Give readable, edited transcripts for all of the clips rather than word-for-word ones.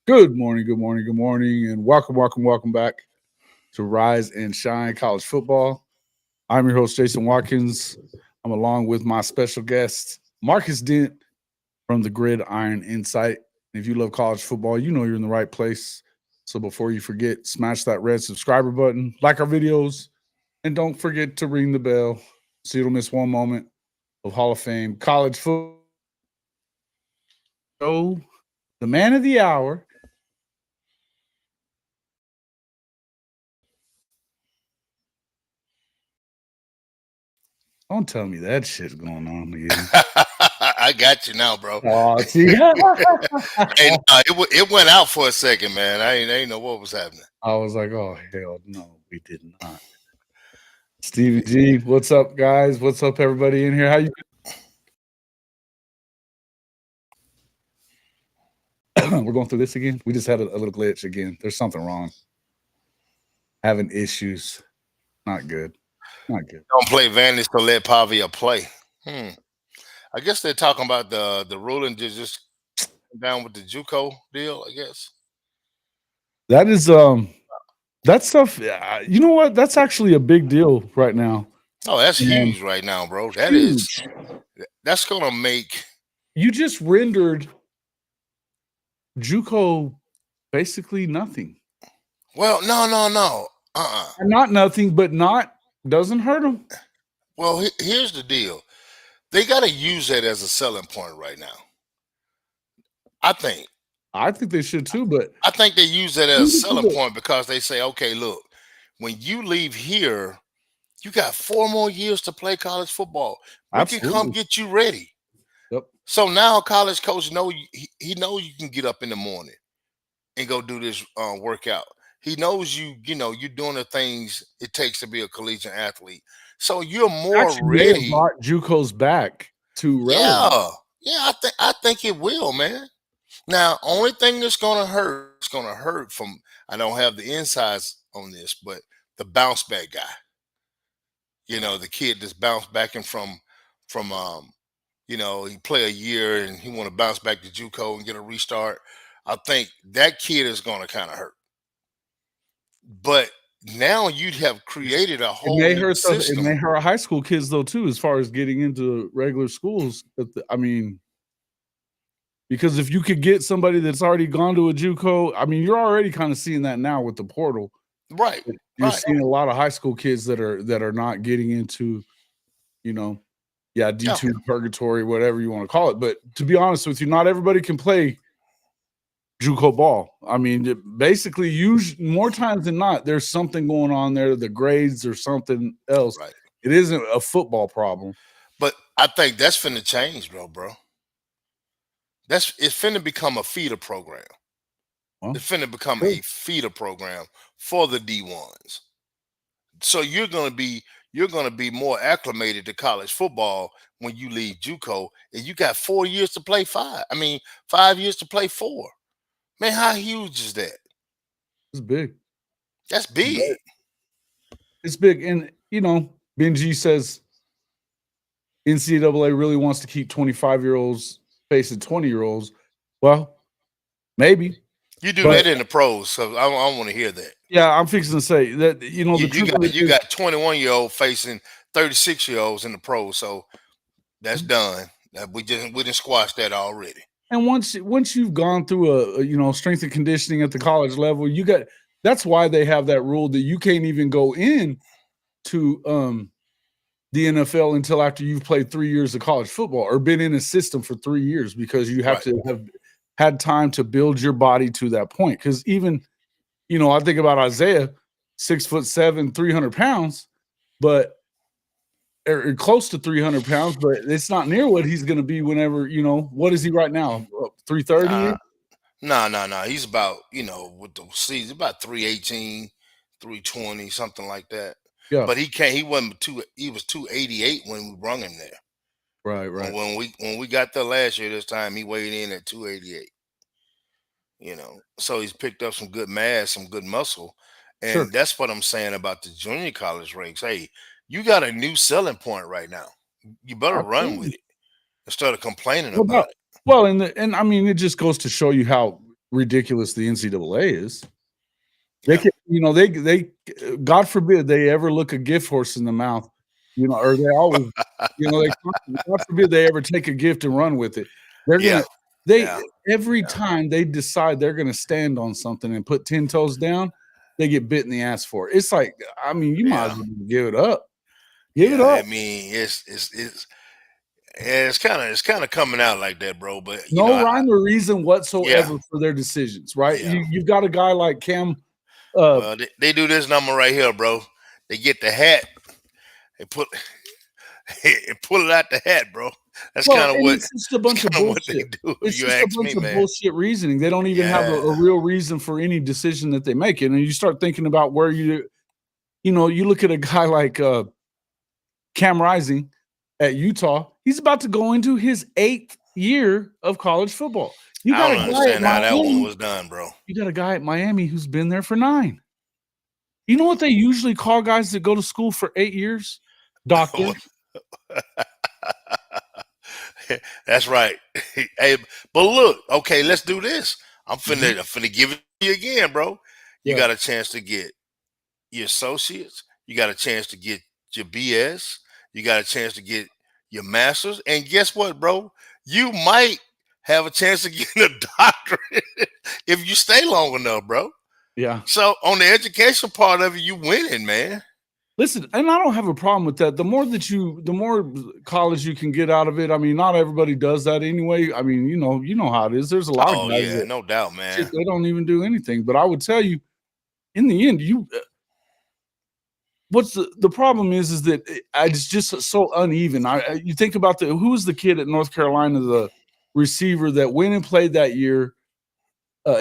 Good morning, good morning, good morning, and welcome back to Rise and Shine College Football. I'm your host, Jason Watkins. I'm along with my special guest, Marcus Dent from the Gridiron Insight. If you love college football, you know you're in the right place. So before you forget, smash that red subscriber button, like our videos, and don't forget to ring the bell so you don't miss one moment of Hall of Fame college football. The man of the hour. Don't tell me that shit's going on again. I got you now, bro. Oh, see, Hey, nah, it went out for a second, man. I ain't know what was happening. I was like, oh hell no, we did not. Stevie G, what's up, guys? What's up, everybody in here? How you? We're going through this again. We just had a little glitch again. There's something wrong. Having issues. Not good. Not good. Don't play Vanity, so let Pavia play. I guess they're talking about the ruling just down with the JUCO deal. I guess. That is that stuff. You know what? That's actually a big deal right now. Oh, that's And huge right now, bro. huge. That's gonna make. You just rendered JUCO basically nothing. Well, no. Not nothing, but not doesn't hurt them. Well, here's the deal. They got to use that as a selling point right now. I think. I think they should too, but I think they use that as a selling point because they say, okay, look, when you leave here, you got 4 more years to play college football. We can come get you ready. Yep. So now a college coach he knows you can get up in the morning and go do this workout. He knows you're doing the things it takes to be a collegiate athlete. So you're more ready. Brought JUCOs back to relevant. Yeah. I think it will, man. Now, only thing that's gonna hurt, it's gonna hurt from. I don't have the insides on this, but the bounce back guy. The kid that's bounced back and from he play a year and he want to bounce back to JUCO and get a restart. I think that kid is gonna kind of hurt. But now you'd have created a whole new system. It may hurt high school kids though too, as far as getting into regular schools. I mean, because if you could get somebody that's already gone to a JUCO, I mean, you're already kind of seeing that now with the portal, right? You're seeing a lot of high school kids that are not getting into, D2 purgatory, whatever you want to call it. But to be honest with you, not everybody can play JUCO ball. I mean, basically, more times than not, there's something going on there. The grades or something else. Right. It isn't a football problem. But I think that's finna change, bro. It's finna become a feeder program. It's finna become a feeder program for the D1s. So you're gonna be more acclimated to college football when you leave JUCO, and you got 4 years to play 5. 5 years to play 4. Man, how huge is that? It's big. That's big. It's big. And, Benji says NCAA really wants to keep 25-year-olds facing 20-year-olds. Well, maybe. You do that in the pros, so I don't want to hear that. Yeah, I'm fixing to say that, you got 21-year-old facing 36-year-olds in the pros, so that's done. We didn't squash that already. And once you've gone through a strength and conditioning at the college level, that's why they have that rule that you can't even go in to the NFL until after you've played 3 years of college football or been in a system for 3 years, because you have to have had time to build your body to that point. Because even, I think about Isaiah, 6'7", 300 pounds, but or close to 300 pounds, but it's not near what he's going to be whenever, what is he right now? 330? No. He's about, with the season, about 318, 320, something like that. Yeah. But he wasn't he was 288 when we brung him there. Right. When we got there last year, this time he weighed in at 288. So he's picked up some good mass, some good muscle. And that's what I'm saying about the junior college ranks. Hey, you got a new selling point right now. You better run with it instead of complaining about it. Well, and I mean, it just goes to show you how ridiculous the NCAA is. They Yeah. can, they God forbid they ever look a gift horse in the mouth, or they always, they God forbid they ever take a gift and run with it. They're gonna Yeah. they Yeah. every Yeah. time they decide they're gonna stand on something and put 10 toes down, they get bit in the ass for it. It's like, I mean, you might as Yeah. well give it up. Give it Yeah. up. I mean, it's kind of coming out like that, bro. But No rhyme or reason yeah, whatsoever for their decisions, right? yeah. You've got a guy like Cam. Uh, Well, they do this number right here, bro. They get the hat and put and pull it out the hat, bro. That's Well, kind of and what it's just a it's bunch of kind of what they bullshit. do. If It's you just a ask bunch me, of man. bullshit reasoning. They don't even have Yeah. a real reason for any decision that they make. And then you start thinking about where you look at a guy like Cam Rising at Utah. He's about to go into his 8th year of college football. You I got a don't guy at understand how that one Miami. was done, bro. You got a guy at Miami who's been there for 9. You know what they usually call guys that go to school for 8 years? Doctor. That's right. Hey, but look, okay, let's do this. Mhm. I'm finna give it to you again, bro. You Yeah. got a chance to get your associates. You got a chance to get your BS. You got a chance to get your masters. And guess what, bro? You might have a chance to get a doctorate if you stay long enough, bro. Yeah. So on the education part of it, you winning, man. Listen, and I don't have a problem with that. The more college you can get out of it. I mean, not everybody does that anyway. I mean, you know how it is. There's a lot of Oh guys yeah, that no doubt, shit, man. they don't even do anything. But I would tell you, in the end, what's the problem is that it's just so uneven. You think about who was the kid at North Carolina, the receiver that went and played that year.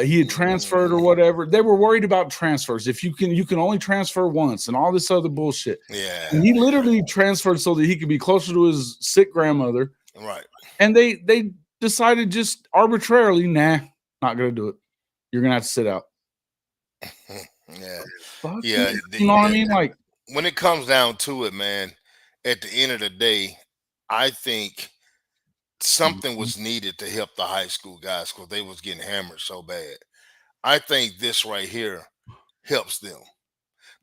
He had transferred or Mm, whatever. They were worried about transfers. If you can only transfer once and all this other bullshit. And yeah, he literally transferred so that he could be closer to his sick grandmother. right. And they decided just arbitrarily, nah, not gonna do it. You're gonna have to sit out. Yeah, Fuck man. yeah. You know what I mean? Like, When it comes down to it, man, at the end of the day, I think something mhm, was needed to help the high school guys because they was getting hammered so bad. I think this right here helps them.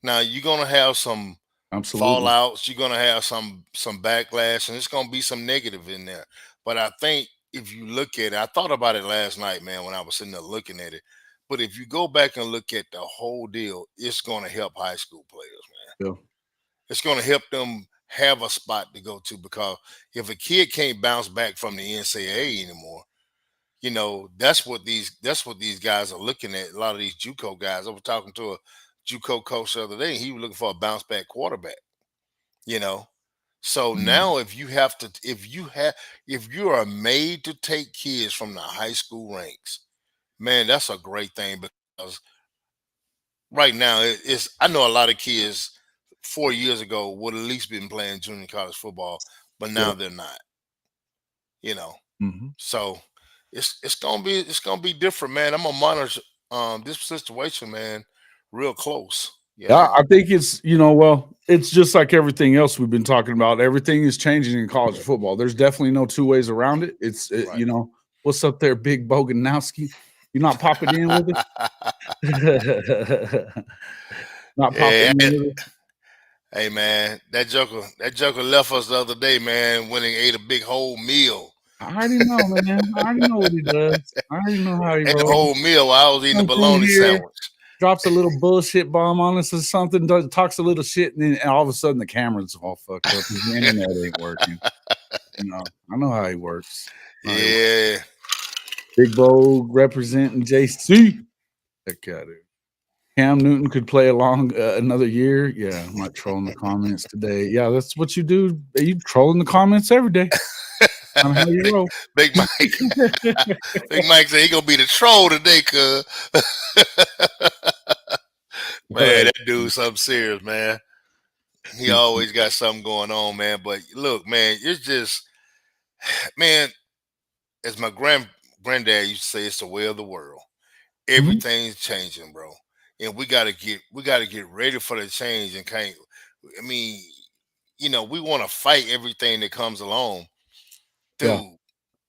Now you're gonna have some absolutely. fallouts, you're gonna have some backlash, and it's gonna be some negative in there. But I think if you look at it, I thought about it last night, man, when I was sitting there looking at it. But if you go back and look at the whole deal, it's gonna help high school players, man. Yeah. It's going to help them have a spot to go to because if a kid can't bounce back from the NCAA anymore, that's what these guys are looking at. A lot of these JUCO guys. I was talking to a JUCO coach the other day. And he was looking for a bounce back quarterback. You know, so Mhm. now if you are made to take kids from the high school ranks, man, that's a great thing because right now it's I know a lot of kids 4 years ago would at least been playing junior college football, but Yeah. now they're not. You know, Mhm. so it's gonna be different, man. I'm gonna monitor this situation, man, real close. You Yeah, know, I think it's just like everything else we've been talking about. Everything is changing in college football. There's definitely no two ways around it. right? What's up there, Big Boganowski? You not popping in with us? Not popping Yeah. in with us? Hey, man, that joker left us the other day, man. When he ate a big whole meal, I already know, man. I already know what he does. I already know how he ate a rolls. whole meal while I was eating a Comes in bologna here, sandwich. drops a little bullshit bomb on us or something, talks a little shit, and all of a sudden the camera's all fucked up. His internet ain't working. I know how he works. I know how he works. Yeah. Big Bo representing JC. Heck yeah, dude. Cam Newton could play along another year. Yeah, I'm not trolling the comments today. Yeah, that's what you do. You trolling the comments every day. On how you big, roll. big Mike. Big Mike said he gonna be the troll today, cuz. Man, Right. that dude's something serious, man. He always got something going on, man. But look, man, it's just, man, as my granddad used to say, it's the way of the world. Mhm. Everything's changing, bro. And we gotta get ready for the change and can't I mean, we want to fight everything that comes along. Yeah. Dude,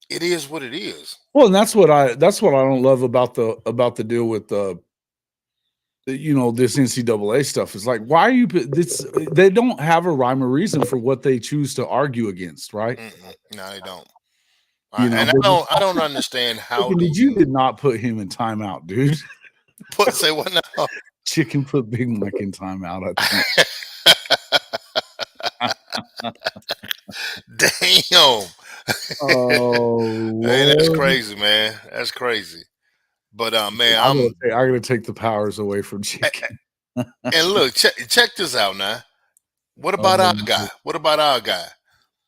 It is what it is. Well, and that's what I don't love about the deal with this NCAA stuff. Is like, why are you this? They don't have a rhyme or reason for what they choose to argue against, right? No, they don't. You And know, I don't understand how do you you did not put him in timeout, dude. say what now? Chicken put Big Mike in timeout, I think. Damn. Oh Hey, that's Lord. crazy, man. That's crazy. But man, I gotta take the powers away from Chicken. and look, check this out now. What about our Um, guy? What about our guy?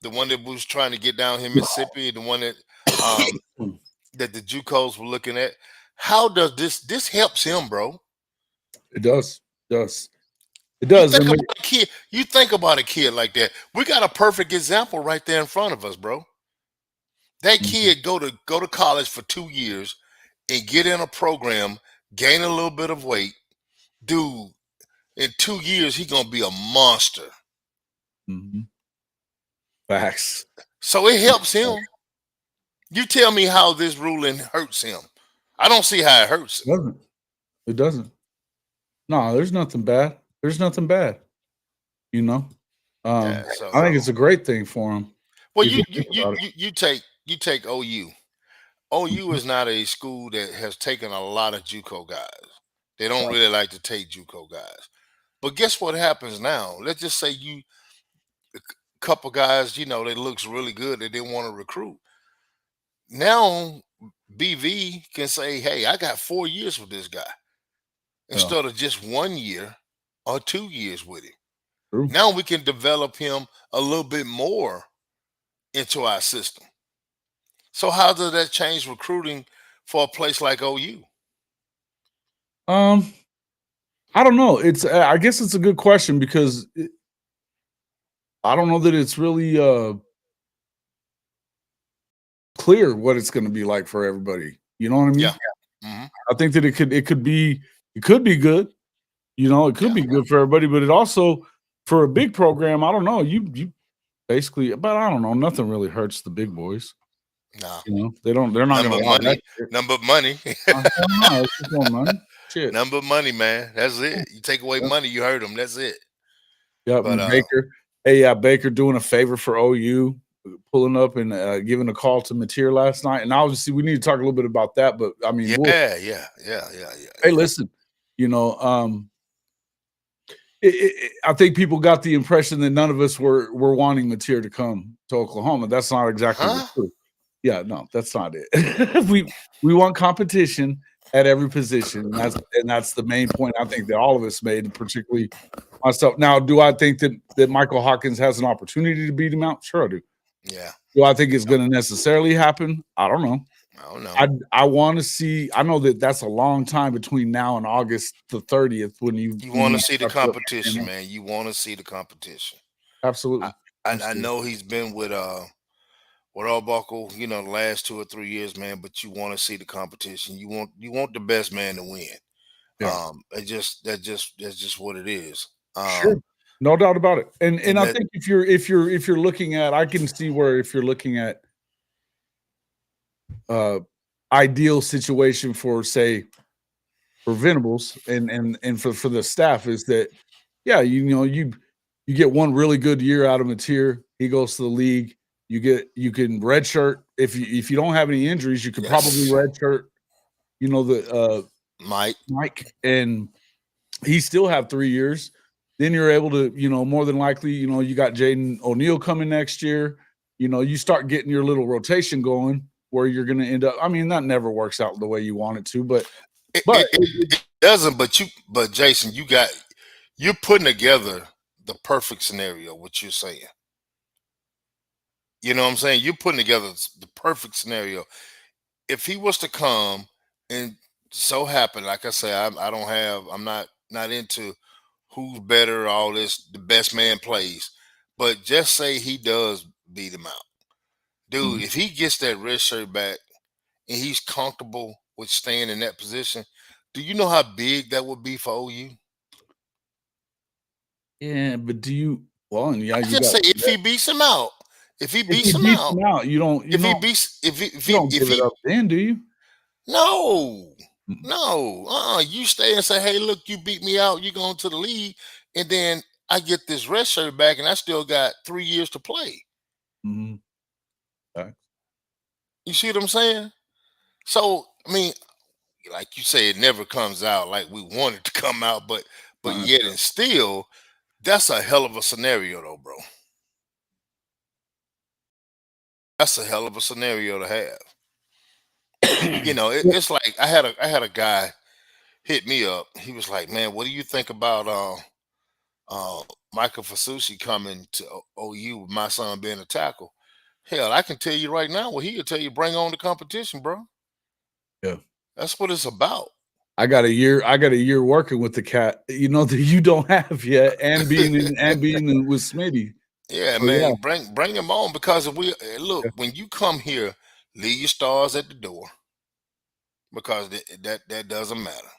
The one that was trying to get down here, Mississippi, the one that um that the JUCOs were looking at. How does this helps him, bro? it does. It does. It You does. think And about a kid. You think about a kid like that. We got a perfect example right there in front of us, bro. That Mhm, kid go to college for 2 years and get in a program, gain a little bit of weight, dude. In 2 years, he gonna be a monster. mhm. Facts. So it helps him. You tell me how this ruling hurts him. I don't see how it hurts It him. doesn't. It doesn't. No, there's nothing bad. There's nothing bad. You know, Yeah. I So think it's a great thing for him well, if you think about it. you take OU. OU Mhm. is not a school that has taken a lot of JUCO guys. They don't Right. really like to take JUCO guys. But guess what happens now? Let's just say you couple guys, that looks really good that they want to recruit. Now BV can say, "Hey, I got 4 years with this guy Yeah. instead of just 1 year or 2 years with him." True. Now we can develop him a little bit more into our system. So how does that change recruiting for a place like OU? Um, I don't know. I guess it's a good question because I don't know that it's really clear what it's going to be like for everybody. You know what I Yeah. mean? Hmm. I think that it could be good. It could Yeah. be good for everybody, but it also for a big program. I don't know. You basically, but I don't know. Nothing really hurts the big boys. No. They don't. They're not going to Number want that money. shit. Number money. Hell no, it's just more money. Shit. Number money, man. That's it. You take away Yeah. money, you hurt them. That's it. Yep, But and Baker. Hey, yeah, Baker doing a favor for OU, pulling up and giving a call to Mateer last night. And obviously, we need to talk a little bit about that. But I mean, yeah, we'll. yeah, yeah, yeah, yeah, Hey, yeah. listen. You know, I think people got the impression that none of us were wanting Mateer to come to Oklahoma. That's not exactly the Huh? truth. Yeah, no, that's not it. We want competition at every position. And that's the main point I think that all of us made, and particularly myself. Now, do I think that Michael Hawkins has an opportunity to beat him out? Sure, I do. Yeah. Do I think it's going to necessarily happen? I don't know. I don't know. I want to see. I know that that's a long time between now and August the 30th when You when want to you see the have to. competition, man. You want to see the competition. I, Absolutely, I absolutely, know he's been with Arbuckle, the last 2 or 3 years, man. But you want to see the competition. You want the best man to win. yeah, That's just what it is. sure, no doubt about it. And And I that think if you're looking at, I can see where if you're looking at uh ideal situation for say for Venables and for the staff is that yeah, you get one really good year out of Mateer. He goes to the league. You can redshirt if you don't have any injuries, you could probably yes, redshirt. The Mike. Mike, and he still have 3 years. Then you're able to more than likely you got Jaden O'Neal coming next year. You start getting your little rotation going where you're going to end up. I mean that never works out the way you want it to, but It, but it, it, it doesn't, but Jason, you're putting together the perfect scenario. What you're saying, you know what I'm saying? You're putting together the perfect scenario. If he was to come and so happen, like I say, I'm not into who's better, all this, the best man plays. But just say he does beat him out. Dude, Mhm. if he gets that red shirt back and he's comfortable with staying in that position, do you know how big that would be for OU? Yeah, but do you well, and yeah, I you just got say if he beats him out, If he If beats he him beats out, him out, if he beats, you don't if give it he, up then, do you? no, Mm-mm. no, you stay and say, hey, look, you beat me out, you going to the league, and then I get this red shirt back, and I still got 3 years to play. Mhm. Okay. You see what I'm saying? So, I mean, like you say, it never comes out like we want it to come out, but Uh-uh. yet and still, that's a hell of a scenario, though, bro. That's a hell of a scenario to have. Yeah. It's like I had a guy hit me up. He was like, "Man, what do you think about Michael Fasucci coming to OU with my son being a tackle?" Hell, I can tell you right now what he'll tell you: bring on the competition, bro. Yeah. That's what it's about. I got a year working with the cat, that you don't have yet, and being in with Smitty. Yeah, So yeah. man, bring him on because if we look Yeah. when you come here, leave your stars at the door because that doesn't matter.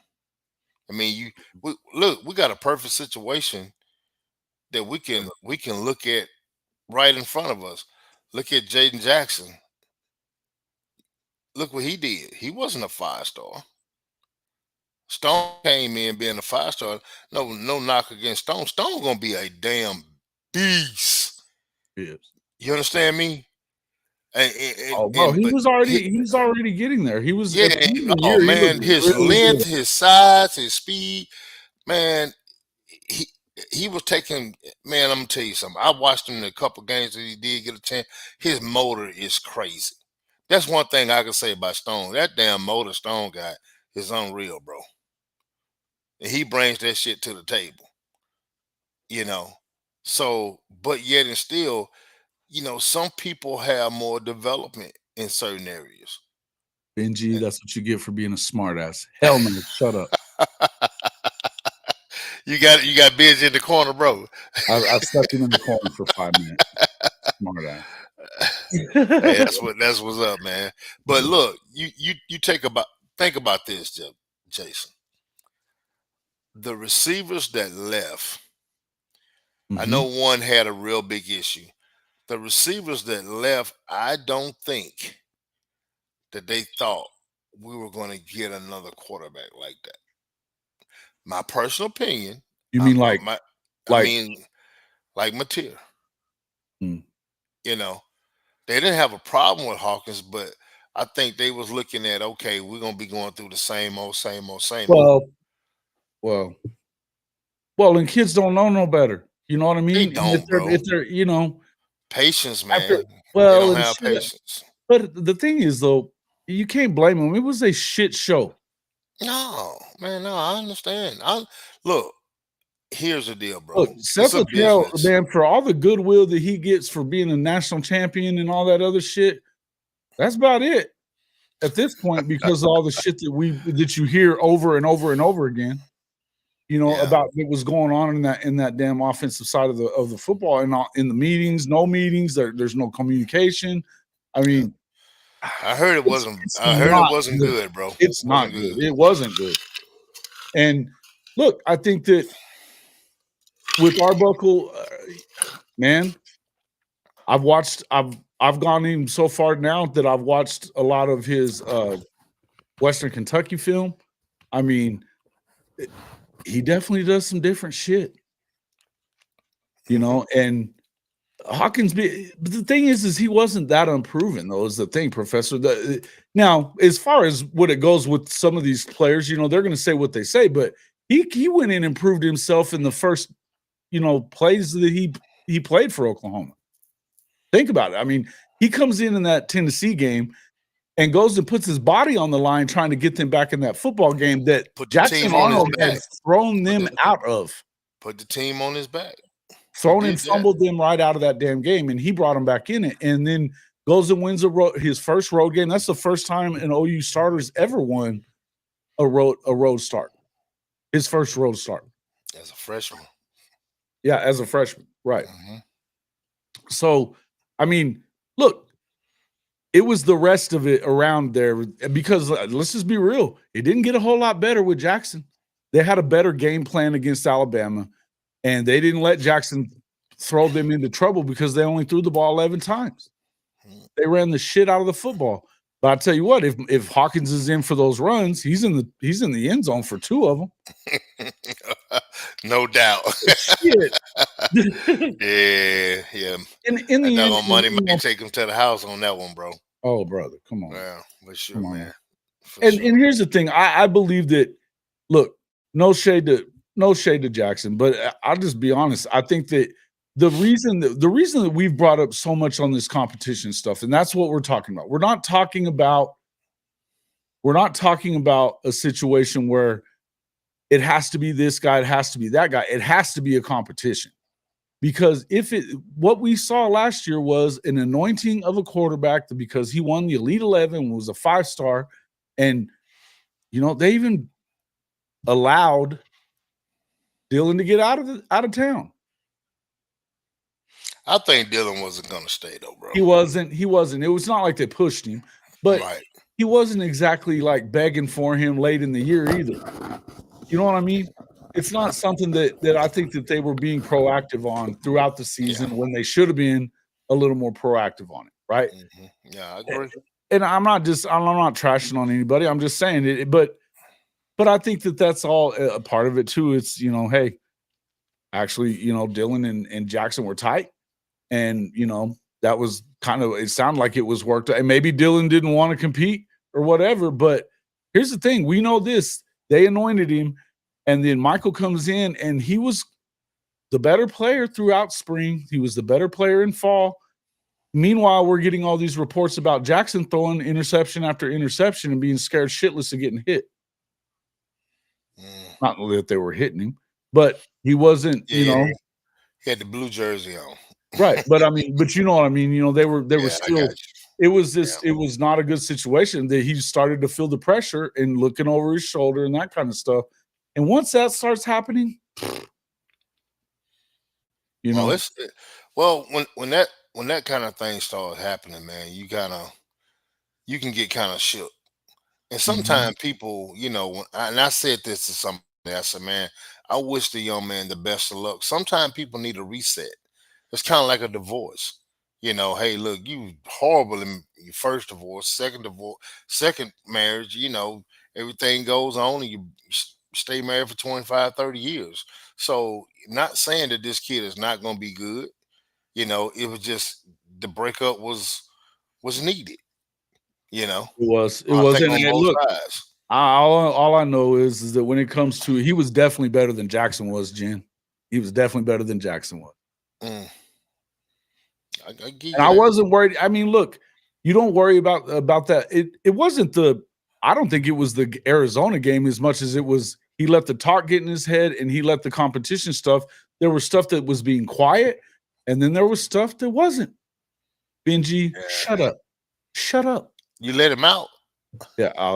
I mean, we got a perfect situation that we can look at right in front of us. Look at Jaden Jackson. Look what he did. He wasn't a 5 star. Stone came in being a 5 star. No knock against Stone. Stone gonna be a damn beast. Yes. You understand me? Oh, bro, he But was already getting there. He was yeah, at the end of the oh year, he man, looked his really length, good. his size, his speed, man, he he was taking, man, I'm gonna tell you something. I watched him in a couple games that he did get a chance. His motor is crazy. That's one thing I can say about Stone. That damn motor Stone guy is unreal, bro. And he brings that shit to the table, you know. So, but yet and still, some people have more development in certain areas. Benji, that's what you get for being a smartass. Hell no, shut up. You got Biz in the corner, bro. I stuck him in the corner for 5 minutes. Smartass. Hey, that's what's up, man. But look, you think about this, Jason. The receivers that left, I know Mhm. one had a real big issue. The receivers that left, I don't think that they thought we were going to get another quarterback like that. My personal opinion, You mean I like mean, like Mateer, mm, you know, they didn't have a problem with Hawkins, but I think they was looking at, okay, we're gonna be going through the same old, same old, same old. well well and kids don't know no better. You know what I They mean? And don't, bro. if they're, Patience, after man. They well, don't and have shit. patience. But the thing is, though, you can't blame them. It was a shit show. No, man, no, I understand. I look, here's the deal, bro. Look, It's Seth a Liddell, business. man, for all the goodwill that he gets for being a national champion and all that other shit, that's about it at this point because of all the shit that you hear over and over and over again. Yeah. About what was going on in that damn offensive side of the football and in the meetings, no meetings, there's no communication. I Yeah. mean, I heard it it's wasn't it's I heard it not wasn't good. good, bro. It's Wasn't not good. good. It wasn't good. And look, I think that with Arbuckle, man, I've gone even so far now that I've watched a lot of his Western Kentucky film. I mean, he definitely does some different shit, and Hawkins. But the thing is he wasn't that unproven, though. Is the thing, Professor. Now, as far as what it goes with some of these players, they're going to say what they say, but he went in and proved himself in the first, plays that he played for Oklahoma. Think about it. I mean, he comes in that Tennessee game and goes and puts his body on the line trying to get them back in that football game that Put the Jackson team on his Arnold had back. thrown Put them the out of. put the team on his back. He Thrown and did that. fumbled them right out of that damn game, and he brought them back in it, and then goes and wins his first road game. That's the first time an OU starters ever won a road start. His first road start. As a freshman. Yeah, as a freshman, right. Hmm. So, I mean, look, it was the rest of it around there because let's just be real, it didn't get a whole lot better with Jackson. They had a better game plan against Alabama, and they didn't let Jackson throw them into trouble because they only threw the ball 11 times. They ran the shit out of the football. But I tell you what, if Hawkins is in for those runs, he's in the end zone for 2 of them. No doubt. Shit. Yeah. In That the end, doggone money might take him to the house on that one, bro. oh brother, come on. Yeah, for sure, Come on. man. For And sure. here's the thing, I believe that. Look, no shade to Jackson, but I'll just be honest. I think that the reason that we've brought up so much on this competition stuff, and that's what we're talking about. We're not talking about a situation where it has to be this guy, it has to be that guy. It has to be a competition. Because what we saw last year was an anointing of a quarterback because he won the Elite 11, was a 5-star, and they even allowed Dylan to get out of town. I think Dylan wasn't gonna stay though, bro. He wasn't. It was not like they pushed him, but Right. he wasn't exactly like begging for him late in the year either. You know what I mean? It's not something that I think that they were being proactive on throughout the season when they should have been a little more proactive on it, right? Yeah, I agree. And I'm not trashing on anybody. I'm just saying it, but I think that that's all a part of it too. It's hey, actually, Dylan and Jackson were tight, and that was kind of, it sounded like it was worked out. And maybe Dylan didn't want to compete or whatever. But here's the thing: we know this. They anointed him, and then Michael comes in, and he was the better player throughout spring. He was the better player in fall. Meanwhile, we're getting all these reports about Jackson throwing interception after interception and being scared shitless of getting hit. Not that they were hitting him, but he wasn't, He had the blue jersey on. Right. But I mean, you know what I mean? They were still, it was not a good situation that he started to feel the pressure and looking over his shoulder and that kind of stuff. And once that starts happening, well, when that kind of thing starts happening, man, you can get kind of shook. And sometimes people, and I said this to somebody, I said, man, I wish the young man the best of luck. Sometimes people need a reset. It's kind of like a divorce. Hey, look, you horrible in your first divorce, second marriage, everything goes on and you stay married for 25, 30 years. So not saying that this kid is not going to be good. It was just the breakup was needed. It was. I think on and both look, sides. all I know is that when it comes to, he was definitely better than Jackson was, Jen. He was definitely better than Jackson was. I wasn't worried. I mean, look, you don't worry about that. It wasn't I don't think it was the Arizona game as much as it was he let the talk get in his head and he let the competition stuff. There was stuff that was being quiet, and then there was stuff that wasn't. Benji, shut up. Shut up. You let him out. Yeah, I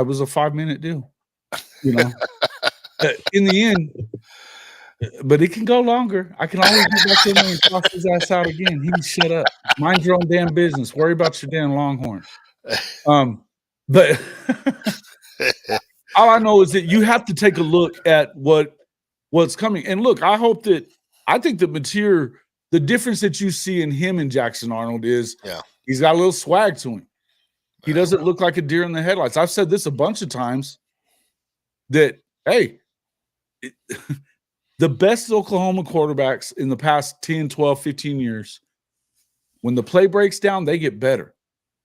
was a 5-minute deal. In the end, but it can go longer. I can always get back in there and toss his ass out again. He can shut up. Mind your own damn business. Worry about your damn Longhorn. But all I know is that you have to take a look at what's coming. And look, I think the difference that you see in him and Jackson Arnold is he's got a little swag to him. He doesn't look like a deer in the headlights. I've said this a bunch of times that, hey, the best Oklahoma quarterbacks in the past 10, 12, 15 years, when the play breaks down, they get better.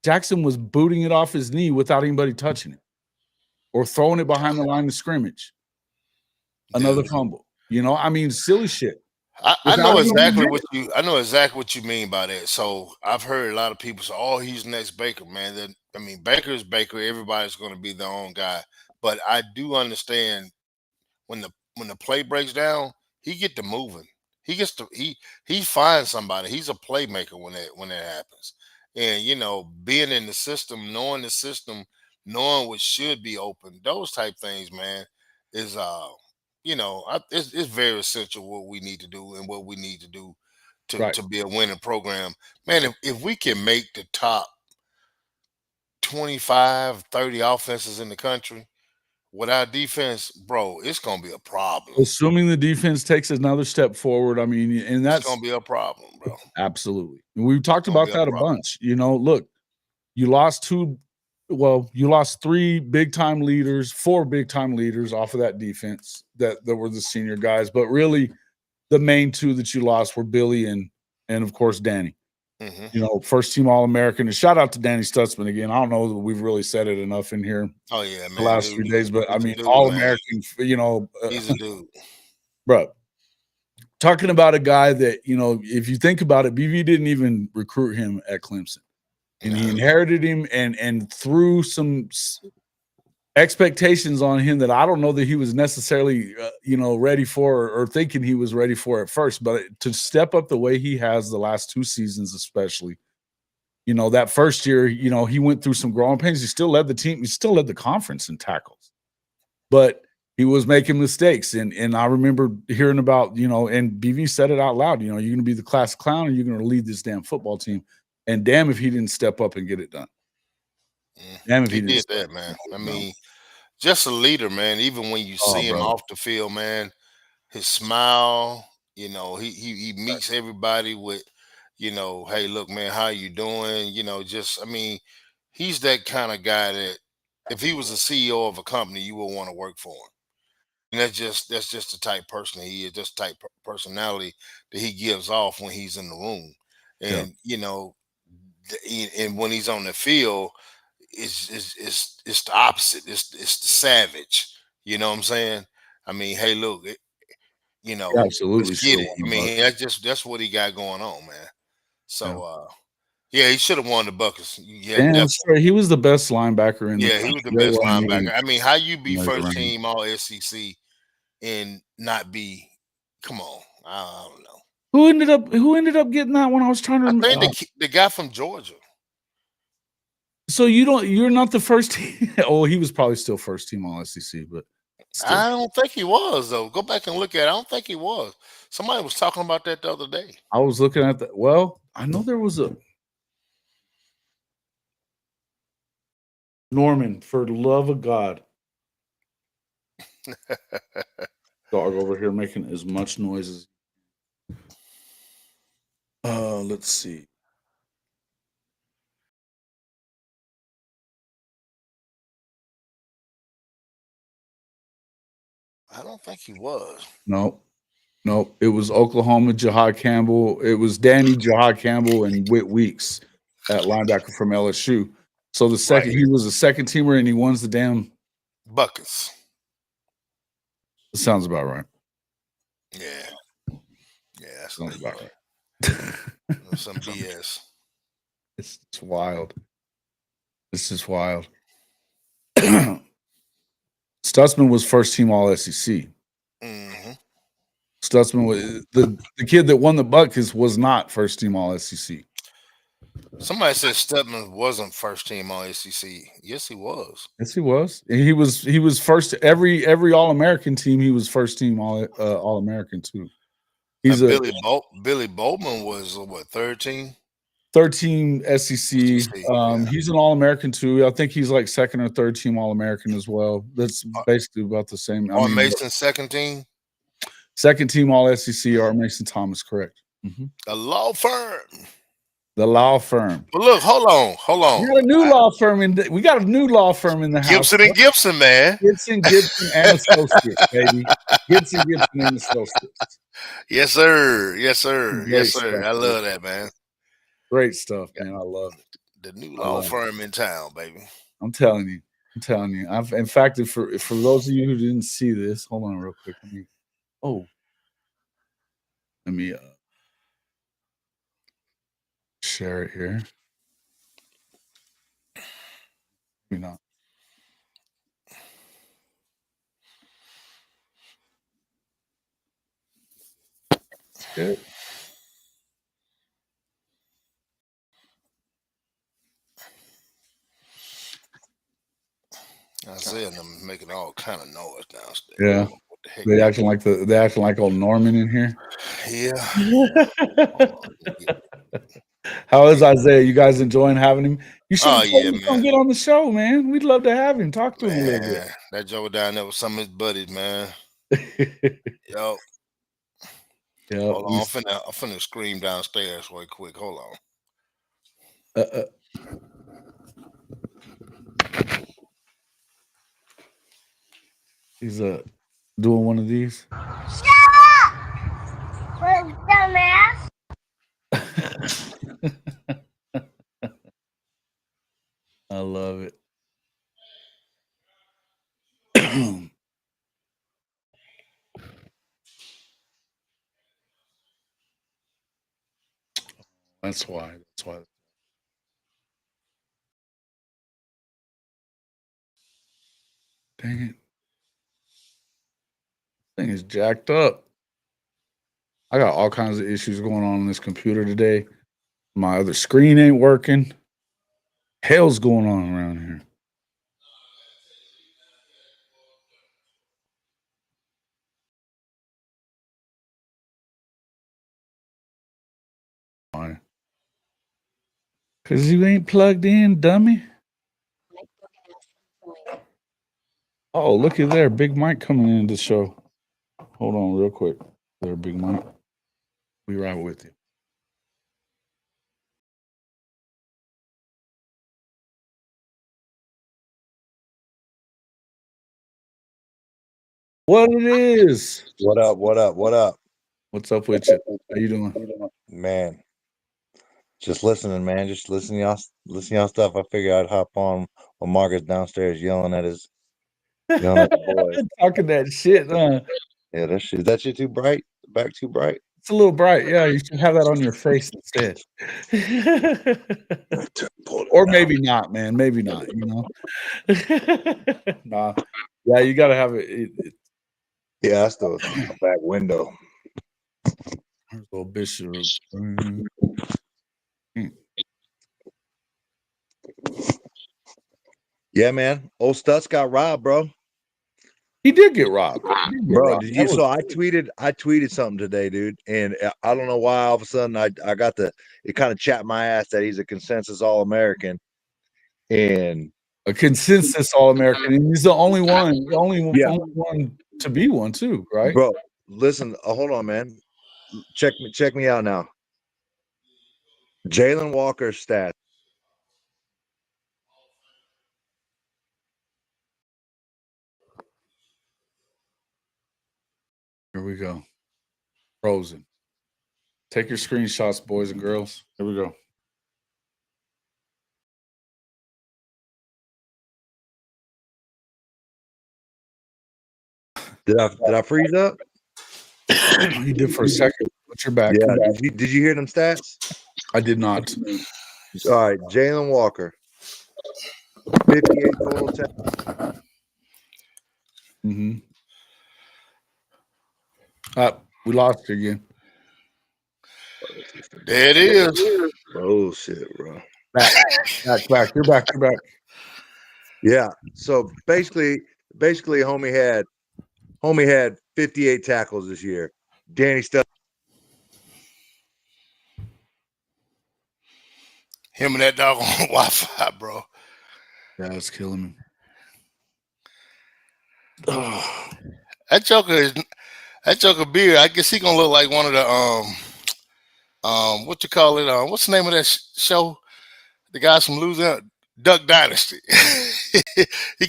Jackson was booting it off his knee without anybody touching it or throwing it behind the line of scrimmage. Another fumble. I mean, silly shit. I know exactly what you mean by that. So I've heard a lot of people say, "Oh, he's next Baker, man." Baker is Baker. Everybody's going to be their own guy. But I do understand when the play breaks down, he get to moving. He gets to he finds somebody. He's a playmaker when that happens. And being in the system, knowing what should be open, those type things, man, is it's very essential what we need to do and what we need to do to be a winning program. Man, if we can make the top 25, 30 offenses in the country, with our defense, bro, it's gonna be a problem. Assuming the defense takes another step forward, I mean, and It's that's gonna be a problem, bro. absolutely. We've It's talked gonna be about a that a problem. bunch. Look, you lost you lost 3 big time leaders, 4 big time leaders off of that defense that were the senior guys, but really the main 2 that you lost were Billy and of course Danny. First team All-American. And shout out to Danny Stutzman again. I don't know that we've really said it enough in here Oh yeah, the man. last few days, but I He's a mean, dude, man. All-American, He's a dude. bro. Talking about a guy that, if you think about it, BV didn't even recruit him at Clemson. And he inherited him and threw some expectations on him that I don't know that he was necessarily, ready for or thinking he was ready for at first. But to step up the way he has the last 2 seasons, especially, that first year, he went through some growing pains. He still led the team. He still led the conference in tackles, but he was making mistakes. And I remember hearing about, and BV said it out loud, you're going to be the class clown and you're going to lead this damn football team. And damn if he didn't step up and get it done. Damn if he he did that, man. I mean, just a leader, man. Even when you see him off the field, man, his smile, he meets everybody with, hey, look, man, how you doing? He's that kind of guy that if he was a CEO of a company, you would want to work for him. And that's just the type person he is, just type personality that he gives off when he's in the room. And and when he's on the field, it's the opposite. It's the savage. You know what I'm saying? I mean, hey, look, absolutely let's get it. I mean, that's what he got going on, man. So yeah, he should have won the Buckets. Yeah, damn straight. He was the best linebacker in the he country. was the best linebacker. I mean, how you be first team All SEC and not be? Come on, I don't know. Who ended up getting that one? I was trying to. I think the guy from Georgia. So you're not the first team. Oh, he was probably still first team All SEC, but still. I don't think he was though. Go back and look at it. I don't think he was. Somebody was talking about that the other day. I was looking at that. Well, I know there was a Norman, for the love of God. Dog over here making as much noise as. Let's see. I don't think he was. No. It was Oklahoma, Jahad Campbell. It was Danny, Jahad Campbell, and Whit Weeks at linebacker from LSU. So he was a second teamer, and he won the damn Buckets. That sounds about right. Yeah, that sounds about right. Some BS. It's wild. This is wild. Stutzman was first team All SEC. Mm-hmm. Stutzman was the kid that won the Buckets was not first team All SEC. Somebody said Stutzman wasn't first team All SEC. Yes, he was. Yes, he was. He was first every All American team. He was first team All American too. Billy Bowman was what, third team? Third team SEC. He's an All American too. I think he's like second or third team All American as well. That's basically about the same. Mason second team. Second team All SEC. Art Mason Thomas, correct. Mm-hmm. The law firm. The law firm. But look, hold on. We got a new law firm in the house. Gibson and Gibson, man. Gibson and Associates, baby. Gibson and Associates. Yes, sir. I love that, man. Great stuff, man. I love it. The new law firm in town, baby. I'm telling you. In fact, for those of you who didn't see this, hold on real quick. Let me share it here. Maybe not. Good. I said them making all kind of noise downstairs. Yeah. What the heck? They acting like old Norman in here. Yeah. How is Isaiah? You guys enjoying having him? You should Oh have told yeah, him to come man. get on the show, man. We'd love to have him. Talk to him a little bit. Man, that Joe down there with some of his buddies, man. Yo, Yeah, hold on. I'm finna scream downstairs right quick. Hold on. uh, he's doing one of these. Shut up! Dumbass. I love it. That's why. Dang it. Thing is jacked up. I got all kinds of issues going on this computer today. My other screen ain't working. Hell's going on around here. Why? Because you ain't plugged in, dummy. Oh, looky there. Big Mike coming into the show. Hold on real quick. There, Big Mike. We right with you. What it is? What up? What up? What up? What's up with you? How you doing? Man, just listening, man. Just listening y'all stuff. I figured I'd hop on when Marcus downstairs yelling at the boys. Talking that shit, huh? Yeah, that shit too bright. The back too bright. It's a little bright. Yeah, you should have that on your face instead. Or maybe not, man. Maybe not, you know. Nah. Yeah, you gotta have it. Yeah, that's the back window. There's a little Bishop. Yeah, man. Old Stutz got robbed, bro. He did get robbed. Bro, did you? So I tweeted something today, dude, and I don't know why all of a sudden I got it kind of chapped my ass that he's a consensus All-American, and a consensus All-American, and he's the only one, only one to be one too, right? Bro, listen, hold on, man. Check me out now. Jalen Walker's stats. Here we go. Frozen. Take your screenshots, boys and girls. Here we go. Did I freeze up? You did for a second, but you're back. Yeah. Did you hear them stats? I did not. All right, Jalen Walker, 58 total tackles. Mm-hmm. We lost you again. There it is. Oh shit, bro. Back. You're back. Yeah. So basically, homie had 58 tackles this year. Danny Stutz. Him and that dog on Wi-Fi, bro. Yeah, it's killing me. That Joker beard. I guess he gonna look like one of the what you call it? What's the name of that show? The guys from Louisiana, Duck Dynasty. he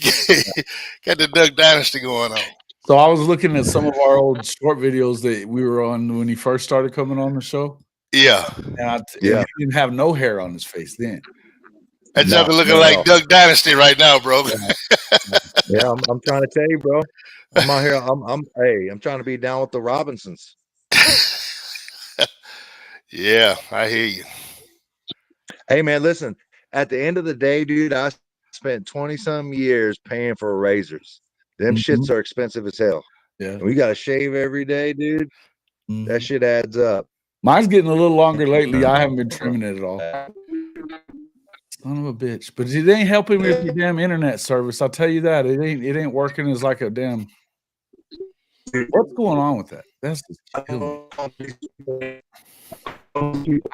got the Duck Dynasty going on. So I was looking at some of our old short videos that we were on when he first started coming on the show. Yeah. And he didn't have no hair on his face then. That Joker looking like Duck Dynasty right now, bro. Yeah, I'm trying to tell you, bro. I'm out here. I'm trying to be down with the Robinsons. Yeah, I hear you. Hey, man, listen. At the end of the day, dude, I spent 20-some years paying for razors. Them shits are expensive as hell. Yeah, and we got to shave every day, dude. That shit adds up. Mine's getting a little longer lately. I haven't been trimming it at all. Son of a bitch. But it ain't helping with your damn internet service. I'll tell you that. It ain't working as like a damn. What's going on with that? That's just killing me.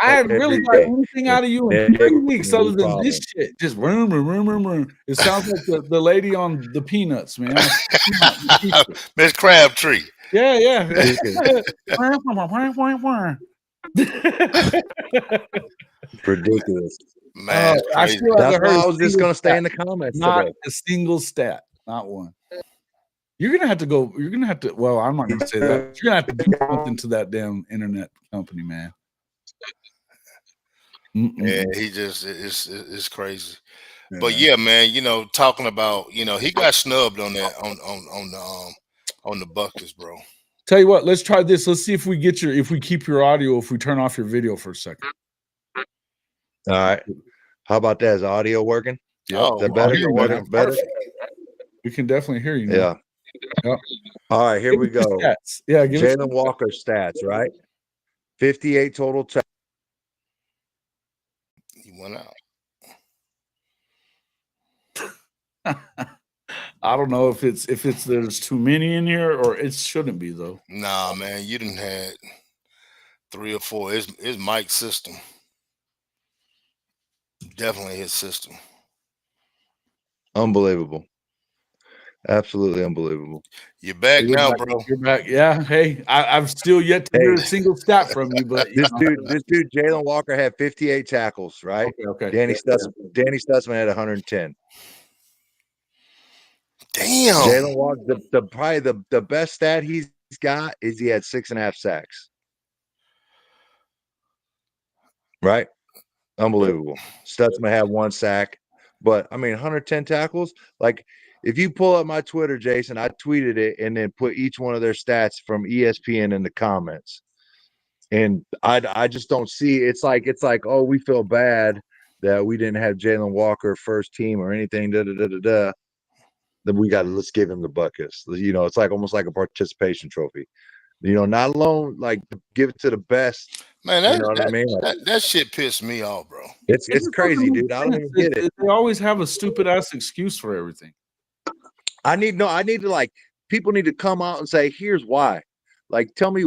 I haven't really got anything out of you in 3 weeks other than this shit. Just vroom, vroom, vroom, vroom, vroom. It sounds like the lady on the Peanuts, man. Miss Crabtree. Yeah, yeah. Ridiculous. Man, that's why I was just gonna stay in the comments. Not a single stat, not one. You're gonna have to go. You're gonna have to. Well, I'm not gonna say that. You're gonna have to do something to that damn internet company, man. Yeah, he just it's crazy. Yeah. But yeah, man, you know, talking about, you know, he got snubbed on that on the buckets, bro. Tell you what, let's try this. Let's see if we get if we keep your audio, if we turn off your video for a second. All right. How about that? Is the audio working? Yeah. Oh, is that better? We can definitely hear you now. Yeah. Yep. All right, here we go. Stats. Yeah, Jalen Walker stats, right? 58 total tackles. He went out. I don't know if it's there's too many in here or it shouldn't be though. Nah, man, you done had 3 or 4. It's Mike's system. Definitely his system. Unbelievable. Absolutely unbelievable. You're back now, bro. You're back. Yeah. Hey, I've still yet to hear a single stat from you, but this dude, Jalen Walker had 58 tackles, right? Okay. Danny Stutzman had 110. Damn. Jalen Walker, probably the best stat he's got is he had 6.5 sacks. Right? Unbelievable. Stutzman had 1 sack, but I mean 110 tackles. Like, if you pull up my Twitter, Jason, I tweeted it and then put each one of their stats from ESPN in the comments. And I just don't see it's like, oh, we feel bad that we didn't have Jalen Walker first team or anything. Then let's give him the buckets. You know, it's like almost like a participation trophy. You know, not alone like give it to the best. Man, you know what I mean? That shit pissed me off, bro. It's crazy, dude. I don't even get it. They always have a stupid ass excuse for everything. I need to, like, people need to come out and say, here's why. Like, tell me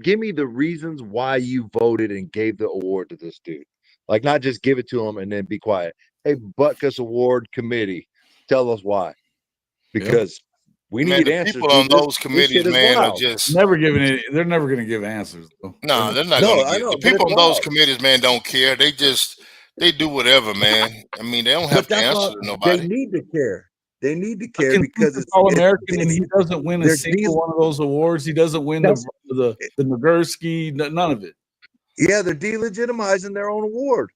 give me the reasons why you voted and gave the award to this dude. Like, not just give it to him and then be quiet. Hey, Butkus Award Committee, tell us why. Because we need answers. People on those committees, man, are just never giving it. They're never going to give answers. No, they're not going to give. The people on those committees, man, don't care. They do whatever, man. I mean, they don't have to answer to nobody. They need to care. They need to care because it's All-American, and he doesn't win a single one of those awards. He doesn't win the Nagurski, none of it. Yeah, they're delegitimizing their own award.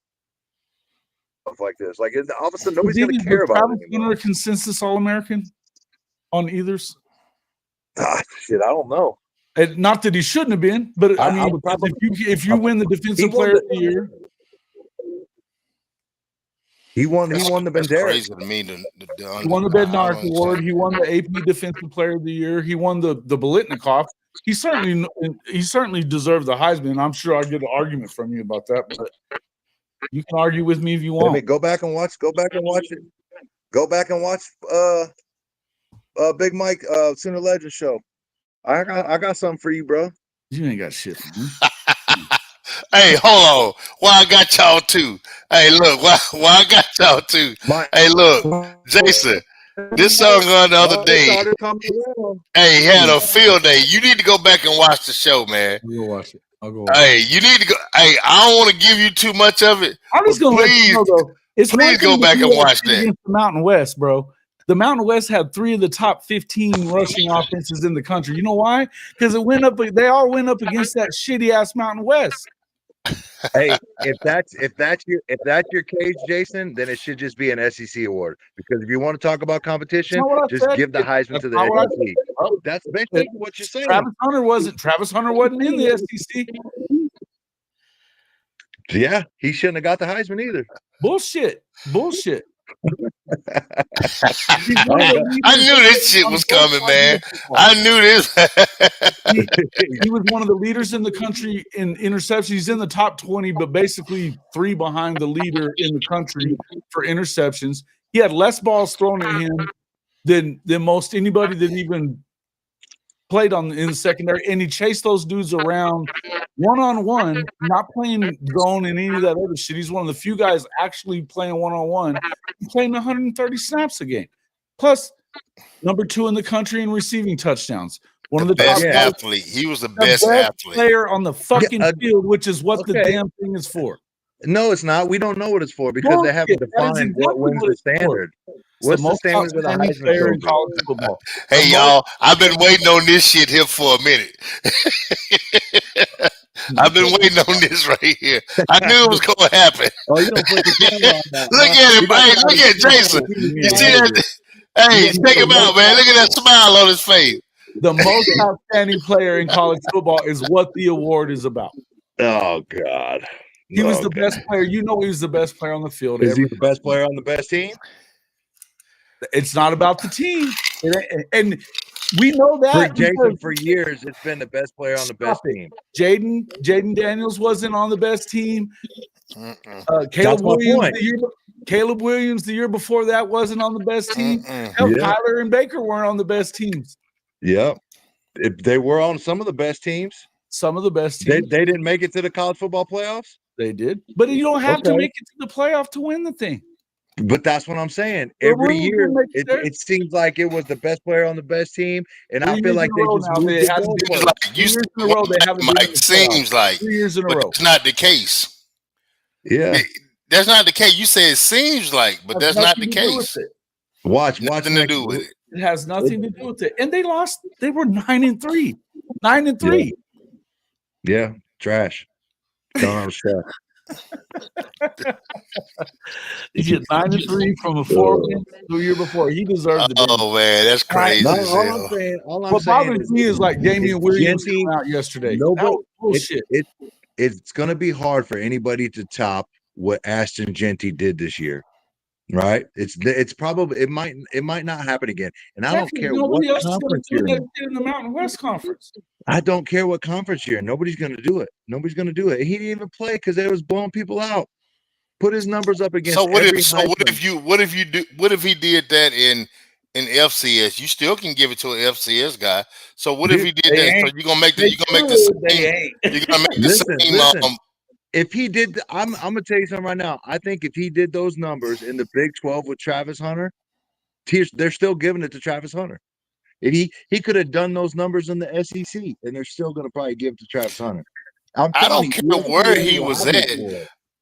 Stuff like this, like all of a sudden, nobody's going to care about it anymore. A consensus All-American on either's? Shit, I don't know. And not that he shouldn't have been, but I mean, if you win the Defensive Player of the Year. He won the Bednarik. Crazy to me. He won the Bednarik Award. He won the AP Defensive Player of the Year. He won the Biletnikoff. He certainly deserved the Heisman. I'm sure I'll get an argument from you about that, but you can argue with me if you want. Go back and watch it. Go back and watch Big Mike Sooner Legend show. I got something for you, bro. You ain't got shit for me. Hey, hold on. Why I got y'all too? Hey, look. Why I got y'all too? Hey, look, Jason. This song on the other day. Hey, he had a field day. You need to go back and watch the show, man. I'll go watch it. Hey, you need to go. Hey, I don't want to give you too much of it. I'm just gonna let you know, though. Please go back and watch that. The Mountain West, bro. The Mountain West had 3 of the top 15 rushing offenses in the country. You know why? Because they all went up against that shitty ass Mountain West. Hey, if that's your case, Jason, then it should just be an SEC award. Because if you want to talk about competition, just give the Heisman to the SEC. That's basically what you're saying. Travis Hunter wasn't in the SEC. Yeah, he shouldn't have got the Heisman either. Bullshit. I knew this shit was coming, man. I knew this. He was one of the leaders in the country in interceptions. He's in the top 20, but basically 3 behind the leader in the country for interceptions. He had less balls thrown at him than most anybody that even played in the secondary, and he chased those dudes around one-on-one, not playing zone and any of that other shit. He's one of the few guys actually playing one-on-one, playing 130 snaps a game. Plus, number 2 in the country in receiving touchdowns. One of the best top athlete. He was the best athlete player on the fucking field, which is what the damn thing is for. No, it's not. We don't know what it's for because they haven't defined what wins the standard. What's the standard with a Heisman player in college football? Hey, y'all, I've been waiting on this shit here for a minute. I've been waiting on this right here. I knew it was going to happen. Oh, you don't put the camera on that. Look at him. Hey, look at Jason. You see that? Hey, check him out, man. Look at that smile on his face. The most outstanding player in college football is what the award is about. Oh, God. He was the best player. You know he was the best player on the field. Is he the best player on the best team? It's not about the team. And we know that. For Jason, for years, it's been the best player on the best team. Jaden Daniels wasn't on the best team. Caleb Williams the year before that wasn't on the best team. Tyler and Baker weren't on the best teams. Yep. They were on some of the best teams. Some of the best teams. They didn't make it to the college football playoffs? They did. But you don't have to make it to the playoff to win the thing. But that's what I'm saying. Every year, it seems like it was the best player on the best team, and I feel like they just moved it Mike, seems like 3 years in a row. It's not the case. Yeah, that's not the case. You say it seems like, but that's not the case. Watch nothing to do with it. It has nothing to do with it. And they lost. They were 9-3. 9-3. Yeah, trash. Don't understand. You get 9-3 from a 4-win the year before. He deserves it. Oh man, that's crazy. All I'm saying what bothers me is like Damian Williams came out yesterday. Bullshit. It's going to be hard for anybody to top what Ashton Genty did this year, right? It's probably it might not happen again, and I don't care what conference you're in the Mountain West Conference. I don't care what conference you're in. Nobody's going to do it. Nobody's going to do it. He didn't even play because they was blowing people out. Put his numbers up against. What if he did that in FCS? You still can give it to an FCS guy. So what if he did that? So you're gonna make the same. If he did, I'm gonna tell you something right now. I think if he did those numbers in the Big 12 with Travis Hunter, they're still giving it to Travis Hunter. If he could have done those numbers in the SEC, and they're still gonna probably give it to Travis Hunter. I don't care where he was at.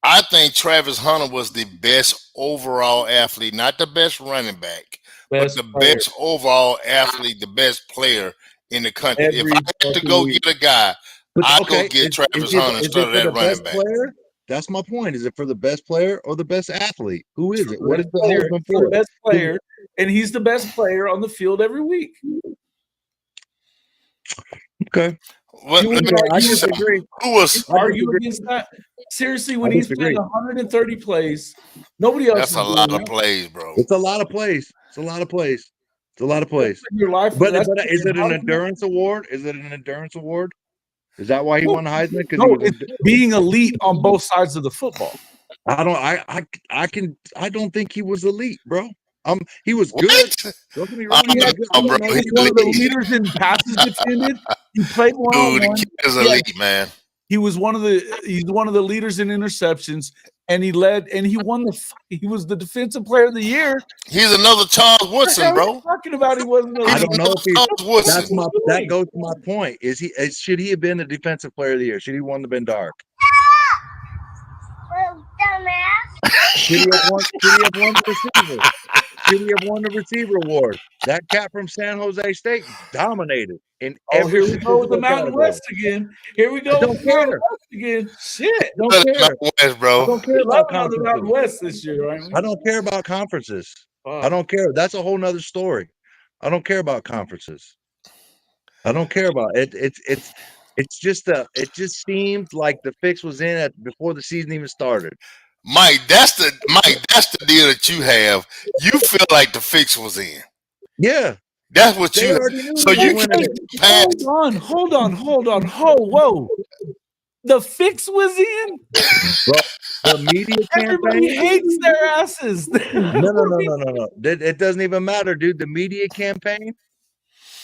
I think Travis Hunter was the best overall athlete, not the best running back, but the best overall athlete, the best player in the country. If I had to go get a guy, I'd go get Travis Hunter instead of that running back. Player? That's my point. Is it for the best player or the best athlete? Who is it? What is the player? For the best player, and he's the best player on the field every week. Okay. I disagree. Who was argue against that? Seriously, when he's playing 130 plays, nobody else. That's a lot of plays, bro. It's a lot of plays. It's a lot of plays. Your life, but is it an endurance award? Is it an endurance award? Is that why he won the Heisman? Because it's being elite on both sides of the football. I don't think he was elite, bro. He was good. Don't get me wrong. He's one of the leaders in passes defended. He played one-on-one. Dude, the kid is elite, man. He's one of the leaders in interceptions, and he won he was the defensive player of the year. He's another Charles Woodson, bro. Talking about he wasn't. I don't know if that goes to my point. Should he have been the defensive player of the year? Should he won the Ben Dark? Should he have won the receiver? Should he have won the receiver award? That cat from San Jose State dominated. Here we go with the Mountain West again. Here we go with the Mountain West again. Shit. Don't care. West, bro. I don't care about the Mountain West this year, right? I don't care about conferences. I don't care. That's a whole nother story. I don't care about conferences. I don't care about it. It just seemed like the fix was in before the season even started. Mike, that's the deal that you have. You feel like the fix was in. Yeah. That's what you – so you can't – Hold on. Whoa. The fix was in? Bro, the media Everybody campaign hates their asses. No. It doesn't even matter, dude. The media campaign,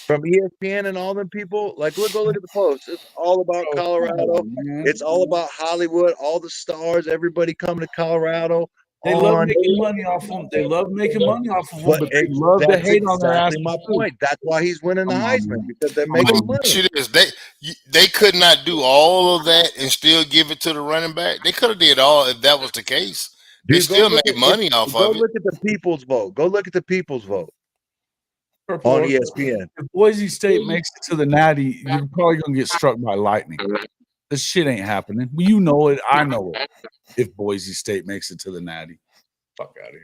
from ESPN and all them people. Like, go look at the post. It's all about Colorado. It's all about Hollywood. All the stars, everybody coming to Colorado. They love making money off them. They love making money off of them, but they love to hate on their ass. That's my point. That's why he's winning the Heisman, because they're making money. They could not do all of that and still give it to the running back. They could have did all if that was the case. They still made money off of it. Go look at the people's vote. Go look at the people's vote on ESPN. If Boise State makes it to the Natty, you're probably gonna get struck by lightning. This shit ain't happening. You know it. I know it. If Boise State makes it to the Natty, fuck out of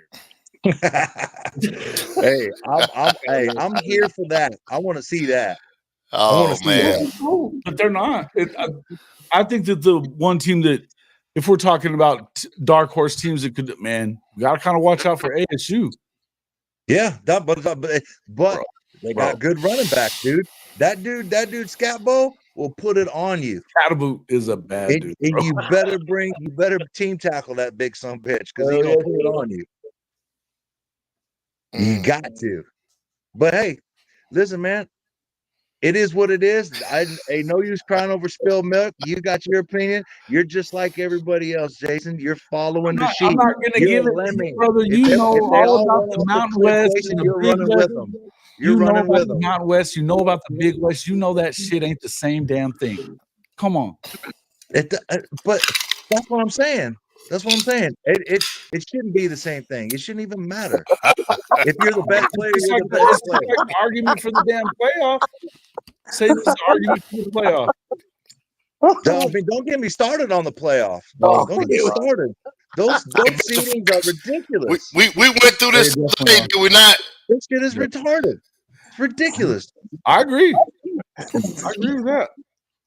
here. I'm here for that. I want to see that. Oh man, but they're not. I think that the one team that, if we're talking about dark horse teams that could, man, we gotta kind of watch out for ASU. Yeah, but they got good running backs, dude. That dude, Scatbo will put it on you. Cataboot is a bad dude. And you better team tackle that big son bitch, because he's gonna put it on you. You got to. But hey, listen, man. It is what it is. Ain't no use crying over spilled milk. You got your opinion. You're just like everybody else, Jason. You're following the sheep. I'm not going to give it to you, brother. You know all about the Mountain West and the Big West. You know about the Mountain West. You know about the Big West. You know that shit ain't the same damn thing. Come on. But that's what I'm saying. That's what I'm saying. It shouldn't be the same thing. It shouldn't even matter. If you're the best player, you're the best player. It's like an argument for the damn playoff. Say this is an argument for the playoff. Don't get me started on the playoff. Don't get me started. Those seedings are ridiculous. We went through this today, did we not? This shit is retarded. It's ridiculous. I agree. I agree with that.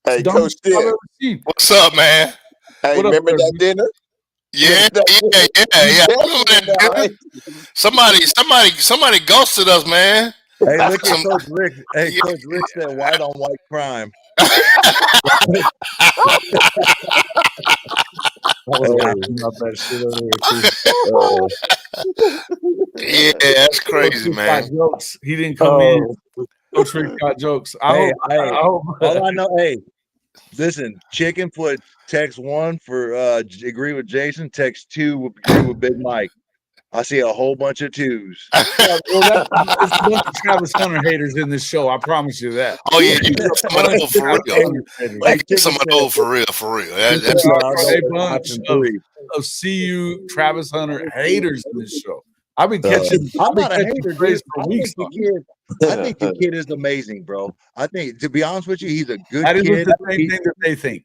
Hey, Coach Dick. What's up, man? Hey, remember that dinner? Yeah. Somebody ghosted us, man. Hey, look at Coach Rick. Hey, Coach Rick said white on white crime. Yeah, that's crazy, man. Jokes. He didn't come in. Coach Rick got jokes. I hope. All I know, hey, listen, Chickenfoot text 1 for agree with Jason. Text 2 agree with Big Mike. I see a whole bunch of 2s. Well, it's a bunch of Travis Hunter haters in this show. I promise you that. Oh yeah, you got someone old for real. Someone old for real. That's a bunch of CU Travis Hunter haters in this show. I've been catching. I'm not a hater, dude. I think the kid is amazing, bro. I think, to be honest with you, he's a good kid. That is the same thing that they think.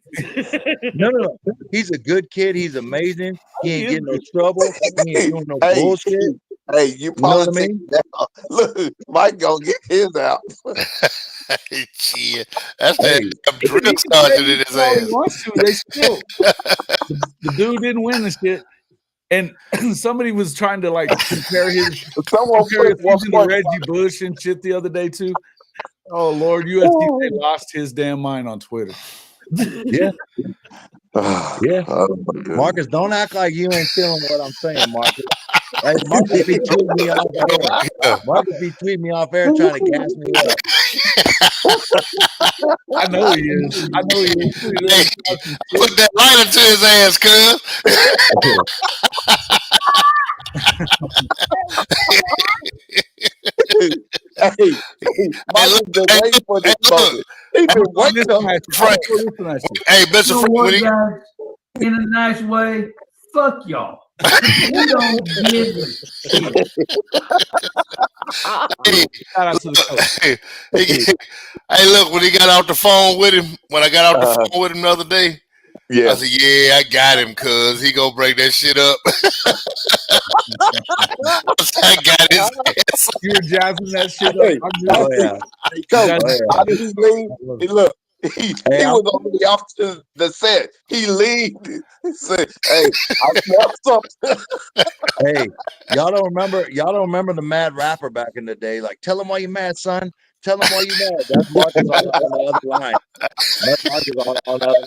No. He's a good kid. He's amazing. He ain't getting no trouble. He ain't doing no bullshit. Hey, you politics now. Look, Mike gonna get his out. Shit. That's that drill sergeant in his ass. They still. The dude didn't win the shit. And somebody was trying to like compare his to Reggie Bush and shit the other day too. Oh Lord, USC lost his damn mind on Twitter. Yeah. Marcus, don't act like you ain't feeling what I'm saying, Marcus. Hey, Marcus be tweeting me off air. Marcus be tweeting me off air trying to gas me up. I know he is. Hey, put that lighter to his ass, cuz. Marcus been waiting for this moment. He been waiting on Frank. Hey, Mr. Frank, in a nice way, fuck y'all. We don't give a shit. Hey, look, when he got out the phone with him, when I got out the phone with him the other day, I said, yeah, I got him, cuz he gonna break that shit up. I got his ass. You were jazzing that shit up. How did he leave? Hey, look, he was already off to the set. He leave. He said, hey, I smell something. Hey, y'all don't remember the mad rapper back in the day? Like, tell him why you mad, son. Tell him why you mad. That's Marcus on the other line. That's Marcus on the other line.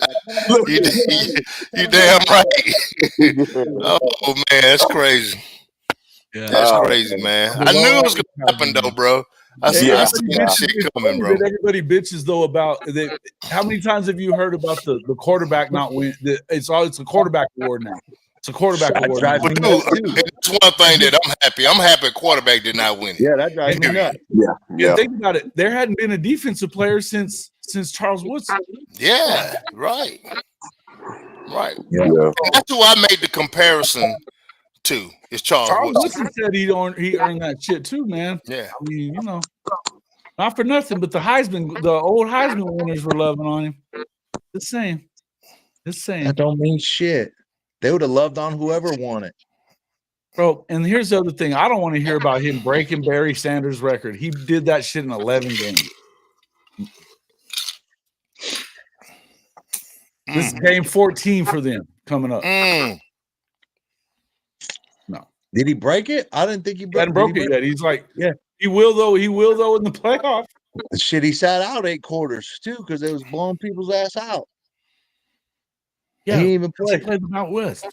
You damn right. Oh man, that's crazy. Yeah, that's crazy, man. I knew it was gonna happen though, bro. I see Everybody that bitches- shit it's coming, funny bro. that everybody bitches though about that. How many times have you heard about the quarterback not win? It's a quarterback award now. It's a quarterback That award. drives now. me But nuts dude, too. it's one thing that I'm happy. I'm happy quarterback did not win it. Yeah, that drives me Period. nuts. And think about it. There hadn't been a defensive player since Charles Woodson. Yeah, right. Right. Yeah. And that's who I made the comparison to. Is Charles Charles Woodson. Woodson said he earned that shit too, man. Yeah. I mean, not for nothing, but the old Heisman winners were loving on him. Just saying. That don't mean shit. They would have loved on whoever won it. Bro, and here's the other thing. I don't want to hear about him breaking Barry Sanders' record. He did that shit in 11 games. This is game 14 for them coming up. No. Did he break it? I didn't think he broke Hadn't broke it yet. He's like, yeah. He will though in the playoff. Shit, he sat out 8 quarters too because they was blowing people's ass out. Yeah, he didn't even play. They played them out west.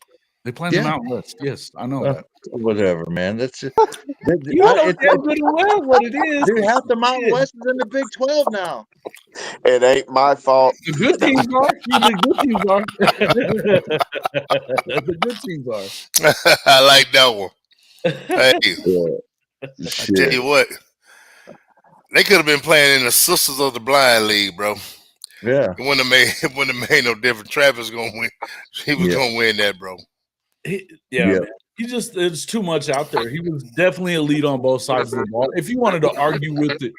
They played them out west. Yes, I know that. Whatever, man. That's it. You know damn good and well what it is. Dude, half the Mountain West is in the Big 12 now. It ain't my fault. The good teams are. The good teams are. I like that one. Hey, I tell you what, they could have been playing in the Sisters of the Blind League, bro. Yeah. It wouldn't have made no difference. Travis gonna win. He was gonna win that, bro. He just it's too much out there. He was definitely a lead on both sides of the ball. If you wanted to argue with it,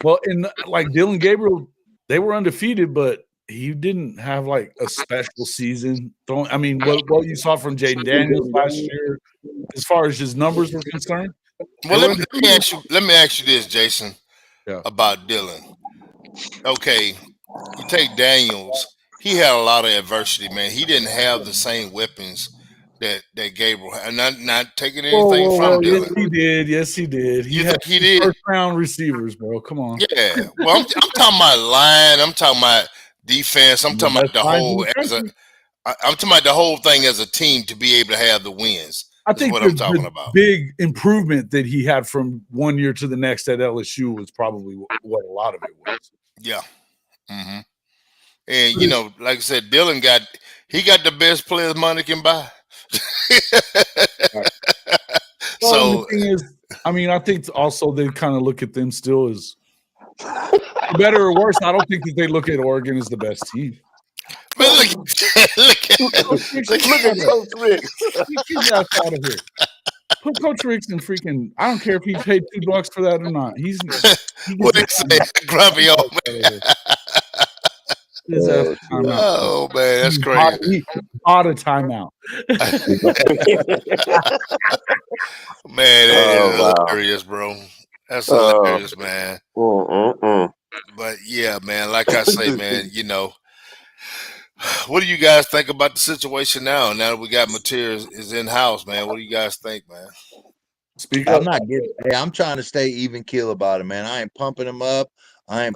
well, in like Dylan Gabriel, they were undefeated, but he didn't have like a special season. I mean, what you saw from Jaden Daniels last year, as far as his numbers were concerned. Well, let me ask you this, Jason, about Dylan. Okay, you take Daniels. He had a lot of adversity, man. He didn't have the same weapons that Gabriel had. Not taking anything from Dylan. Yes, he did. Yes, he did. He did. First round receivers, bro. Come on. Yeah. Well, I'm talking about line. I'm talking about defense. I'm talking about the whole. I'm talking about the whole thing as a team to be able to have the wins. I think what I'm talking about. Big improvement that he had from one year to the next at LSU was probably what a lot of it was. Yeah. Mm-hmm. And like I said, Dylan got the best players money can buy. So the thing is, I mean, I think also they kind of look at them still as better or worse. I don't think that they look at Oregon as the best team. Man, look at Coach Ricks. Get out of here. Put Coach Ricks in freaking. I don't care if he paid $2 for that or not. What did he say? Grumpy old man. Oh man, that's crazy. Out of timeout. Man, that is hilarious, bro. That's hilarious, man. But yeah, man, like I say, man, what do you guys think about the situation now? Now that we got materials is in house, man. What do you guys think, man? I'm trying to stay even keel about it, man. I ain't pumping him up. I ain't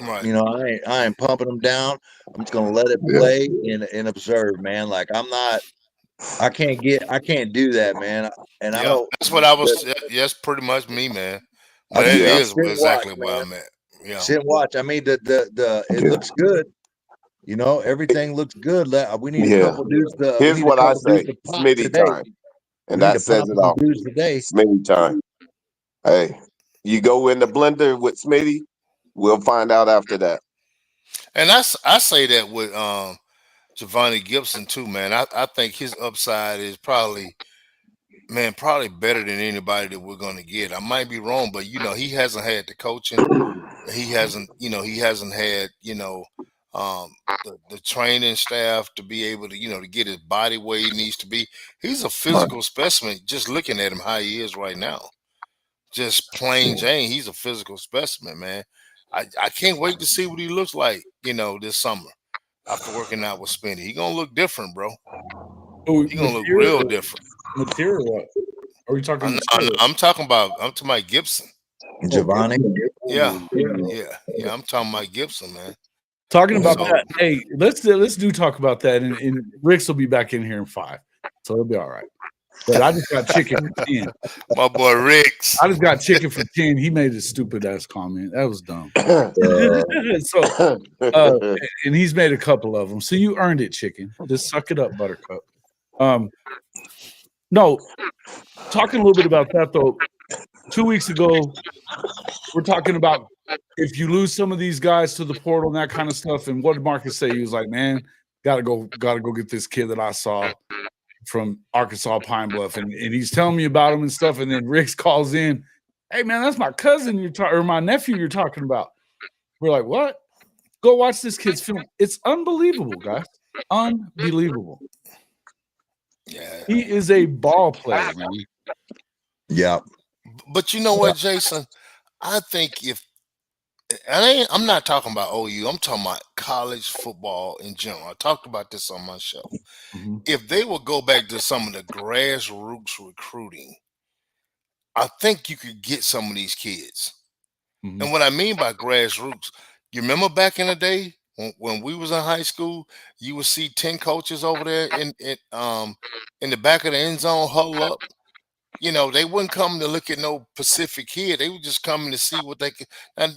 pumping him down. I'm just gonna let it play and observe, man. Like I can't do that, man. And I don't. That's what I was. Yes, pretty much me, man. But it is exactly where I'm at. Yeah. Sit and watch. I mean, it looks good. Everything looks good. We need a couple dudes. Here's what I say: Smitty time, and that says it all. Smitty time. Hey, you go in the blender with Smitty. We'll find out after that. And I say that with Javonte Gibson too, man. I think his upside is probably better than anybody that we're going to get. I might be wrong, but he hasn't had the coaching. He hasn't had the training staff to be able to to get his body where he needs to be. He's a physical specimen. Just looking at him how he is right now, just plain Jane. He's a physical specimen, man. I can't wait to see what he looks like, this summer after working out with Smitty. He's gonna look different, bro. He's gonna look real different. Material what? Are we talking? I'm talking about Gibson. Javonte. Yeah. I'm talking about Gibson, man. Talking about that. Hey, let's talk about that, and Rick's will be back in here in 5, so it'll be all right. But I just got chicken for 10. My boy Ricks. I just got chicken for 10. He made a stupid ass comment. That was dumb. And he's made a couple of them. So you earned it, chicken. Just suck it up, Buttercup. No, talking a little bit about that though. 2 weeks ago, we're talking about if you lose some of these guys to the portal and that kind of stuff. And what did Marcus say? He was like, "Man, gotta go get this kid that I saw from Arkansas Pine Bluff," and he's telling me about him and stuff. And then Riggs calls in, "Hey man, that's my cousin or my nephew you're talking about." We're like, "What?" Go watch this kid's film. It's unbelievable, guys. Unbelievable. Yeah, he is a ball player, man. Yeah. But you know what, Jason? I think I'm not talking about OU. I'm talking about college football in general. I talked about this on my show. Mm-hmm. If they would go back to some of the grassroots recruiting, I think you could get some of these kids. Mm-hmm. And what I mean by grassroots, you remember back in the day when we was in high school, you would see 10 coaches over there in the back of the end zone huddle up. You know, they wouldn't come to look at no Pacific kid. They were just coming to see what they could. And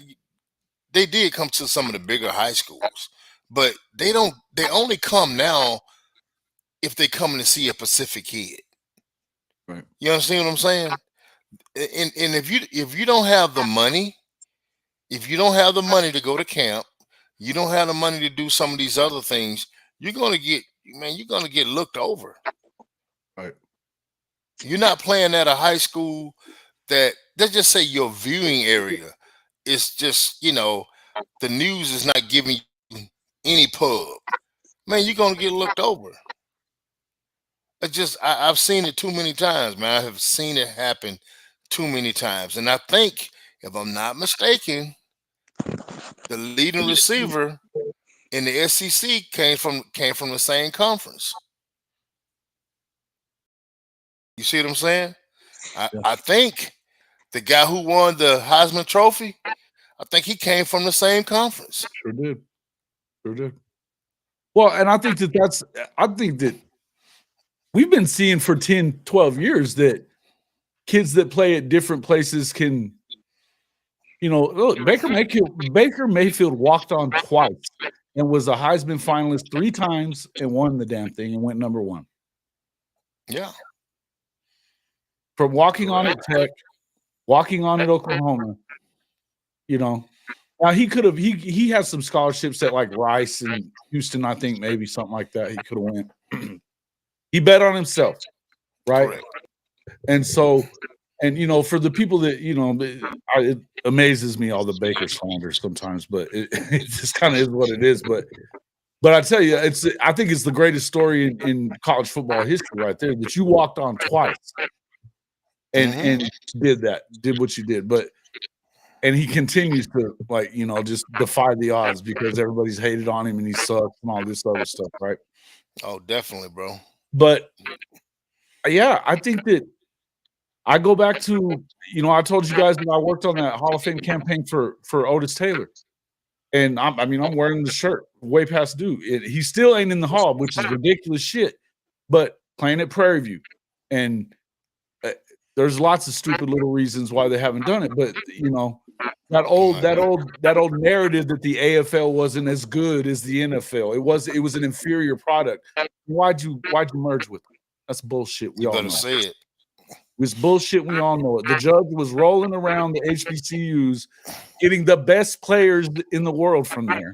they did come to some of the bigger high schools, but they only come now if they come to see a Pacific kid. Right. You understand what I'm saying? And if you don't have the money, if you don't have the money to go to camp, you don't have the money to do some of these other things, you're gonna get looked over. Right. You're not playing at a high school that, let's just say your viewing area is just, the news is not giving you any pub. Man, you're gonna get looked over. I've seen it too many times, man. I have seen it happen too many times. And I think, if I'm not mistaken, the leading receiver in the SEC came from the same conference. You see what I'm saying? I think the guy who won the Heisman Trophy, I think he came from the same conference. Sure did. Well, and I think that we've been seeing for 10, 12 years that kids that play at different places can, look, Baker Mayfield walked on twice and was a Heisman finalist 3 times and won the damn thing and went number 1. Yeah. From walking on at Tech, walking on at Oklahoma, Now he has some scholarships at like Rice and Houston, I think maybe something like that. He could have went. He bet on himself, right? Correct. And so, for the people that it amazes me all the Baker slanders sometimes, but it just kind of is what it is. But I tell you, I think it's the greatest story in college football history right there, that you walked on twice and did what you did, and he continues to just defy the odds because everybody's hated on him and he sucks and all this other stuff, right? Oh, definitely, bro. But yeah, I think that I go back to, I told you guys that I worked on that Hall of Fame campaign for Otis Taylor. And I'm wearing the shirt way past due. He still ain't in the Hall, which is ridiculous shit, but playing at Prairie View. And there's lots of stupid little reasons why they haven't done it. But, that old narrative that the AFL wasn't as good as the NFL. It was an inferior product. Why'd you merge with them? That's bullshit. We all know. Say it. It's bullshit. We all know it. The judge was rolling around the HBCUs, getting the best players in the world from there.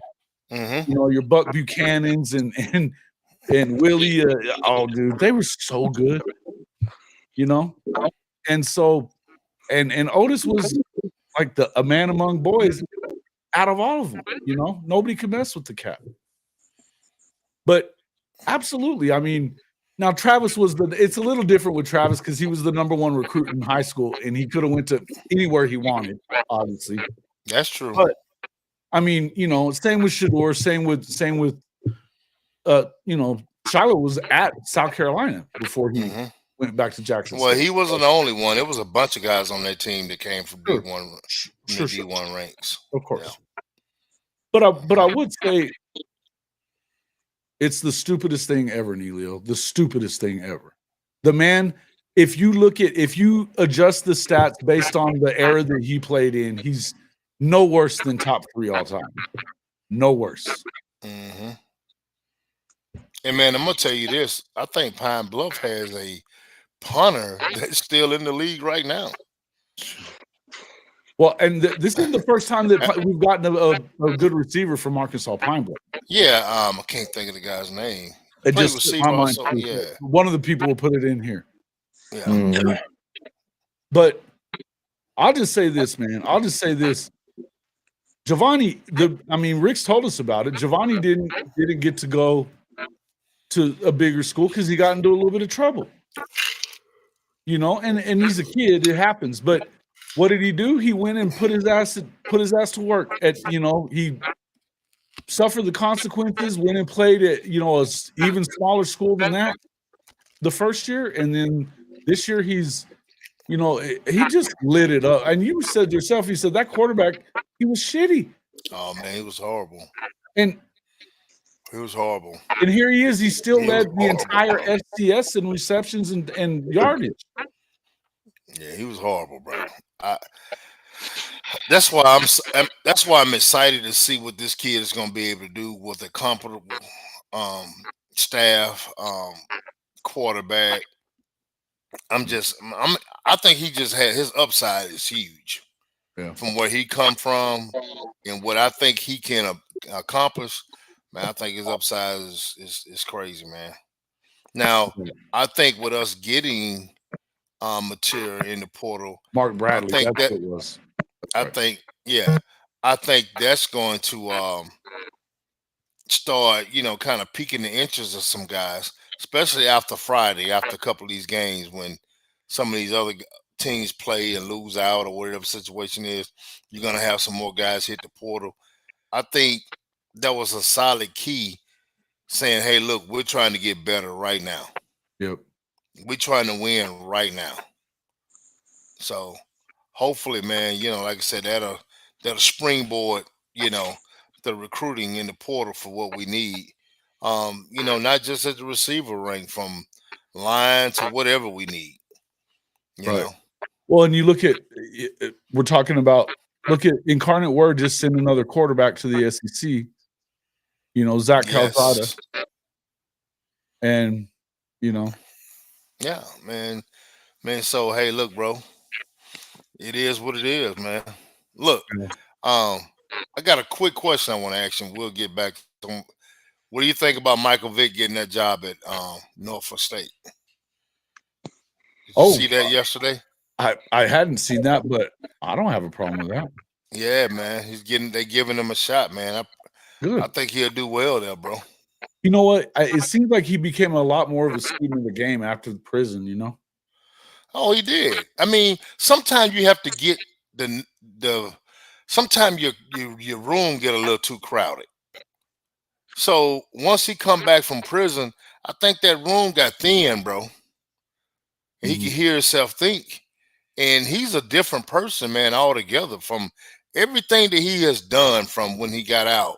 Mm-hmm. Your Buck Buchanans and Willie. Oh, dude, they were so good. And so, and Otis was like a man among boys out of all of them. Nobody could mess with the cat. But absolutely, now Travis it's a little different with Travis because he was the number 1 recruit in high school and he could have went to anywhere he wanted, obviously. That's true. But same with Shador, same with Shiloh was at South Carolina before he went back to Jackson Well, State. he wasn't the only one. It was a bunch of guys on that team that came from D1 D1 ranks. Of course. Yeah. But I would say it's the stupidest thing ever, Neilio. The stupidest thing ever. The man if you adjust the stats based on the era that he played in, he's no worse than top 3 all time. No worse. Mm-hmm. And man, I'm gonna tell you this. I think Pine Bluff has a punter that's still in the league right now. Well, and this isn't the first time that we've gotten a good receiver from Arkansas Pine Bluff. Yeah, I can't think of the guy's name. It Played just receiver my mind. also. Yeah, One of the people will put it in here. yeah. Mhm. But I'll just say this, man. I'll just say this. Giovanni, Rick's told us about it. Giovanni didn't get to go to a bigger school because he got into a little bit of trouble. You know, and he's a kid, it happens. But what did he do? He went and put his ass to work he suffered the consequences, went and played at, a even smaller school than that the first year, and then this year he just lit it up. And you said yourself, you said that quarterback, he was shitty. Oh man, he was horrible. And he was horrible. And here he is. He still led the entire FCS in receptions and yardage. Yeah, he was horrible, bro. That's why I'm excited to see what this kid is going to be able to do with a comfortable staff, quarterback. I think he just had his upside is huge. Yeah. From where he come from and what I think he can accomplish, man, I think his upside is crazy, man. Now, I think with us getting material in the portal, Mark Bradley, I think that's what it was. I think that's going to start, kind of piquing the interest of some guys, especially after Friday, after a couple of these games when some of these other teams play and lose out or whatever the situation is. You're going to have some more guys hit the portal. I think that was a solid key saying, hey, look, we're trying to get better right now. Yep. We're trying to win right now. So hopefully, man, like I said, that'll springboard, the recruiting in the portal for what we need. Not just at the receiver rank, from line to whatever we need. You know. Well, and you look at, we're talking about, look at Incarnate Word just send another quarterback to the SEC. Zach Calzada. And, Yeah, man. So, hey, look, bro. It is what it is, man. Look, I got a quick question I want to ask you. We'll get back to what do you think about Michael Vick getting that job at Norfolk State? Did you see that yesterday? I hadn't seen that, but I don't have a problem with that. Yeah, man. They giving him a shot, man. I think he'll do well there, bro. You know what? It seems like he became a lot more of a student of the game after the prison, Oh, he did. I mean, sometimes you have to get sometimes your room get a little too crowded. So once he come back from prison, I think that room got thin, bro. And he could hear himself think. And he's a different person, man, altogether, from everything that he has done from when he got out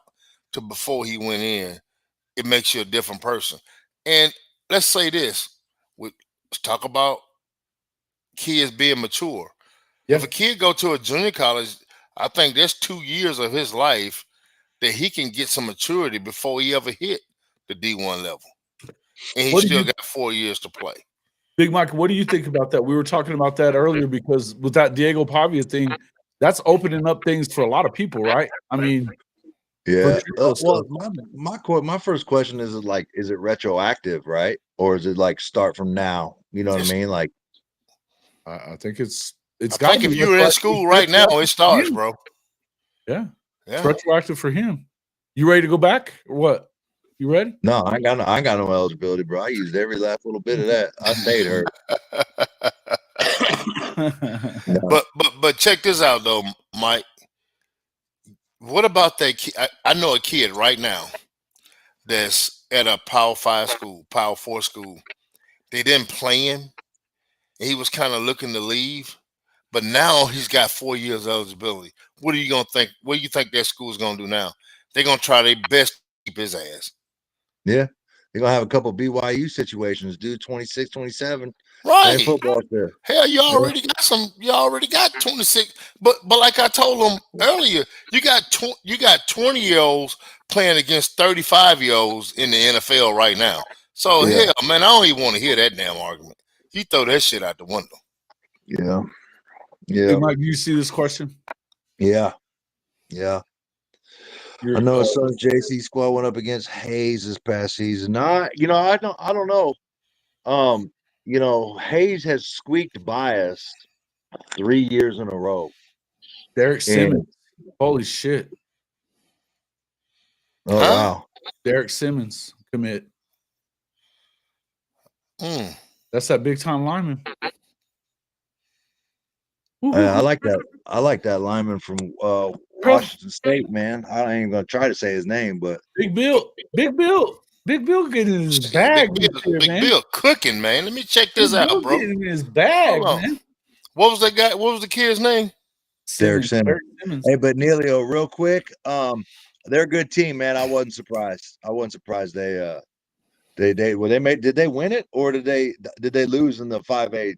to before he went in. It makes you a different person. And let's say this. Let's talk about kids being mature. Yeah. If a kid go to a junior college, I think there's 2 years of his life that he can get some maturity before he ever hit the D1 level. And he still got 4 years to play. Big Mike, what do you think about that? We were talking about that earlier because with that Diego Pavia thing, that's opening up things for a lot of people, right? I mean, yeah. Well, my first question is it retroactive, right? Or is it like start from now? You know what I mean? Like, I think it's. I think if you're in school right now, it starts, bro. Yeah. It's retroactive for him. You ready to go back or what? You ready? No, I ain't got no eligibility, bro. I used every last little bit of that. I stayed hurt. But check this out though, Mike. What about that kid? I know a kid right now that's at a Power 5 school, Power 4 school. They didn't play him. He was kind of looking to leave, but now he's got 4 years eligibility. What are you gonna think? What do you think that school's gonna do now? They're gonna try their best to keep his ass. Yeah, they're gonna have a couple BYU situations, dude. 26, 27. Right. football there. Hell, you already got some. You already got 26. But like I told them earlier, you got 20-year-olds playing against 35-year-olds in the NFL right now. So hell, man, I don't even want to hear that damn argument. You throw that shit out the window. Yeah. Hey, Mike, do you see this question? Yeah. I know Southern JC squad went up against Hayes this past season. I don't know. Hayes has squeaked by us 3 years in a row. Derek Simmons. Holy shit. Oh, wow. Derek Simmons commit. That's that big time lineman. I like that. I like that lineman from Washington State, man. I ain't gonna try to say his name, but Big Bill getting in his bag. Big Bill cooking, man. Let me check this out, bro. Getting in his bag, man. What was that guy? What was the kid's name? Derek Simmons. Hey, but Neilio, real quick, they're a good team, man. I wasn't surprised. Did they win it, or did they lose in the 5A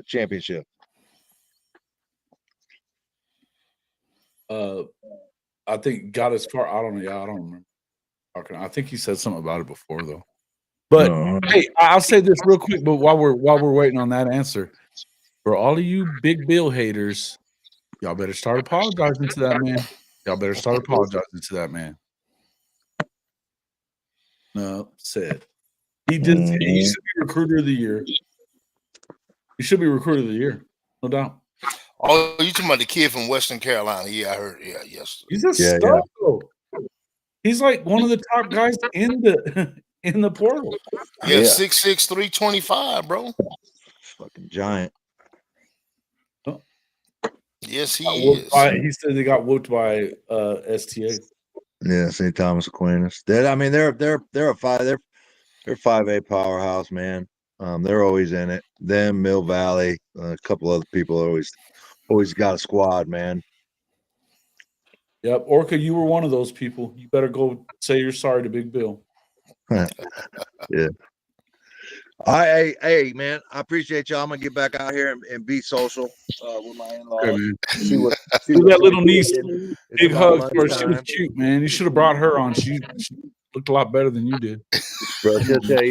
championship? I think got as far. I don't know. Yeah, I don't remember. I think he said something about it before, though. But hey, I'll say this real quick. But while we're waiting on that answer, for all of you Big Bill haters, y'all better start apologizing to that man. No, said he should be recruiter of the year. He should be recruiter of the year, no doubt. Oh, you talking about the kid from Western Carolina? Yeah, I heard. Yeah, yes. He's a stud, though. He's like one of the top guys in the portal. Yeah, 6'6", 325, bro. Fucking giant. Oh. Yes, he is. He said they got whooped by STA. Yeah, St. Thomas Aquinas. They're a 5A powerhouse, man. They're always in it. Them, Mill Valley, a couple other people always got a squad, man. Yep, Orca, you were one of those people. You better go say you're sorry to Big Bill. Yeah. Hey, man, I appreciate y'all. I'm gonna get back out here and be social with my in-laws. Okay, see that little niece. Big hug for her. She was cute, man. You should have brought her on. She looked a lot better than you did. Bro, she'll tell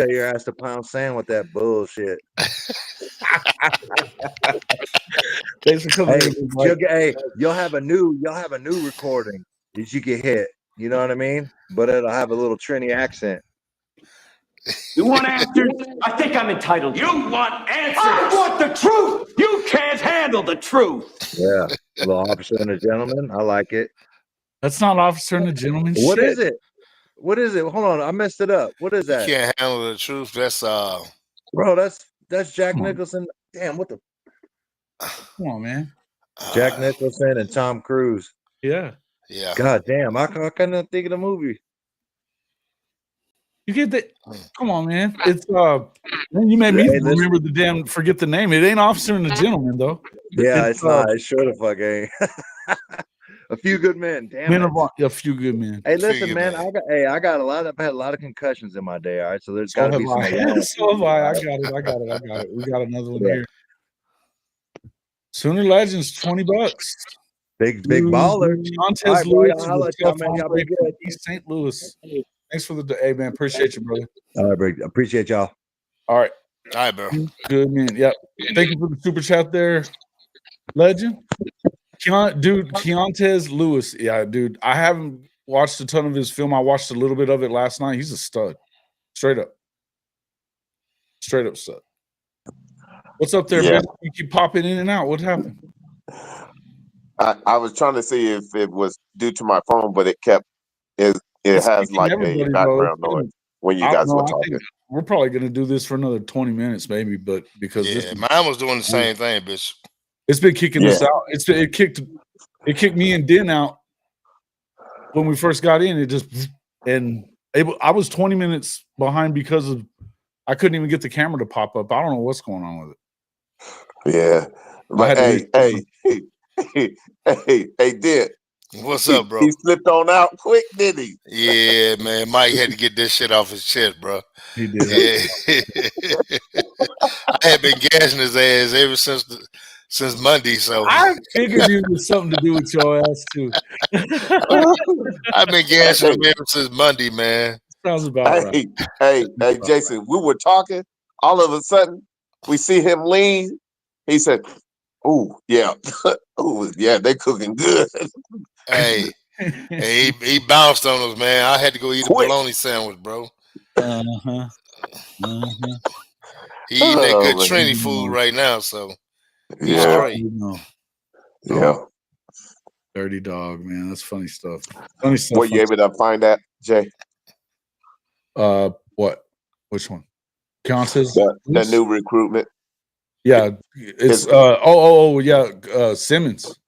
your ass to pound sand with that bullshit. You'll have a new recording that you can hit. You know what I mean? But it'll have a little Trini accent. You want answers? I think I'm entitled. You want answers? I want the truth. You can't handle the truth. Yeah, a little Officer and a Gentleman. I like it. That's not Officer and a Gentleman. What is it? What is it? Hold on, I messed it up. What is that? You can't handle the truth. That's bro. That's Jack Nicholson. Damn, what the? Come on, man. Jack Nicholson and Tom Cruise. Yeah. God damn, I couldn't think of the movie. You get that? Come on, man. It's man, you made me remember the damn. Forget the name. It ain't Officer and a Gentleman, though. Yeah, it's not. It sure the fuck ain't. A Few Good Men. Damn it. A Few Good Men. Hey, listen, man. I've had a lot of concussions in my day. All right, so there's got to be some. So have I. I got it. We got another one here. Sooner Legends, $20. Big baller. Montez Lewis, East St. Louis. Thanks for the hey man. Appreciate you, brother. All right, bro. Appreciate y'all. All right, bro. Good man. Yep. Thank you for the super chat there, Legend. Keontez Lewis. Yeah, dude. I haven't watched a ton of his film. I watched a little bit of it last night. He's a stud. Straight up stud. What's up there, man? You keep popping in and out. What happened? I was trying to see if it was due to my phone, but it has like a background noise when you guys were talking. We're probably going to do this for another 20 minutes, maybe, but because mine was doing the same thing, bitch. It's been kicking us out. It kicked me and Den out when we first got in. I was 20 minutes behind because of I couldn't even get the camera to pop up. I don't know what's going on with it. Yeah, but hey, Dick. What's up, bro? He slipped on out quick, did he? Yeah, man. Mike had to get this shit off his chest, bro. He did. Yeah. I had been gassing his ass ever since Monday. So I figured it was something to do with your ass too. I've been gassing him ever since Monday, man. Sounds about right. Hey, Jason, we were talking. All of a sudden, we see him lean. He said, "Oh yeah, oh yeah, they cooking good." Hey, he bounced on us, man. I had to go eat a Quick. bologna sandwich, bro. Uh-huh. He eating that good man. Trinity food right now, so he's Yeah, straight. yeah. Dirty dog, man. That's funny stuff. Funny stuff. Were you able to find that, Jay? What? Which one? Contes? The new recruitment. Yeah, it's yeah, Simmons.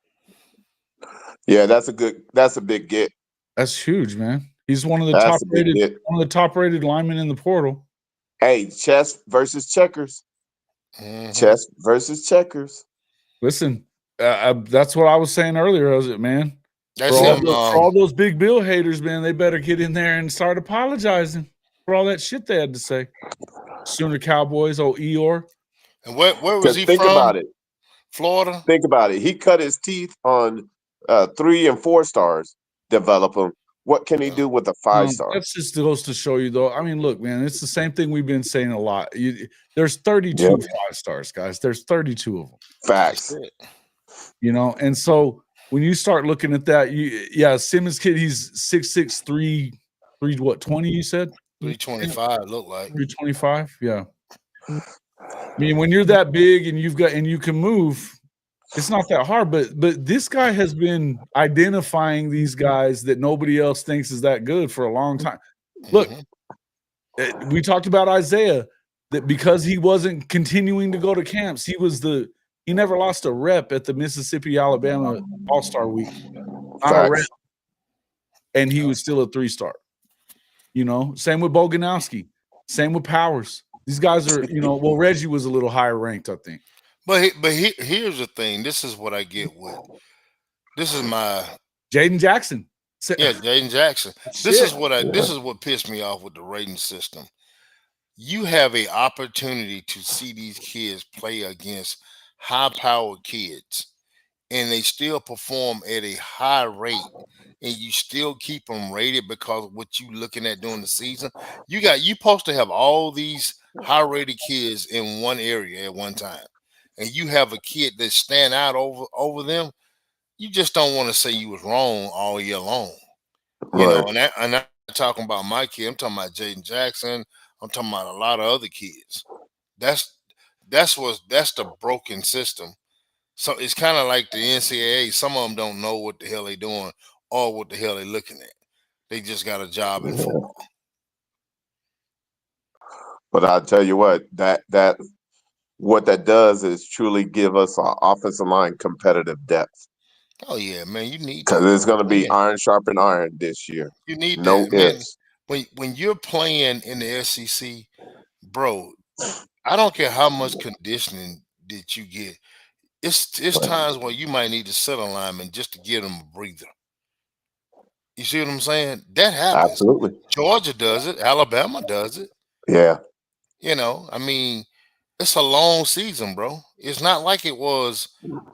Yeah, that's a big get. That's huge, man. He's one of the That's a big get. top rated linemen in the portal. Hey, chess versus checkers. Mhm. Chess versus checkers. Listen, that's what I was saying earlier. Was it, man? That's For him. all those big Bill haters, man, they better get in there and start apologizing for all that shit they had to say. Sooner Cowboys, Eeyore. And where was he think from? about it. Florida. Think about it. He cut his teeth on 3 and 4 stars. Develop them. What can he do with a 5-star? That just goes to show you, though. I mean, look, man, it's the same thing we've been saying a lot. There's 32 5-stars, guys. There's 32 of them. Facts. You know, and so when you start looking at that, Simmons kid, he's 6'6", 320, you said? 325 look like. 325, yeah. I mean, when you're that big and you can move, it's not that hard. But this guy has been identifying these guys that nobody else thinks is that good for a long time. Look, we talked about Isaiah, that because he wasn't continuing to go to camps, he never lost a rep at the Mississippi Alabama All-Star Week. Not a rep. And he was still a 3-star. You know, same with Boganowski, same with Powers. These guys are, well, Reggie was a little higher ranked, I think. But here's the thing. This is what I get with. This is my Jaden Jackson. Yeah, Jaden Jackson. This is what pissed me off with the rating system. You have an opportunity to see these kids play against high-powered kids, and they still perform at a high rate, and you still keep them rated because of what you looking at during the season. You supposed to have all these high-rated kids in one area at one time, and you have a kid that stand out over them. You just don't want to say you was wrong all year long, you know. And I'm not talking about my kid. I'm talking about Jaden Jackson. I'm talking about a lot of other kids. That's the broken system. So it's kind of like the NCAA. Some of them don't know what the hell they doing or what the hell they looking at. They just got a job in football. But I'll tell you what that does is truly give us an offensive line competitive depth. Oh yeah, man, you need because it's going to be iron sharpen iron this year. You need no that, ifs. man. When you're playing in the SEC, bro, I don't care how much conditioning that you get. It's times where you might need to sit on lineman just to give them a breather. You see what I'm saying? That happens. Absolutely. Georgia does it. Alabama does it. Yeah. You know, I mean, it's a long season, bro. It's not like it was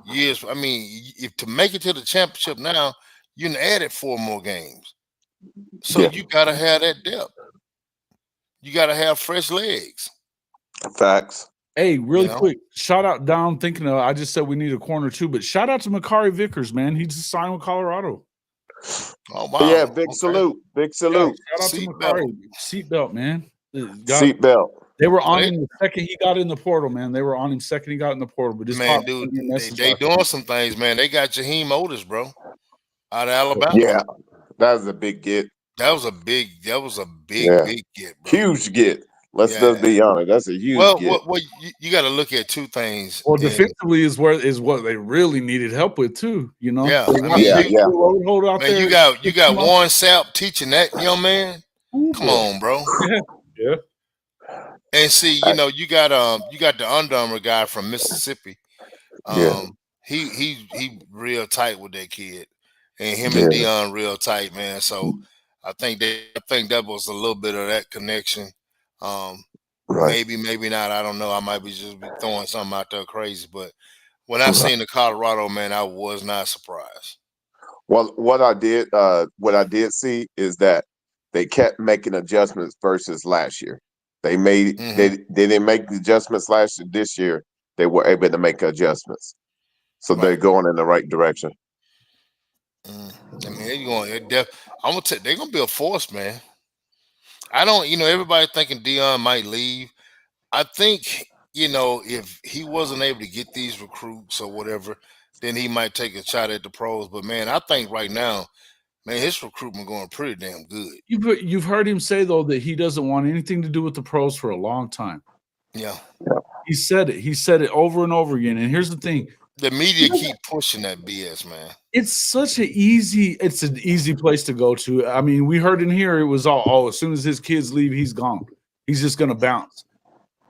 years. I mean, if to make it to the championship now, you can add it 4 more games. So you gotta have that depth. You gotta have fresh legs. Facts. Hey, really quick, shout out down thinking of, I just said we need a corner too, but shout out to Makari Vickers, man. He just signed with Colorado. Oh wow. Yeah, big salute. Big salute. Yeah, shout out to Makari. Seatbelt, man. Seatbelt. They were on him the second he got in the portal, man. They were on him second he got in the portal. But man, dude, they doing some things, man. They got Jaheim Otis, bro, out of Alabama. Yeah, that was a big get. That was a big big get, bro. Huge get. Let's just be honest. That's a huge get. Well, you got to look at 2 things. Well, defensively is what they really needed help with too. You know. Yeah, hold out man, there. you got Warren Sapp teaching that young man. Come on, bro. Yeah. And see, you got the Under Armour guy from Mississippi. He real tight with that kid, and him and Dion real tight, man. So I think that was a little bit of that connection. Right. Maybe not. I don't know. I might be just be throwing something out there crazy. But when I seen the Colorado, man, I was not surprised. Well, what I did see is that they kept making adjustments versus last year. They made they didn't make the adjustments last year. This year they were able to make adjustments, so they're Right. going in the right direction. I mean, they're going. I'm gonna. They're gonna be a force, man. I don't. Everybody thinking Dion might leave. I think if he wasn't able to get these recruits or whatever, then he might take a shot at the pros. But man, I think right now, man, his recruitment going pretty damn good. You've heard him say though that he doesn't want anything to do with the pros for a long time. Yeah. He said it. He said it over and over again. And here's the thing: the media keep pushing that BS, man. It's an easy place to go to. I mean, we heard in here it was all as soon as his kids leave, he's gone. He's just gonna bounce.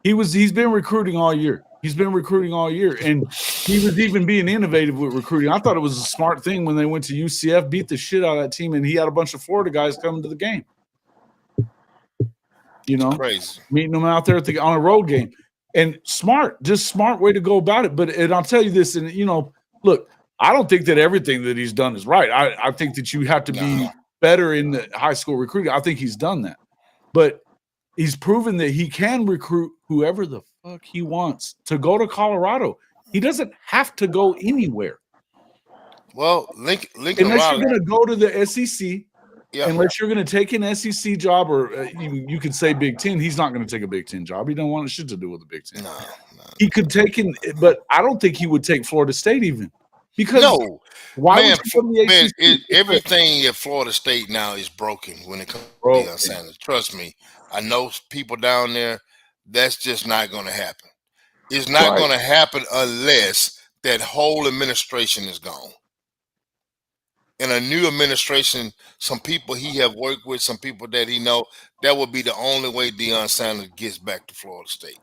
He's been recruiting all year. He's been recruiting all year, and he was even being innovative with recruiting. I thought it was a smart thing when they went to UCF, beat the shit out of that team, and he had a bunch of Florida guys coming to the game. Crazy. Meeting them out there on a road game, and smart way to go about it. But I'll tell you this, and look, I don't think that everything that he's done is right. I think that you have to be better in the high school recruiting. I think he's done that, but he's proven that he can recruit whoever the fuck he wants to go to Colorado. He doesn't have to go anywhere. Well, Lincoln unless you're going to go to the SEC, unless you're going to take an SEC job, or you could say Big Ten. He's not going to take a Big Ten job. He don't want shit to do with the Big Ten. No. He could take but I don't think he would take Florida State even. Because why everything at Florida State now is broken when it comes to Deion Sanders. Trust me, I know people down there. That's just not going to happen. It's not going to happen unless that whole administration is gone. And a new administration, some people he have worked with, some people that he know, that would be the only way Deion Sanders gets back to Florida State.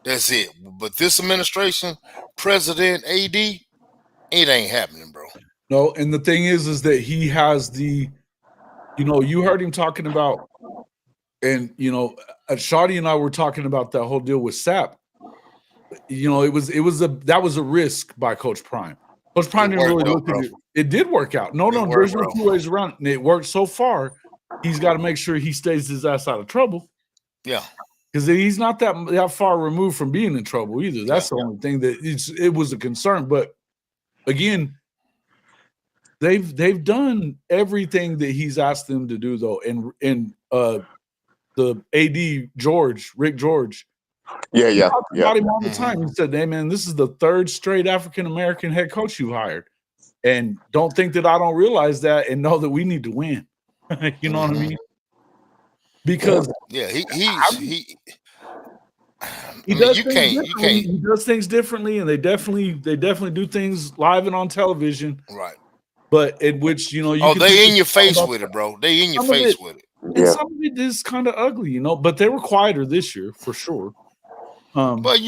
That's it. But this administration, President, AD, it ain't happening, bro. No, and the thing is that he has you heard him talking about, and Shawty and I were talking about that whole deal with Sapp. That was a risk by Coach Prime. Coach Prime didn't really look at it. It did work out. No, there's no two ways around it. It worked so far. He's got to make sure he stays his ass out of trouble. Yeah. Because he's not that far removed from being in trouble either. That's the only thing that it was a concern. But again, they've done everything that he's asked them to do, though. And the AD Rick George. About him all the time. He said, "Hey man, this is the third straight African American head coach you've hired, and don't think that I don't realize that and know that we need to win." You know what I mean? Because he does things differently, and they definitely do things live and on television, right? But in which they in your face with it, bro. They in your face with it. And some of it is kind of ugly, but they were quieter this year for sure. But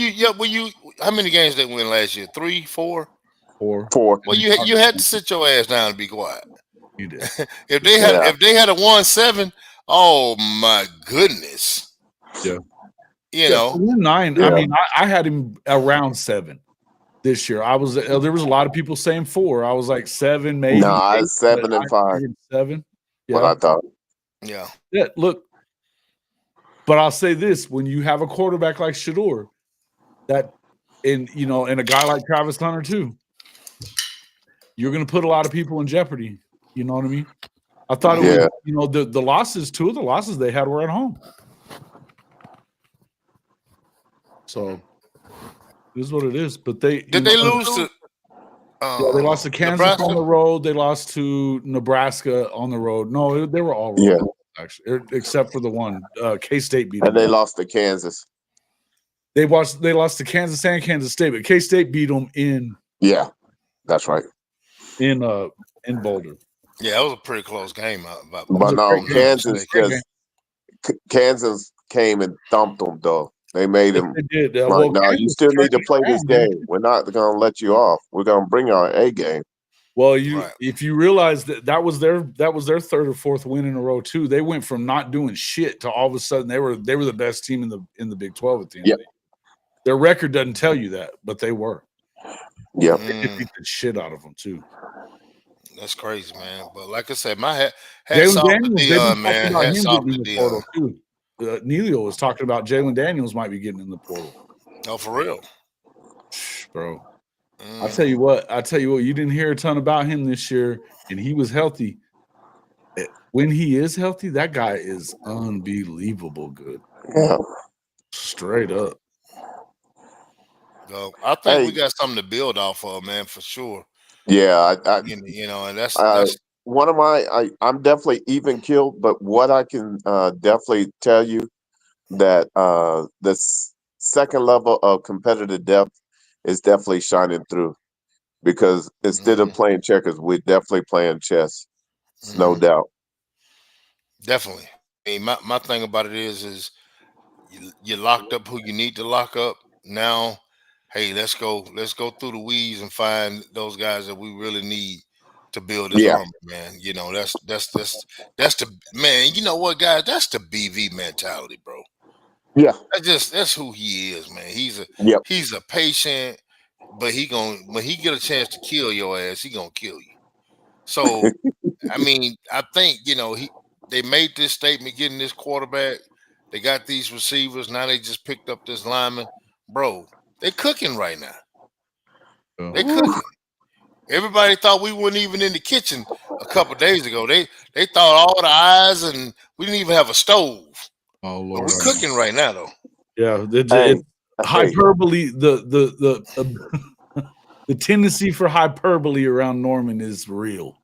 how many games they win last year? 3, 4? 4. Well, you had to sit your ass down and be quiet. You did. if they had a 1-7, oh my goodness. Yeah. 9. I mean, I had him around 7 this year. I was there was a lot of people saying 4. I was like 7, maybe. No, I was 7 and 5. 7. Yeah. What I thought. Yeah. Yeah. Look. But I'll say this: when you have a quarterback like Shedeur, and a guy like Travis Hunter too, you're going to put a lot of people in jeopardy. You know what I mean? I thought it was, the losses. 2 of the losses they had were at home. So it is what it is. But they lose to? They lost to Kansas Nebraska? On the road. They lost to Nebraska on the road. No, they were all road. Yeah. Actually, except for the one K-State beat them. And they lost to Kansas. They lost to Kansas and Kansas State, but K-State beat them in. Yeah, that's right. In Boulder. Yeah, it was a pretty close game. But no, Kansas came and thumped them though. They made them. They did. You still need to play this game. We're not going to let you off. We're going to bring our A game. Well, Right. if you realize that was their third or fourth win in a row too. They went from not doing shit to all of a sudden they were the best team in the Big 12 at the end Yep. of the year. Their record doesn't tell you that, but they were. Yep. They did beat the shit out of them too. That's crazy, man. But like I said, my hats Jalen off to Daniels, they've been Dion, talking man. about Hats him off getting in to the Dion. portal too. Neilio was talking about Jalen Daniels might be getting in the portal. Oh, for real, bro. I tell you what, you didn't hear a ton about him this year, and he was healthy. When he is healthy, that guy is unbelievable good. Yeah. Straight up. Well, I think we got something to build off of, man, for sure. Yeah, You know, and that's one of my. I'm definitely even killed, but what I can definitely tell you that the second level of competitive depth is definitely shining through, because instead of playing checkers, we're definitely playing chess. It's no doubt. Definitely. I mean, my thing about it is you locked up who you need to lock up. Now, hey, let's go through the weeds and find those guys that we really need to build this armor, man. You know, that's the man. You know what, guys? That's the BV mentality, bro. Yeah, that's who he is, man. He's a patient, but when he get a chance to kill your ass, he gonna kill you. So, I mean, I think they made this statement getting this quarterback. They got these receivers. Now they just picked up this lineman, bro. They cooking right now. They cooking. Everybody thought we weren't even in the kitchen a couple days ago. They thought all the eyes, and we didn't even have a stove. Oh Lord, but we're cooking right now, though. Yeah, it's hyperbole. The the tendency for hyperbole around Norman is real.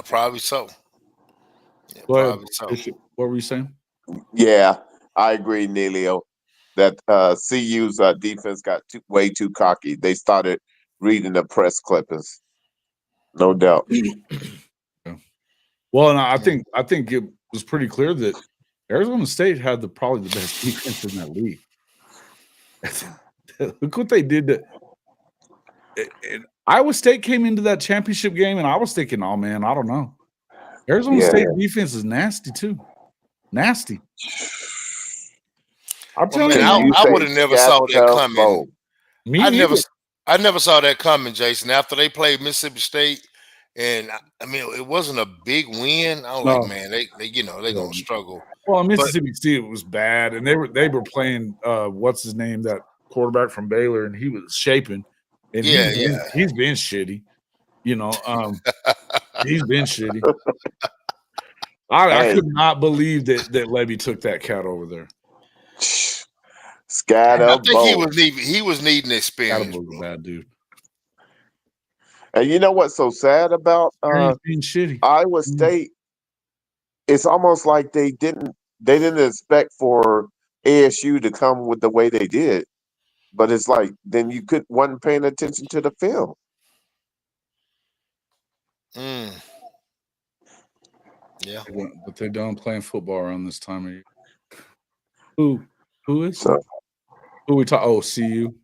Probably so. Yeah, probably so. What were you saying? Yeah, I agree, Neilio, that CU's defense got way too cocky. They started reading the press clippings. No doubt. Yeah. Well, and I think it was pretty clear that Arizona State had probably the best defense in that league. Look what they did. Iowa State came into that championship game, and I was thinking, oh man, I don't know. Arizona State defense is nasty too. Nasty. I'm telling you, I would have never saw that coming. I never saw that coming, Jason. After they played Mississippi State, and I mean, it wasn't a big win. I was like, man, they're gonna struggle. Well, Mississippi State was bad, and they were playing what's his name, that quarterback from Baylor, and he was shaping, and he's been shitty. You know, he's been shitty. I could not believe that Levy took that cat over there. I think he was needing experience. Bro. Bad dude. And you know what's so sad about being shitty. Iowa State? It's almost like they didn't expect for ASU to come with the way they did, but it's like then you wasn't paying attention to the film. Yeah, but they're done playing football around this time of year. Who is? Who we talk? Oh, CU.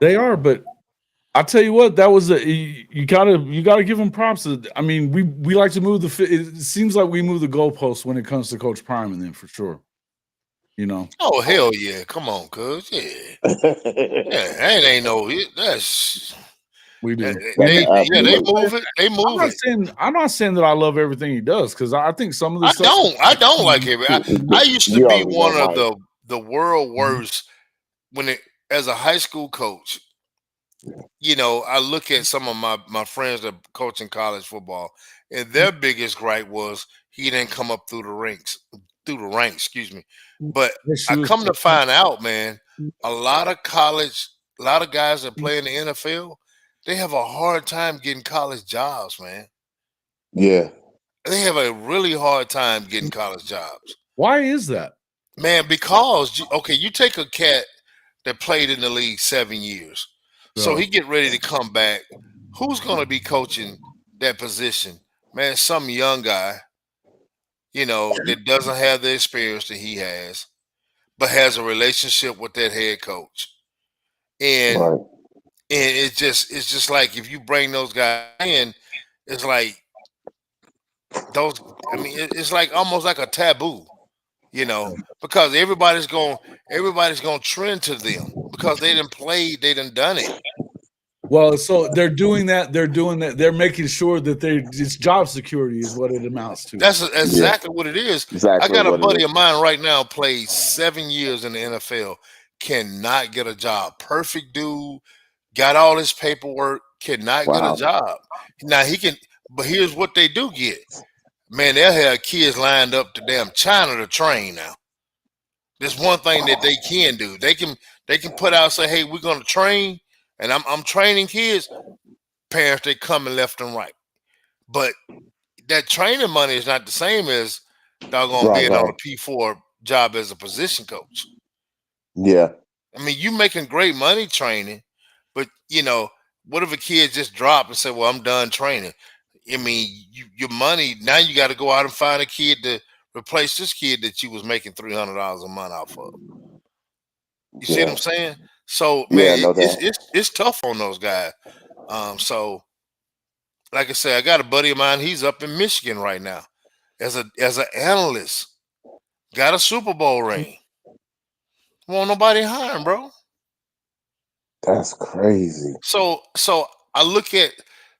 They are, but I'll tell you what, that was you gotta give them props. I mean, we like to move it seems like we move the goalposts when it comes to Coach Prime, and then for sure. You know. Oh hell yeah! Come on, cuz that ain't no. That's we do. They move it. They move I'm not saying that I love everything he does, because I think some of this. I don't like it. I used to be one of the world worst as a high school coach. You know, I look at some of my friends that coach in college football, and their biggest gripe was he didn't come up through the ranks. Excuse me. But I come to find out, man, a lot of guys that play in the NFL, they have a hard time getting college jobs, man. Yeah. They have a really hard time getting college jobs. Why is that? Man, because you take a cat that played in the league 7 years. So he get ready to come back. Who's going to be coaching that position? Man, some young guy, that doesn't have the experience that he has. but has a relationship with that head coach. And Right. and it's just like if you bring those guys in, it's like those. I mean, it's like almost like a taboo, because everybody's gonna trend to them because they done done it. Well, so they're doing that. They're making sure that it's job security is what it amounts to. That's exactly what it is. I Exactly got a what it buddy is. of mine right now, played 7 years in the NFL, cannot get a job. Perfect dude, got all his paperwork, cannot get a Wow. job. Now he can, but here's what they do get. Man, they'll have kids lined up to damn China to train now. There's one thing that they can do. They can put out, say, hey, we're gonna train, and I'm training kids. Parents, they coming left and right. But that training money is not the same as doggone Right, being on a right. P4 job as a position coach. Yeah. I mean, you making great money training, but what if a kid just drop and say, well, I'm done training? I mean, your money, now you got to go out and find a kid to replace this kid that you was making $300 a month off of. You see what Yeah. I'm saying? So, Yeah, man, no doubt. it's tough on those guys. So, like I said, I got a buddy of mine. He's up in Michigan right now as an analyst. Got a Super Bowl ring. Won't nobody hire him, bro. That's crazy. So I look at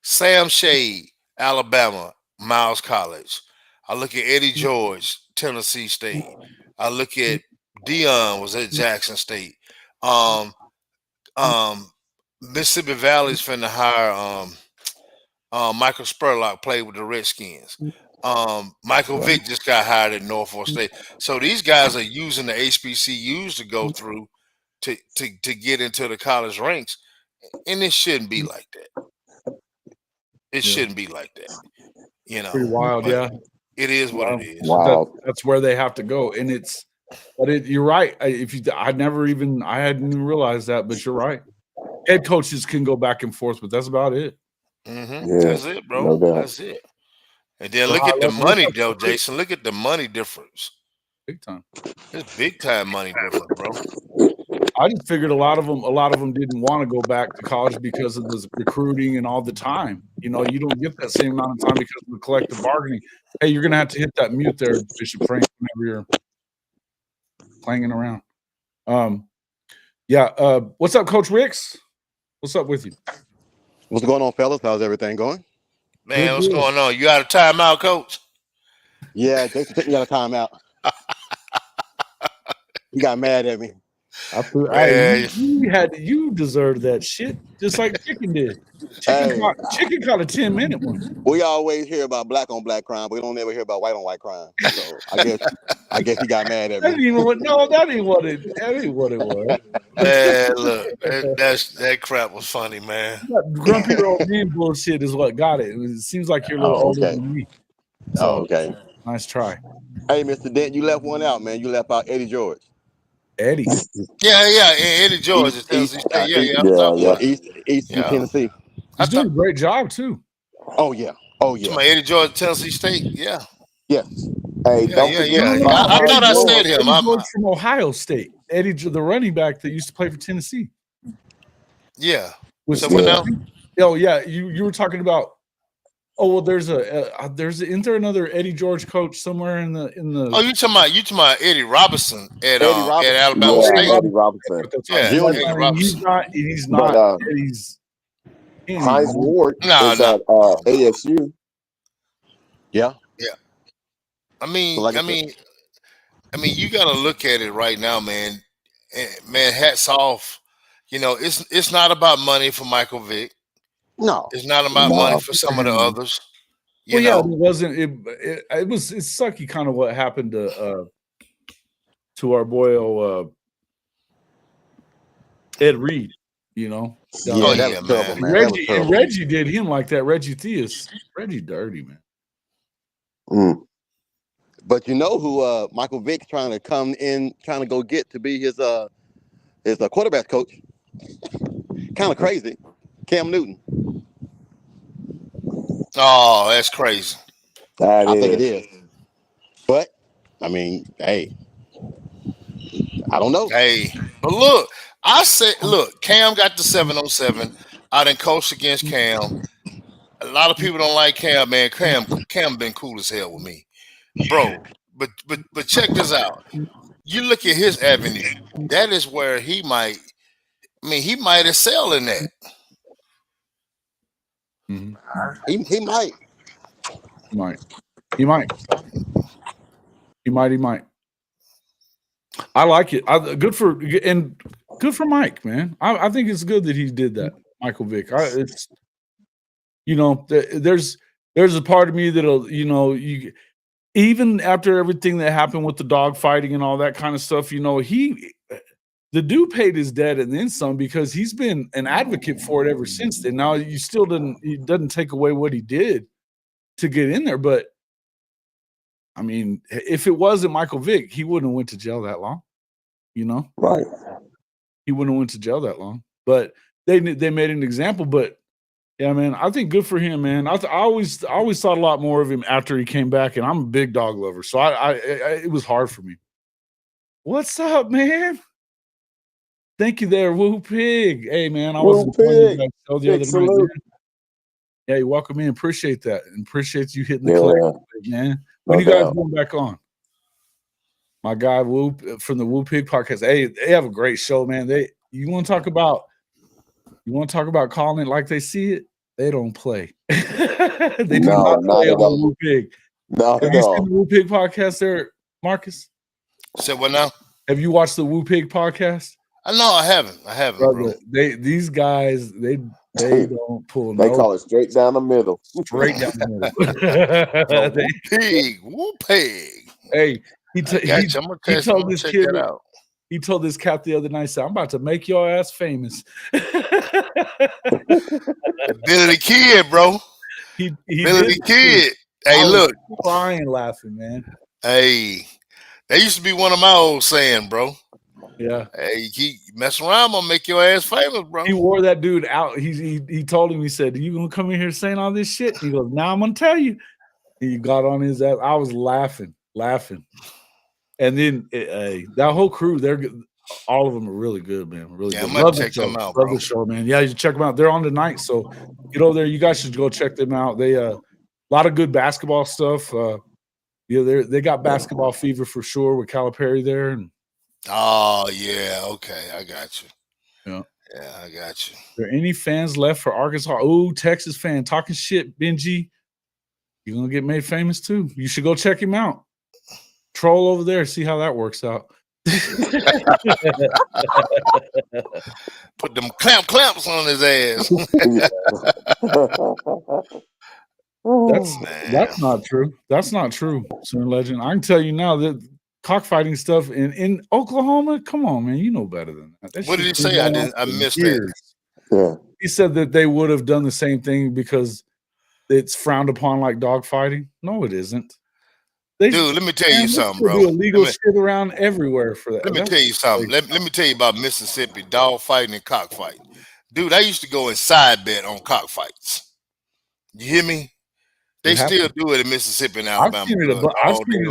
Sam Shade, Alabama, Miles College. I look at Eddie George, Tennessee State. I look at Dion was at Jackson State. Mississippi Valley's finna hire Michael Spurlock, played with the Redskins. Michael Vick just got hired at Norfolk State. So these guys are using the HBCUs to go through to get into the college ranks, and it shouldn't be like that. It shouldn't be like that, Pretty wild, but yeah. it is what it is. Wow. That's where they have to go, and you're right. I hadn't even realized that, but you're right. Head coaches can go back and forth, but that's about it. Yeah. That's it, bro. No doubt. That's it. And then For look high at the level, money, what's though, up, Chris? Jason. Look at the money difference. Big time. It's big time money difference, bro. I just figured a lot of them didn't want to go back to college because of the recruiting and all the time. You don't get that same amount of time because of the collective bargaining. Hey, you're gonna have to hit that mute there, Bishop Frank, whenever you're clanging around. What's up, Coach Ricks? What's up with you? What's going on, fellas? How's everything going? Man, what's going on? You out of timeout, Coach? Yeah, Jason took me out of timeout. He got mad at me. You deserved that shit, just like Chicken did. Chicken caught a 10-minute one. We always hear about black on black crime, but we don't ever hear about white on white crime. So I guess he got mad at me. That ain't what it was. Man, look, that crap was funny, man. That grumpy old man bullshit is what got it. It seems like you're a little older than me. So, okay. Nice try. Hey, Mr. Dent, you left one out, man. You left out Eddie George. Eddie. Yeah, Eddie George is Tennessee State. Yeah. East Tennessee. He's doing a great job too. Oh yeah. My Eddie George, Tennessee State. Yeah. Yes. Hey, don't forget. I thought I said him. Eddie George from Ohio State. Eddie, the running back that used to play for Tennessee. Yeah. So oh yeah, you were talking about. Oh well, isn't there another Eddie George coach somewhere in the? Oh, you talking about Eddie Robinson at Alabama Yeah, State? Eddie Robinson. Eddie Robinson. He's not. Eddie's Hines Ward is at ASU. Yeah. I mean, you got to look at it right now, man. Man, hats off. It's not about money for Michael Vick. No, it's not about money for some of the others. It wasn't. It's sucky, kind of what happened to our boy Ed Reed. That was terrible, man. Reggie did him like that. Reggie dirty, man. Mm. But you know who Michael Vick's trying to go get to be his quarterback coach. Kind of crazy. Cam Newton. Oh, that's crazy. I think it is. But I mean, hey, I don't know. Hey, but look, I said, look, Cam got the 707. I done coached against Cam. A lot of people don't like Cam, man. Cam been cool as hell with me, bro. But check this out. You look at his avenue. That is where he might. I mean, he might excel in that. He might. He might. He might. He might. He might. I like it. Good for Mike, man. I think it's good that he did that, Michael Vick. It's there's a part of me that'll even after everything that happened with the dog fighting and all that kind of stuff, the dude paid his debt and then some, because he's been an advocate for it ever since then. Now it doesn't take away what he did to get in there, but I mean, if it wasn't Michael Vick, he wouldn't have went to jail that long, Right. He wouldn't have went to jail that long. But they made an example. But yeah, man, I think good for him, man. I always thought a lot more of him after he came back, and I'm a big dog lover, so it was hard for me. What's up, man? Thank you there, Woo Pig. Hey, man, I was Pig. the other night, man. Yeah, you're welcome in. Appreciate that, and appreciate you hitting the click, man. When you guys going back on? My guy Woo from the Woo Pig podcast. Hey, they have a great show, man. You want to talk about calling it like they see it? They don't play. They do not play on the Woo Pig. No, have you seen the Woo Pig podcast there, Marcus? Say what now? Have you watched the Woo Pig podcast? No, I haven't. Bro. These guys, they don't pull. They call it straight down the middle. Straight down the middle. Woo Pig. Hey, he told this kid out. He told this cat the other night, "I'm about to make your ass famous." Billy the Kid, bro. He Billy the Kid. Hey, look, crying, laughing, man. Hey, that used to be one of my old saying, bro. Yeah. Hey, he mess around, I'm gonna make your ass famous, bro. He wore that dude out. He told him, he said, "You gonna come in here saying all this shit?" He goes, "Now I'm gonna tell you." He got on his ass. I was laughing. And then that whole crew, all of them are really good, man. Really good. I'm gonna check them out, bro. Love the show, man. Yeah, you check them out. They're on tonight, so get over there. You guys should go check them out. They a lot of good basketball stuff. They got basketball fever for sure with Calipari there. And oh yeah, okay, I got you. Yeah, I got you. Are there any fans left for Arkansas? Oh, Texas fan talking shit, Benji. You're gonna get made famous too. You should go check him out. Troll over there, see how that works out. Put them clamps on his ass. That's not true. That's not true, Sir Legend. I can tell you now that cockfighting stuff in Oklahoma, come on, man, you know better than that. What did he say? I missed years. that. Yeah. He said that they would have done the same thing because it's frowned upon like dog fighting. No, it isn't. Dude, let me tell you something, bro. Do illegal shit around everywhere for that. Let me tell you something. Let me tell you about Mississippi dog fighting and cockfighting. Dude, I used to go in side bet on cockfights. You hear me? They still do it in Mississippi and Alabama. I've seen it a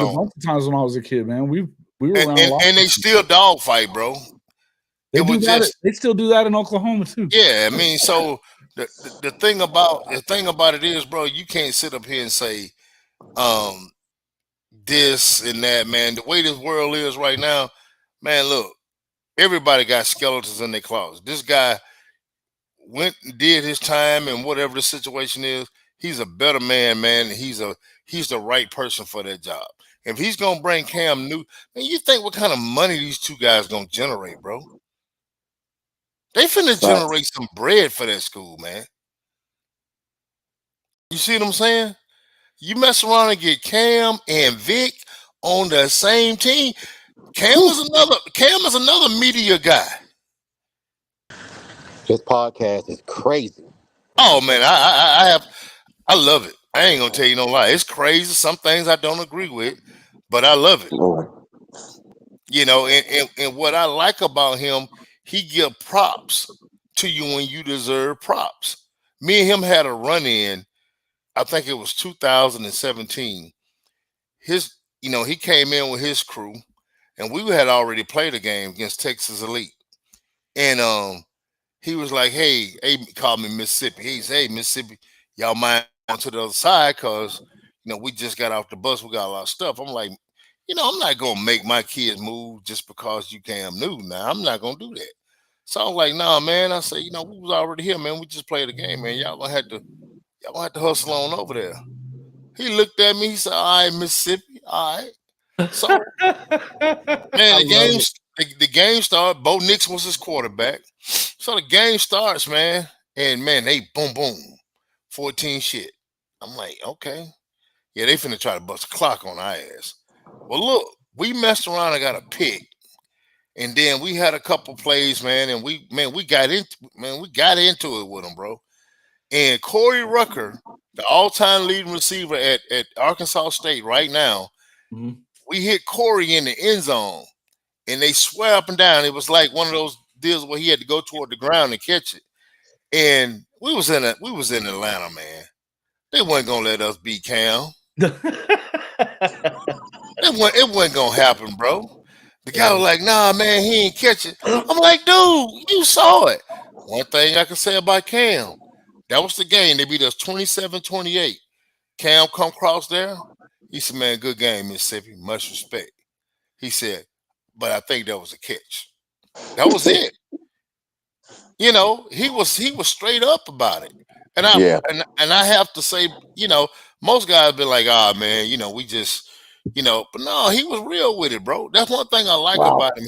bunch of times when I was a kid, man. We were around a lot. And they still dog fight, bro. They still do that in Oklahoma too. Yeah, I mean, so the thing about it is, bro, you can't sit up here and say this and that, man. The way this world is right now, man, look, everybody got skeletons in their closet. This guy went and did his time, and whatever the situation is, he's a better man, man. He's the right person for that job. If he's gonna bring Cam Newton, man, you think what kind of money these two guys gonna generate, bro? They finna generate some bread for that school, man. You see what I'm saying? You mess around and get Cam and Vic on the same team. Cam is another media guy. This podcast is crazy. Oh man, I love it. I ain't gonna tell you no lie. It's crazy. Some things I don't agree with, but I love it. You know, and what I like about him, he give props to you when you deserve props. Me and him had a run-in. I think it was 2017. He came in with his crew, and we had already played a game against Texas Elite, and he was like, "Hey," he called me Mississippi. He said, "Hey, Mississippi, y'all mind going to the other side? Cause we just got off the bus. We got a lot of stuff." I'm like, I'm not gonna make my kids move just because you Cam Newton. Now I'm not gonna do that. So I was like, "Nah, man." I said, "We was already here, man. We just played a game, man. Y'all gonna have to hustle on over there." He looked at me. He said, "All right, Mississippi. All right." So, man, the game started. Bo Nix was his quarterback. So the game starts, man, and man, they boom, 14 shit. I'm like, okay, yeah, they finna try to bust a clock on our ass. Well, look, we messed around and got a pick, and then we had a couple plays, man, and we got into it with them, bro. And Corey Rucker, the all-time leading receiver at Arkansas State right now, we hit Corey in the end zone, and they swear up and down. It was like one of those deals where he had to go toward the ground and catch it. And we was in Atlanta, man. They wasn't gonna let us beat Cam. It wasn't gonna happen, bro. The guy was like, "Nah, man, he ain't catch it." I'm like, "Dude, you saw it." One thing I can say about Cam, that was the game. They beat us 27-28. Cam come across there. He said, "Man, good game, Mississippi. Much respect." He said, "But I think that was a catch." That was it. He was straight up about it. And I have to say, most guys be like, "Ah, man, we just, but no, he was real with it, bro. That's one thing I like about him.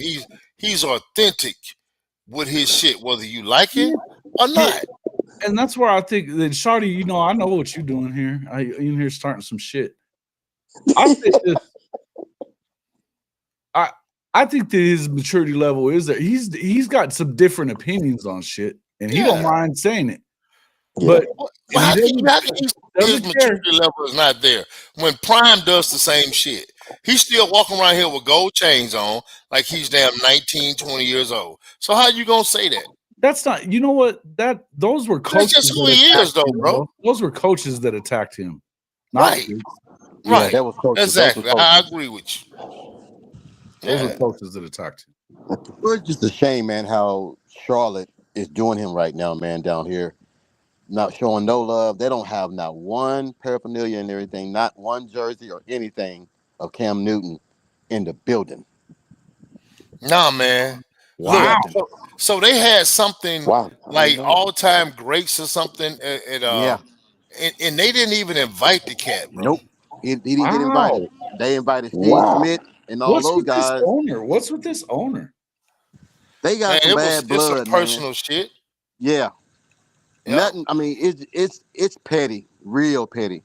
He's authentic with his shit, whether you like it or not. And that's where I think that Shawty, I know what you're doing here. You in here starting some shit. I think this. I think that his maturity level is that he's got some different opinions on shit, and he don't mind saying it. But how can his maturity level is not there when Prime does the same shit? He's still walking around here with gold chains on like he's damn 19, 20 years old. So how you gonna say that? That's not. You know what? Those were coaches. That's just who he is, though, bro. Those were coaches that attacked him. Right. Yeah, that was coaches. Exactly. I agree with you. Those are coaches that attacked him. Well, it's just a shame, man, how Charlotte is doing him right now, man, down here. Not showing no love. They don't have not one paraphernalia and everything, not one jersey or anything of Cam Newton in the building. Nah, man. Wow. Look, so they had something like all-time greats or something at and they didn't even invite the cat, bro. Nope. He didn't get invited. They invited Steve Smith and all those guys. What's with this owner? They got some bad blood, some personal shit. Yeah. Nothing. I mean, it's petty, real petty.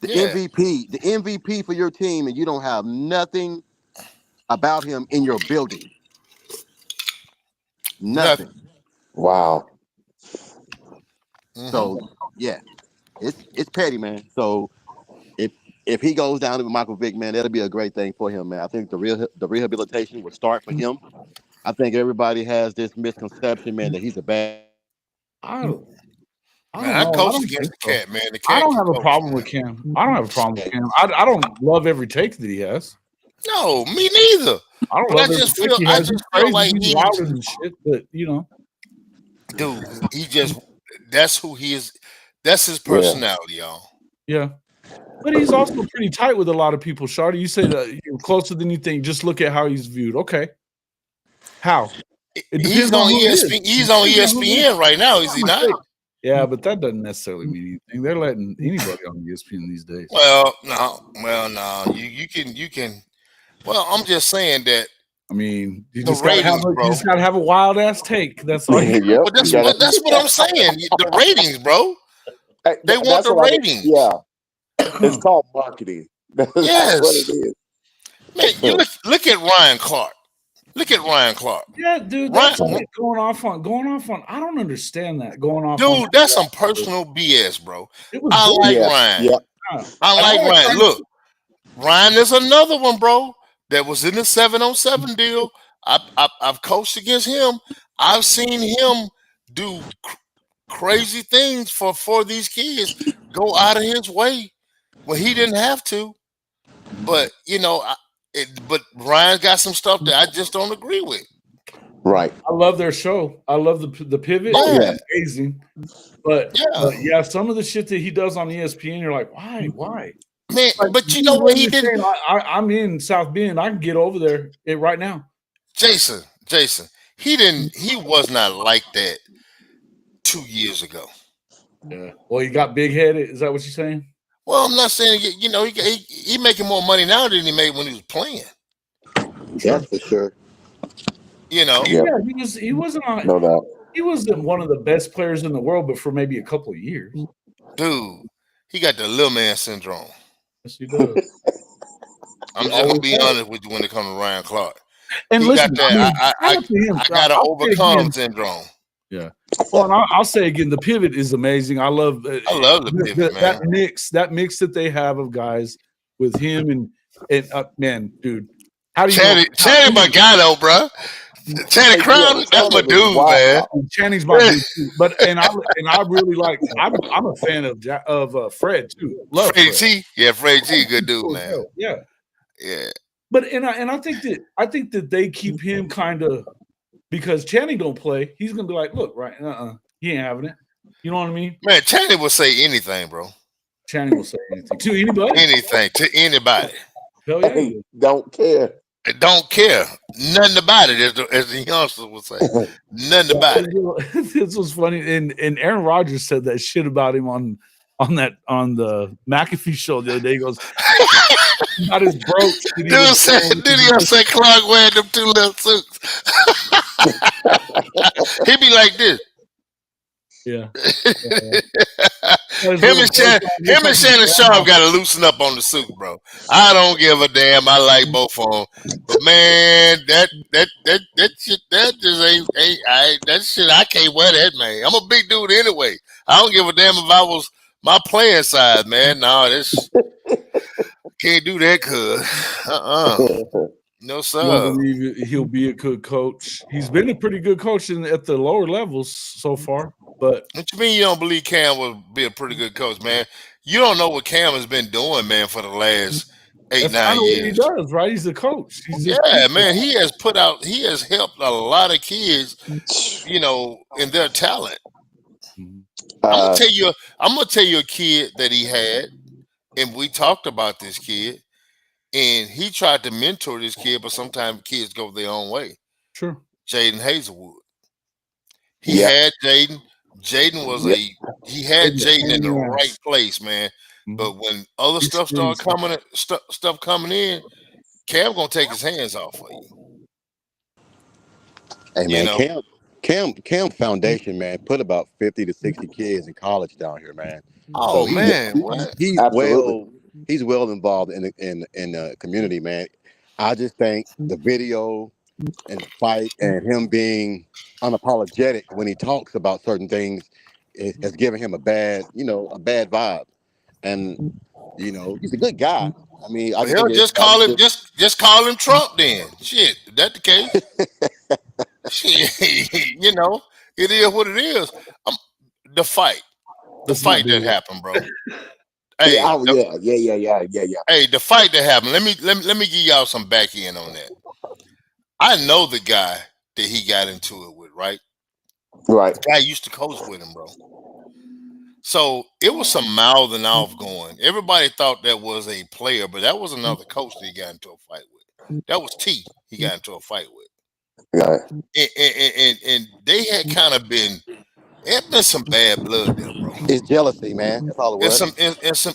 The MVP for your team, and you don't have nothing about him in your building. Nothing. Wow. So yeah, it's petty, man. So if he goes down with Michael Vick, man, that'll be a great thing for him, man. I think the rehabilitation will start for him. I think everybody has this misconception, man, that he's a bad. I don't I know. coached against the cat, man. The cat I don't have a problem with Cam. I don't have a problem with Cam. I don't love every take that he has. No, me neither. I don't love every take he has. I feel like he's louder than shit, but dude, that's who he is. That's his personality, y'all. Yeah. But he's also pretty tight with a lot of people, Shawty. You say that you're closer than you think. Just look at how he's viewed. Okay. How? He's on ESPN. He's on ESPN right now, is he not? Yeah, but that doesn't necessarily mean anything. They're letting anybody on ESPN these days. Well, no. You can. Well, I'm just saying that. I mean, you just gotta have a wild ass take. That's all. But that's what I'm saying. The ratings, bro. They want the ratings. It's called marketing. That's what it is. Man, you look at Ryan Clark. Look at Ryan Clark. Yeah, dude. That's going off on. I don't understand that going off. Dude, that's some personal BS, bro. I like Ryan. Yeah. I like Ryan. Look, Ryan is another one, bro, that was in the 7-on-7 deal. I've coached against him. I've seen him do crazy things for these kids, go out of his way when he didn't have to. But But Ryan's got some stuff that I just don't agree with. Right. I love their show. I love the pivot. Yeah. It's amazing. But yeah, some of the shit that he does on ESPN, you're like, why? Man, Like, but you know what he did? I'm in South Bend. I can get over there right now. Jason, he was not like that 2 years ago. Yeah. Well, he got big headed. Is that what you're saying? Well, I'm not saying he making more money now than he made when he was playing. That's for sure. You know. Yeah, he wasn't on. No doubt. He wasn't one of the best players in the world, but for maybe a couple of years. Dude, he got the little man syndrome. Yes, he does. I'm just gonna be honest with you when it comes to Ryan Clark. And he listen, got that. I got to overcome syndrome. Yeah. Well, and I'll say again, the pivot is amazing. I love the pivot, man. That mix that they have of guys with him and man, dude. How do you Channing my guy though, bro. Channing Crown, that's my dude, man. Channing's my dude too. But and I really like. I'm a fan of Fred too. Love Freddie Fred. T. Yeah, Freddie T. Good dude, man. Yeah. Yeah. But I think that they keep him kind of, because Channing don't play. He's gonna be like, look, right? He ain't having it. You know what I mean? Man, Channing will say anything, bro. Channing will say anything to anybody. Anything to anybody. Hell yeah. Hey, don't care. Don't care. Nothing about it, as the youngsters would say. Nothing about it. This was funny. And Aaron Rodgers said that shit about him on the McAfee show the other day. He goes, got his brooch. Dude said, did he say Clark wearing them two little suits? He'd be like this. Yeah. Him and Shannon Sharp got to loosen up on the suit, bro. I don't give a damn. I like both of them, but man, that shit, that just ain't that shit. I can't wear that, man. I'm a big dude anyway. I don't give a damn if I was my playing size, man. No, this can't do that, cuz. No, sir. I don't believe he'll be a good coach. He's been a pretty good coach at the lower levels so far. But what you mean you don't believe Cam will be a pretty good coach, man? You don't know what Cam has been doing, man, for the last 8-9 years. He does, right? He's a coach. Man. He has helped a lot of kids, in their talent. I'm gonna tell you a kid that he had, and we talked about this kid. And he tried to mentor this kid, but sometimes kids go their own way. Sure. Jaden Hazelwood. He had Jaden. Jaden was he had Jaden in the right place, man. But when other stuff started coming in, Cam gonna take his hands off of you. Hey man, Cam Foundation, man, put about 50 to 60 kids in college down here, man. Oh so man, what? He's well involved in the community, man. I just think the video and the fight and him being unapologetic when he talks about certain things has given him a bad vibe. And he's a good guy. I mean, just call him Trump then. Shit, if that's the case. Shit, it is what it is. The fight that happened, bro. Hey, yeah. Hey, the fight that happened. Let me give y'all some back end on that. I know the guy that he got into it with, right? Right. The guy used to coach with him, bro. So it was some mouthing off going. Everybody thought that was a player, but that was another coach that he got into a fight with. That was T. He got into a fight with. Right. And they had kind of been. There's been some bad blood there, bro. It's jealousy, man. That's all it was.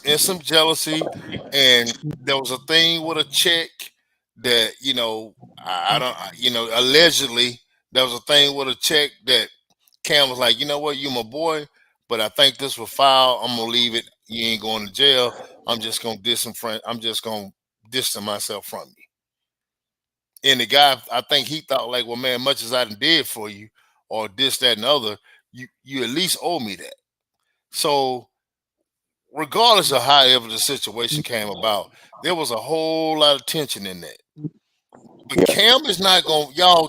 It's some jealousy, and there was a thing with a check that I don't. Allegedly there was a thing with a check that Cam was like, you know what, you my boy, but I think this was foul. I'm gonna leave it. You ain't going to jail. I'm just gonna distance myself from you. And the guy, I think he thought like, well, man, much as I did for you, or this, that, and other. You at least owe me that. So regardless of however the situation came about, there was a whole lot of tension in that. But Cam is not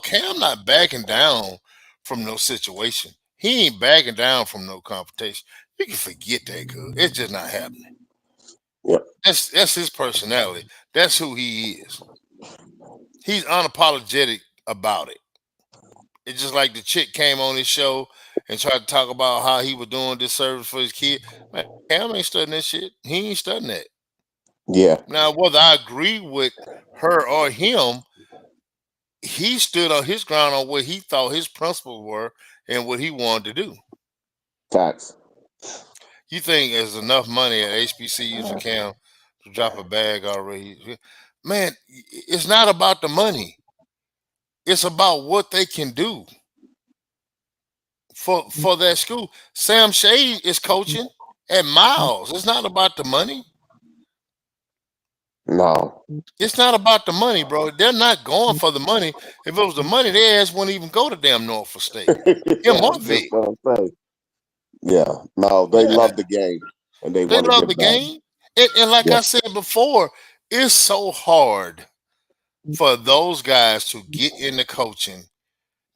Cam not backing down from no situation. He ain't backing down from no confrontation. You can forget that, cuz it's just not happening. Yeah. That's his personality. That's who he is. He's unapologetic about it. It's just like the chick came on his show and tried to talk about how he was doing this service for his kid. Man, Cam ain't studying that shit. He ain't studying that. Yeah, Now, whether I agree with her or him, he stood on his ground on what he thought his principles were and what he wanted to do. facts. You think there's enough money at HBCUs for Cam to drop a bag already? Man, it's not about the money. It's about what they can do for that school. Sam Shade is coaching at Miles. It's not about the money. No. It's not about the money, bro. They're not going for the money. If it was the money, their ass wouldn't even go to damn Norfolk State. Him or That's Vic. what I'm saying. Yeah, no, they Yeah, love the game and they they want to love the give back. game. And like Yeah, I said before, it's so hard for those guys to get into coaching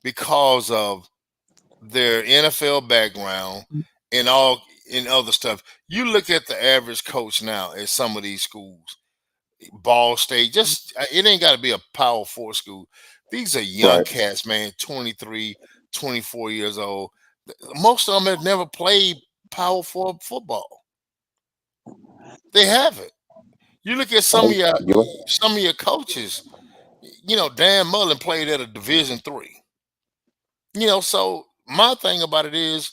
because of their NFL background and all and other stuff. You look at the average coach now at some of these schools, Ball State, just it ain't got to be a Power 4 school. These are young right, cats, man, 23, 24 years old. Most of them have never played Power 4 football. They haven't. You look at you some of your coaches. You know, Dan Mullen played at a Division 3. You know, so my thing about it is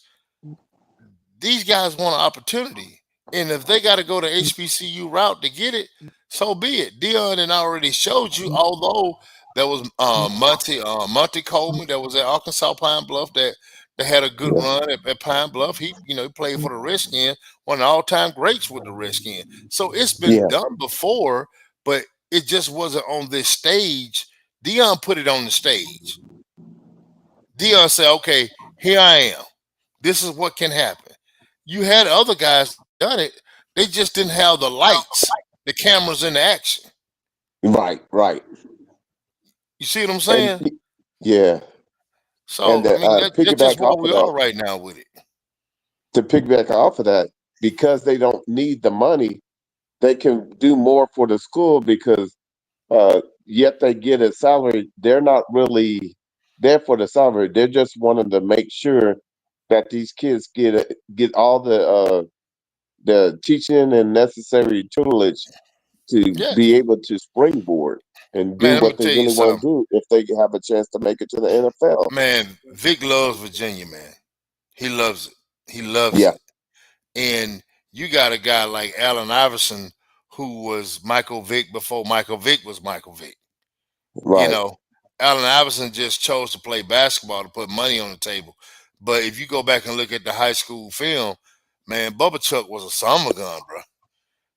these guys want an opportunity. And if they got to go the HBCU route to get it, so be it. Dion had already showed you, although there was Monty Coleman that was at Arkansas Pine Bluff that had a good yeah, run at Pine Bluff. He played for the Redskins, one of the all-time greats with the Redskins. So it's been yeah, done before, but it just wasn't on this stage. Dion put it on the stage. Dion said, okay, here I am. This is what can happen. You had other guys that done it. They just didn't have the lights, the cameras in the action. right. You see what I'm And saying? yeah, and So I mean that's just piggyback where off of we that, are right now with it. to piggyback off of that, because they don't need the money, they can do more for the school because yet they get a salary. They're not really there for the salary. They're just wanting to make sure that these kids get all the teaching and necessary tutelage to Yeah, be able to springboard and do man. Let me what they tell you really want something, to do if they have a chance to make it to the NFL. man. Vic loves Virginia, man. He loves it. He loves Yeah, it. And you got a guy like Allen Iverson who was Michael Vick before Michael Vick was Michael Vick. You right. know, Allen Iverson just chose to play basketball to put money on the table. But if you go back and look at the high school film, man, Bubba Chuck was a summer gun, bro.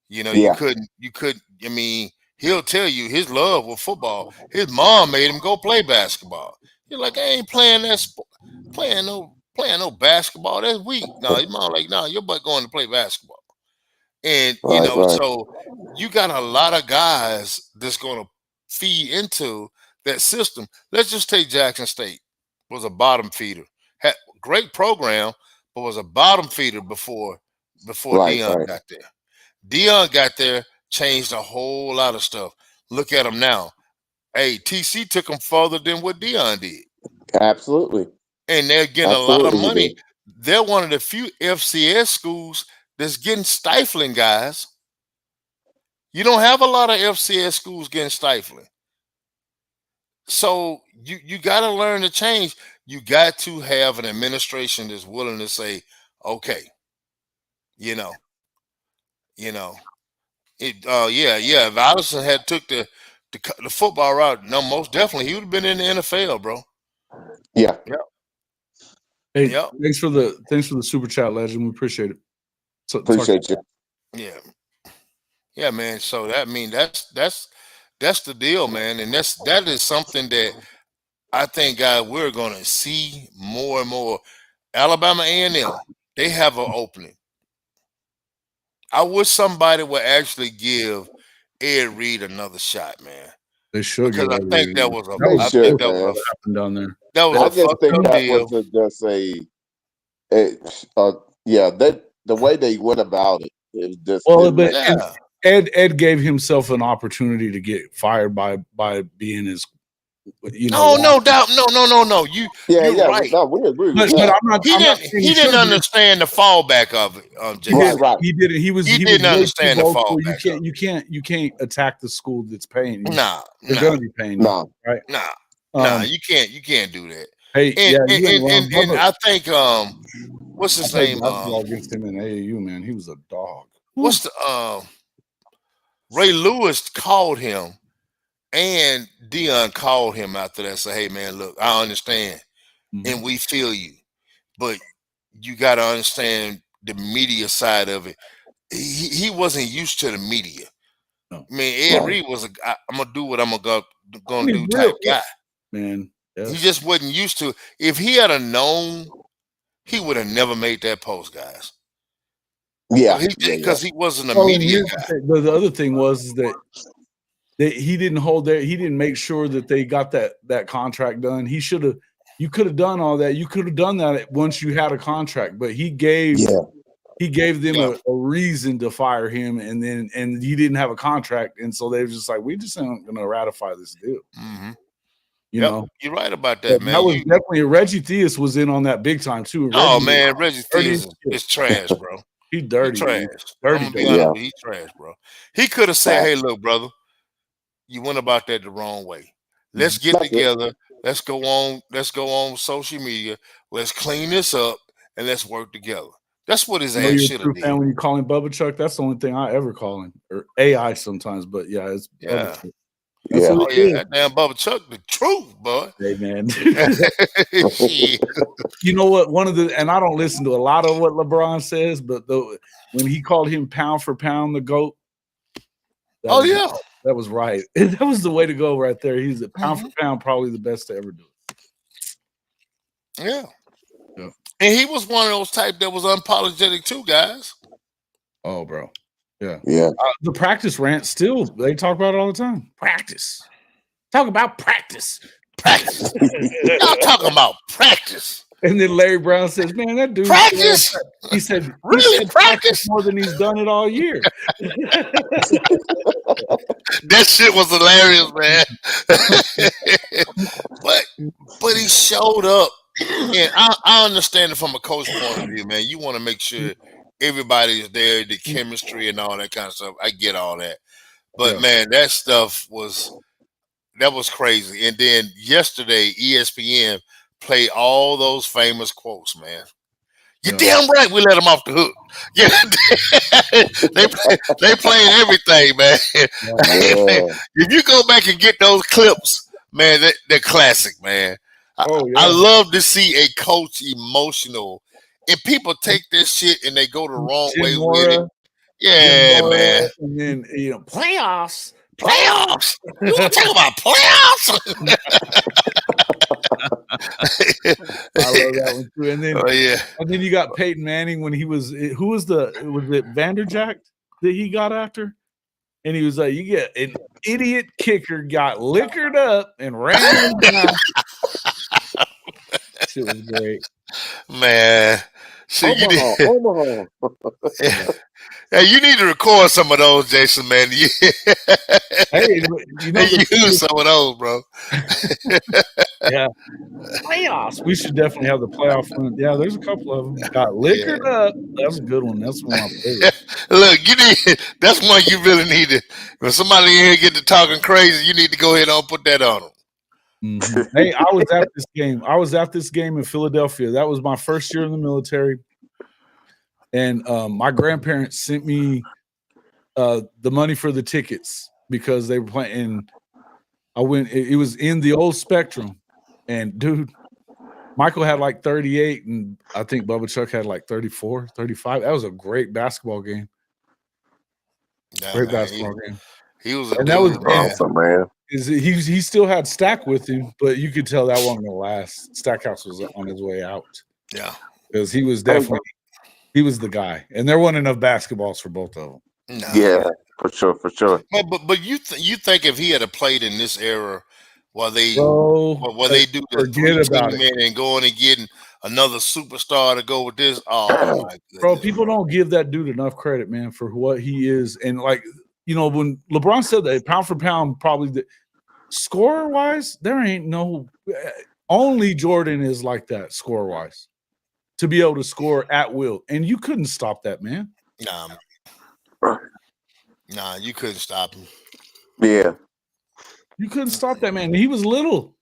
You know, Yeah, you couldn't. I mean, he'll tell you his love with football. His mom made him go play basketball. You're like, I ain't playing that sport, playing no basketball. That's weak. No, his mom like, no, your butt going to play basketball. And right. so you got a lot of guys that's going to feed into that system. Let's just take Jackson State was a bottom feeder, had great program, but was a bottom feeder before Right, Dion right, got there. Dion got there, changed a whole lot of stuff. Look at him now. Hey, TC took him further than what Dion did, absolutely, and they're getting a lot of absolutely. He did. money. They're one of the few FCS schools that's getting stifling guys. You don't have a lot of FCS schools getting stifling. So you got to learn to change. You got to have an administration that's willing to say, okay, you know, you know, yeah. If Allison had took the football route, no, most definitely he would have been in the NFL, bro. Yeah, Yep. Hey, Yep. thanks for the super chat, legend. We appreciate it. So talk. appreciate you. Yeah. Yeah, man. So that I mean that's the deal, man. And that is something that I think, guys, we're gonna see more and more. Alabama A&M, they have an opening. I wish somebody would actually give Ed Reed another shot, man. They should Because give I think every. That They was I think should, that man. was happened down there. I a just fucked think up that was deal. just yeah, that the way they went about it is just Well, didn't but make and Yeah. Ed gave himself an opportunity to get fired by being his, No doubt. No. You're right. No, we agree with But that. I'm not saying He didn't understand the fallback of it, Jason. Right. He didn't. He was didn't way understand too the vocal. fallback. You can't attack the school that's paying you. Nah, They're gonna be paying you, right? Nah. You can't do that. Hey, And I think what's his name? Basketball against him in AAU, man. He was a dog. What's the Ray Lewis called him, and Dion called him after that. Say, hey man, look, I understand, and we feel you, but you got to understand the media side of it. He wasn't used to the media. No. I mean, Ed Reed was I'm gonna do what I'm gonna do real, type guy. Man, he just wasn't used to. If he had known, he would have never made that post, guys. Yeah, because he wasn't a media guy. The other thing was that he didn't make sure that they got that contract done. You could have done all that. You could have done that once you had a contract, but he gave them a reason to fire him, and he didn't have a contract, and so they were just like, we just aren't going to ratify this deal. Mm-hmm. You know, you're right about that, man. That was definitely Reggie Theus was in on that big time too. Reggie Theus is trash, bro. He dirty. He trash. Dirty. I'm gonna be honest with you, he trash, bro. He could have said, hey, look, brother, you went about that the wrong way. Let's get together. Let's go on social media. Let's clean this up and let's work together. That's what his ass should have done. When you call him Bubba Chuck, that's the only thing I ever call him, or AI sometimes. But yeah, it's Bubba Chuck. That damn Bubba Chuck, the truth, boy. Hey man. You know what? And I don't listen to a lot of what LeBron says, but when he called him pound for pound the GOAT, that was right. That was the way to go right there. He's a pound for pound, probably the best to ever do it. Yeah. And he was one of those type that was unapologetic too, guys. Oh, bro. Yeah. The practice rant still, they talk about it all the time. Practice. Talk about practice. Practice. Y'all talking about practice. And then Larry Brown says, man, that dude. Practice? He said, really practice? More than he's done it all year. That shit was hilarious, man. but he showed up. And I understand it from a coach point of view, man. You want to make sure everybody is there, the chemistry and all that kind of stuff. I get all that. But man, that stuff was crazy. And then yesterday, ESPN played all those famous quotes, man. You're damn right we let them off the hook. Yeah, they playing everything, man. If you go back and get those clips, man, they're classic, man. I love to see a coach emotional. And people take this shit and they go the wrong way with it. Yeah, man. And then, playoffs. Playoffs? You want to talk about playoffs? I love that one too. And then, and then you got Peyton Manning when he was it Vanderjagt that he got after? And he was like, you get an idiot kicker got liquored up and ran down. Shit was great. Man. Omaha. Hey, you need to record some of those, Jason, man. Hey, use some of those, bro. Yeah. Playoffs. We should definitely have the playoff one. Yeah, there's a couple of them. Got liquored up. That's a good one. That's one of my favorites. Look, that's one you really need to. When somebody in here get to talking crazy, you need to go ahead and put that on them. Mm-hmm. Hey, I was at this game in Philadelphia. That was my first year in the military. And my grandparents sent me the money for the tickets because they were playing. I went. It was in the old Spectrum, and dude, Michael had like 38, and I think Bubba Chuck had like 34, 35. That was a great basketball game. Basketball game. He was, and that was awesome, man. He still had Stack with him, but you could tell that wasn't gonna last. Stackhouse was on his way out. Yeah, because he was definitely. He was the guy, and there weren't enough basketballs for both of them. No. Yeah, for sure. But you think if he had played in this era, while they do the 3-team and going and getting another superstar to go with this, oh my goodness, bro, people don't give that dude enough credit, man, for what he is, and like when LeBron said that pound for pound, probably the score wise, there ain't no only Jordan is like that score wise to be able to score at will, and you couldn't stop that man. Nah, you couldn't stop him. Yeah, you couldn't stop that man. He was little.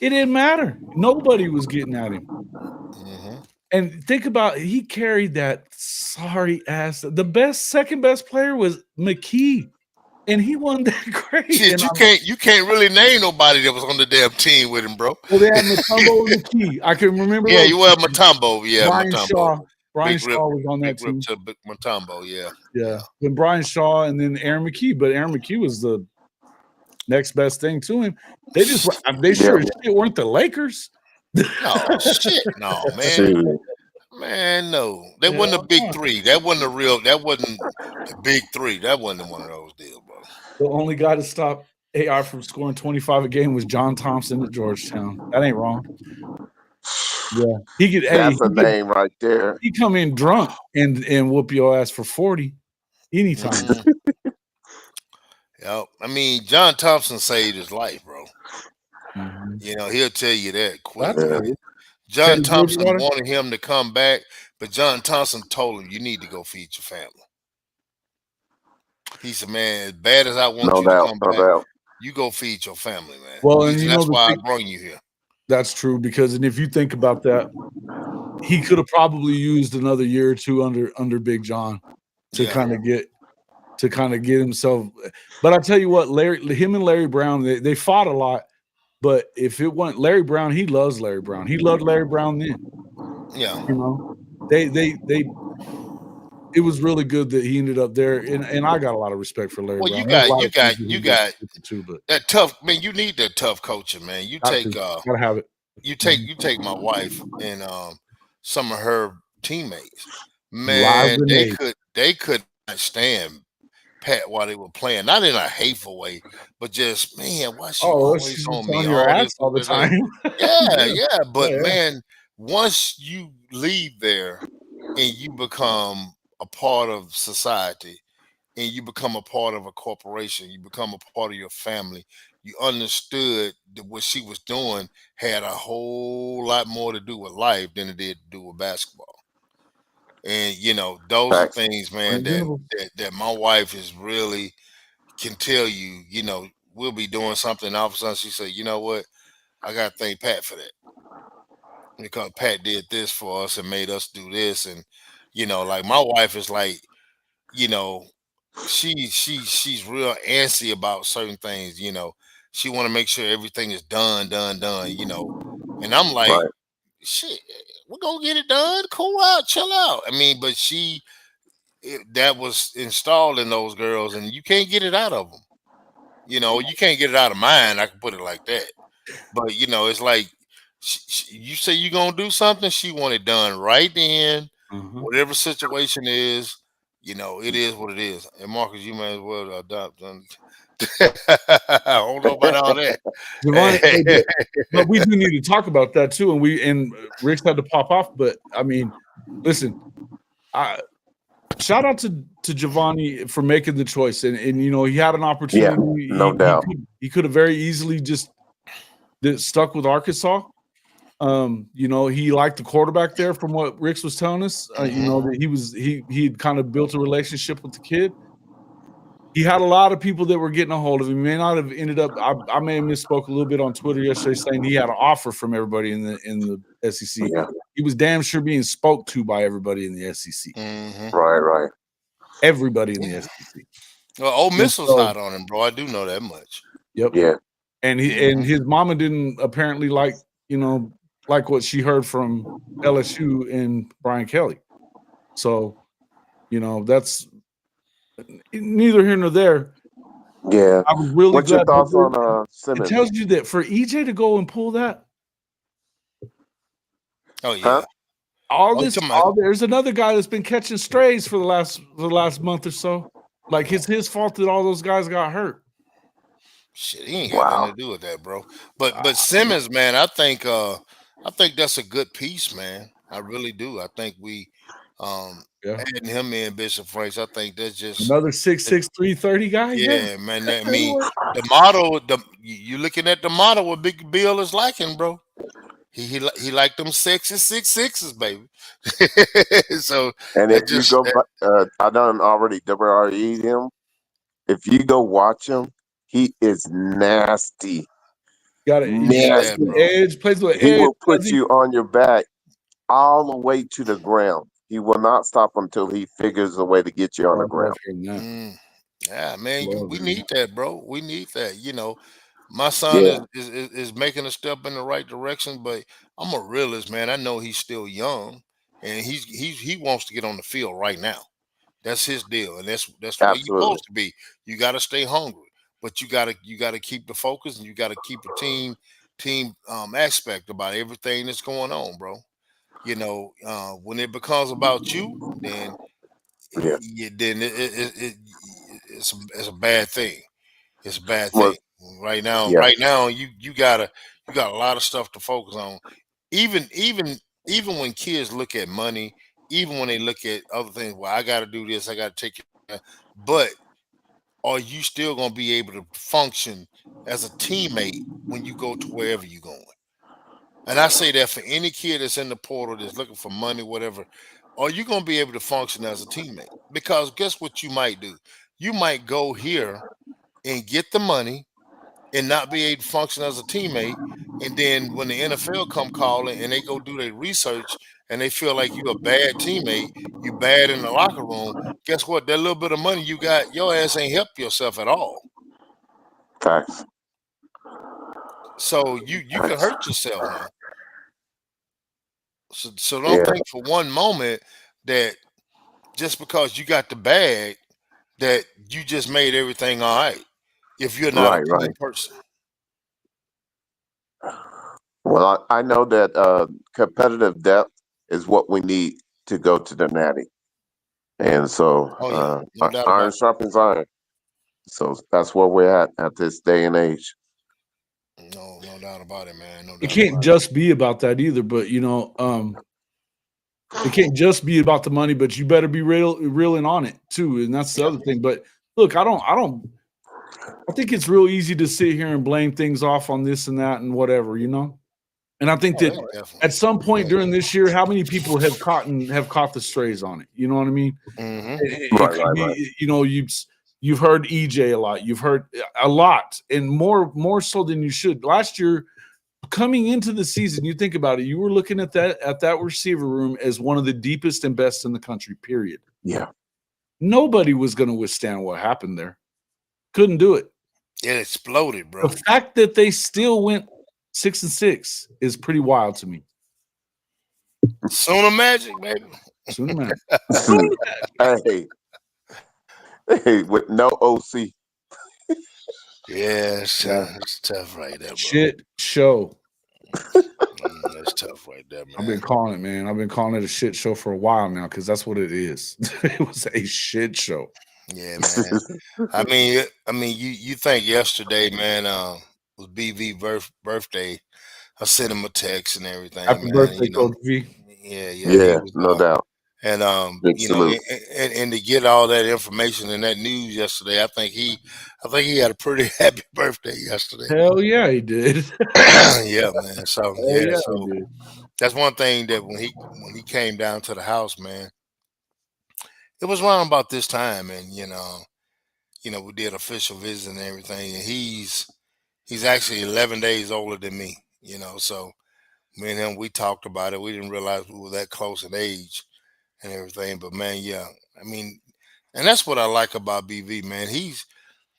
It didn't matter. Nobody was getting at him. Mm-hmm. And think about he carried that sorry ass. The second best player was McKee, and he wasn't that great. Shit, you can't really name nobody that was on the damn team with him, bro. Well, they had Mutombo and McKee. I can remember. Yeah, you have Mutombo. Yeah, Brian Mutombo. Shaw. Brian Big Shaw was on that team. To Mutombo, yeah. Then Brian Shaw and then Aaron McKee, but Aaron McKee was the next best thing to him. They sure as shit weren't the Lakers. No shit, no man. Man, no. They wasn't a big three. That wasn't a big three. That wasn't one of those deals, bro. The only guy to stop AI from scoring 25 a game was John Thompson at Georgetown. That ain't wrong. Yeah. That's a name right there. He come in drunk and whoop your ass for 40 anytime. Mm-hmm. Yep. I mean, John Thompson saved his life, bro. Mm-hmm. He'll tell you that quickly. John Thompson wanted him to come back, but John Thompson told him, you need to go feed your family. He said, man, as bad as I want you to come back, you go feed your family, man. Well, and that's why I brought you here. That's true, because if you think about that, he could have probably used another year or two under Big John to kind of get himself. But I tell you what, him and Larry Brown, they fought a lot. But if it wasn't Larry Brown, he loves Larry Brown. He loved Larry Brown then. Yeah. It was really good that he ended up there, and I got a lot of respect for Larry Brown. You got too, but that tough man. You need that tough coaching, man. You gotta have it. You take my wife and some of her teammates. Man, they could not stand Pat while they were playing, not in a hateful way, but just man, why she always on me all the time? Yeah. But man, once you leave there and you become a part of society and you become a part of a corporation, you become a part of your family, you understood that what she was doing had a whole lot more to do with life than it did to do with basketball. And those are things, man, that my wife is really can tell you. We'll be doing something, all of a sudden she said, you know what, I gotta thank Pat for that, because Pat did this for us and made us do this. And like my wife is like, she's real antsy about certain things. She want to make sure everything is done. And I'm like, shit, we're gonna get it done. Cool out, chill out. I mean, but that was installed in those girls, and you can't get it out of them. You can't get it out of mine. I can put it like that. But it's like you say you're gonna do something, she want it done right then. Whatever situation is, it is what it is. And Marcus, you may as well adopt. I don't know about all that. But we do need to talk about that too. And Rick's had to pop off. But I mean, listen, shout out to Giovanni for making the choice. And he had an opportunity. Yeah, no doubt. He could have very easily just stuck with Arkansas. He liked the quarterback there, from what Ricks was telling us. That he'd kind of built a relationship with the kid. He had a lot of people that were getting a hold of him. He may not have ended up. I may have misspoke a little bit on Twitter yesterday, saying he had an offer from everybody in the SEC. Yeah. He was damn sure being spoke to by everybody in the SEC. Right. Everybody in the SEC. Well, Ole Miss was hot on him, bro. I do know that much. Yep. Yeah. And and his mama didn't apparently like what she heard from LSU and Brian Kelly. So, that's neither here nor there. Yeah. I was really What's glad. your thoughts on Simmons? It tells you that for EJ to go and pull that. Oh yeah. Huh? There's another guy that's been catching strays for the last month or so. Like it's his fault that all those guys got hurt. Shit, he ain't got nothing to do with that, bro. But Simmons, man, I think that's a good piece, man. I really do. I think we Adding him in, Bishop Franks, I think that's just another 6'6", 330 guy. yeah, man. I mean, the model, you looking at the model what Big Bill is liking, bro. He like them sexy 6'6s, baby. So And that if you just go, I done already WRE'd him. If you go watch him, he is nasty. Got it. you need that, Nasty. bro. Edge plays with He edge. will put does he? you on your back all the way to the ground. He will not stop until he figures a way to get you on Oh, the I ground. love hearing that. Yeah, man, Love we hearing need that, bro. We need that. My son Yeah, is making a step in the right direction, but I'm a realist, man. I know he's still young, and he wants to get on the field right now. That's his deal, and that's the way you're absolutely. supposed to be. You got to stay hungry, but you gotta keep the focus, and you got to keep a team aspect about everything that's going on, bro. When it becomes about you, then Yeah. it's a bad thing. It's a bad Well, thing. Right now, yeah, you got a lot of stuff to focus on. Even when kids look at money, even when they look at other things, well, I got to do this, I got to take care of that. But are you still going to be able to function as a teammate when you go to wherever you're going? And I say that for any kid that's in the portal that's looking for money, whatever, are you going to be able to function as a teammate? Because guess what you might do? You might go here and get the money and not be able to function as a teammate. And then when the NFL come calling and they go do their research and they feel like you're a bad teammate, you bad in the locker room, guess what? That little bit of money you got, your ass ain't helped yourself at all. facts. So you can Facts. hurt yourself, man. So don't Yeah, think for one moment that just because you got the bag that you just made everything all right if you're not a right, team right. person. Well, I know that competitive depth is what we need to go to the natty. And so Oh yeah, no doubt iron about sharpens iron. So that's where we're at this day and age. it. No doubt about it, man. No It doubt can't about it. just be about that either, but it can't just be about the money, but you better be reeling on it too. And that's the Yep. other thing. But look, I think it's real easy to sit here and blame things off on this and that and whatever, And I think Oh, that yeah, definitely. at some point during this year, how many people have caught the strays on it? You know what I mean? Mm-hmm. It Right, could right, be, right. you've heard EJ a lot. You've heard a lot, and more so than you should. Last year, coming into the season, you think about it, you were looking at that receiver room as one of the deepest and best in the country, period. Yeah. Nobody was going to withstand what happened there. Couldn't do it. It exploded, bro. The fact that they still went 6-6 is pretty wild to me. Sooner Magic, baby. Sooner man. Hey, with no OC. Yeah, it's tough right there, bro. Shit show. That's tough right there, man. I've been calling it, man. I've been calling it a shit show for a while now because that's what it is. It was a shit show. Yeah, man. I mean, you think yesterday, man, was BV birthday. I sent him a text and everything, Happy man. birthday, Coach V. Yeah, he Yeah, was no doubt. and Big salute. and to get all that information and that news yesterday, I think he had a pretty happy birthday yesterday. Hell yeah, he did. Yeah, man. So Hell yeah, so he did. that's one thing that when he came down to the house, man, it was around about this time, and we did official visit and everything, and he's actually 11 days older than me, so me and him, we talked about it. We didn't realize we were that close in age and everything, but man, yeah, I mean, and that's what I like about BV, man. He's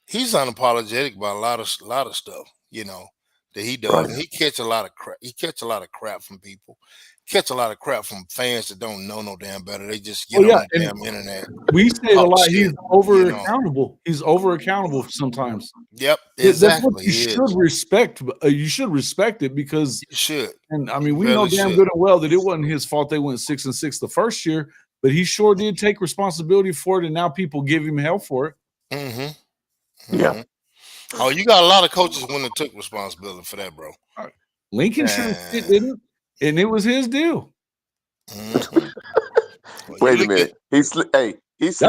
unapologetic about a lot of stuff, that he does, Right. and he catch a lot of crap. He catch a lot of crap from people. Catch a lot of crap from fans that don't know no damn better. They just get on the and damn internet. we say it a Talk lot. shit, He's over accountable. He's over accountable sometimes. Yep, That's what exactly. you should respect. You should respect it because You should. And I You mean, we know really damn should. good and well that it wasn't his fault they went 6-6 the first year, but he sure did take responsibility for it, and now people give him hell for it. Mm-hmm. Yeah. Oh, you got a lot of coaches when they took responsibility for that, bro. Lincoln sure didn't, and it was his deal. Mm-hmm. Well, Wait a minute. He slipped That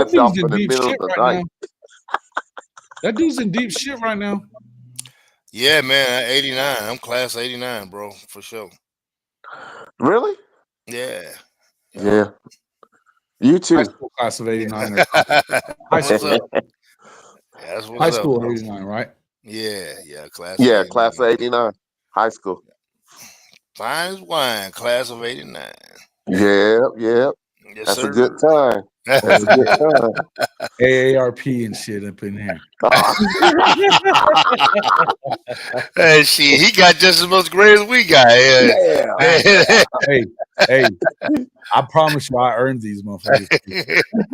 off dude's in in the deep middle shit of the right night. now. That dude's in deep shit right now. Yeah, man. 89. I'm class 89, bro, for sure. Really? Yeah. Yeah. You High too. school class of '89. Yeah. High What's school. up? That's High what's up, school bro. '89, right? Yeah, class of Yeah, 89. class of 89. High school. Fine as wine, class of 89. Yeah. Yes, That's a sir. good time. That's a good time. AARP and shit up in here. Ah, Hey, shit, he got just as much grade as we got. yeah. Hey, I promise you, I earned these motherfuckers.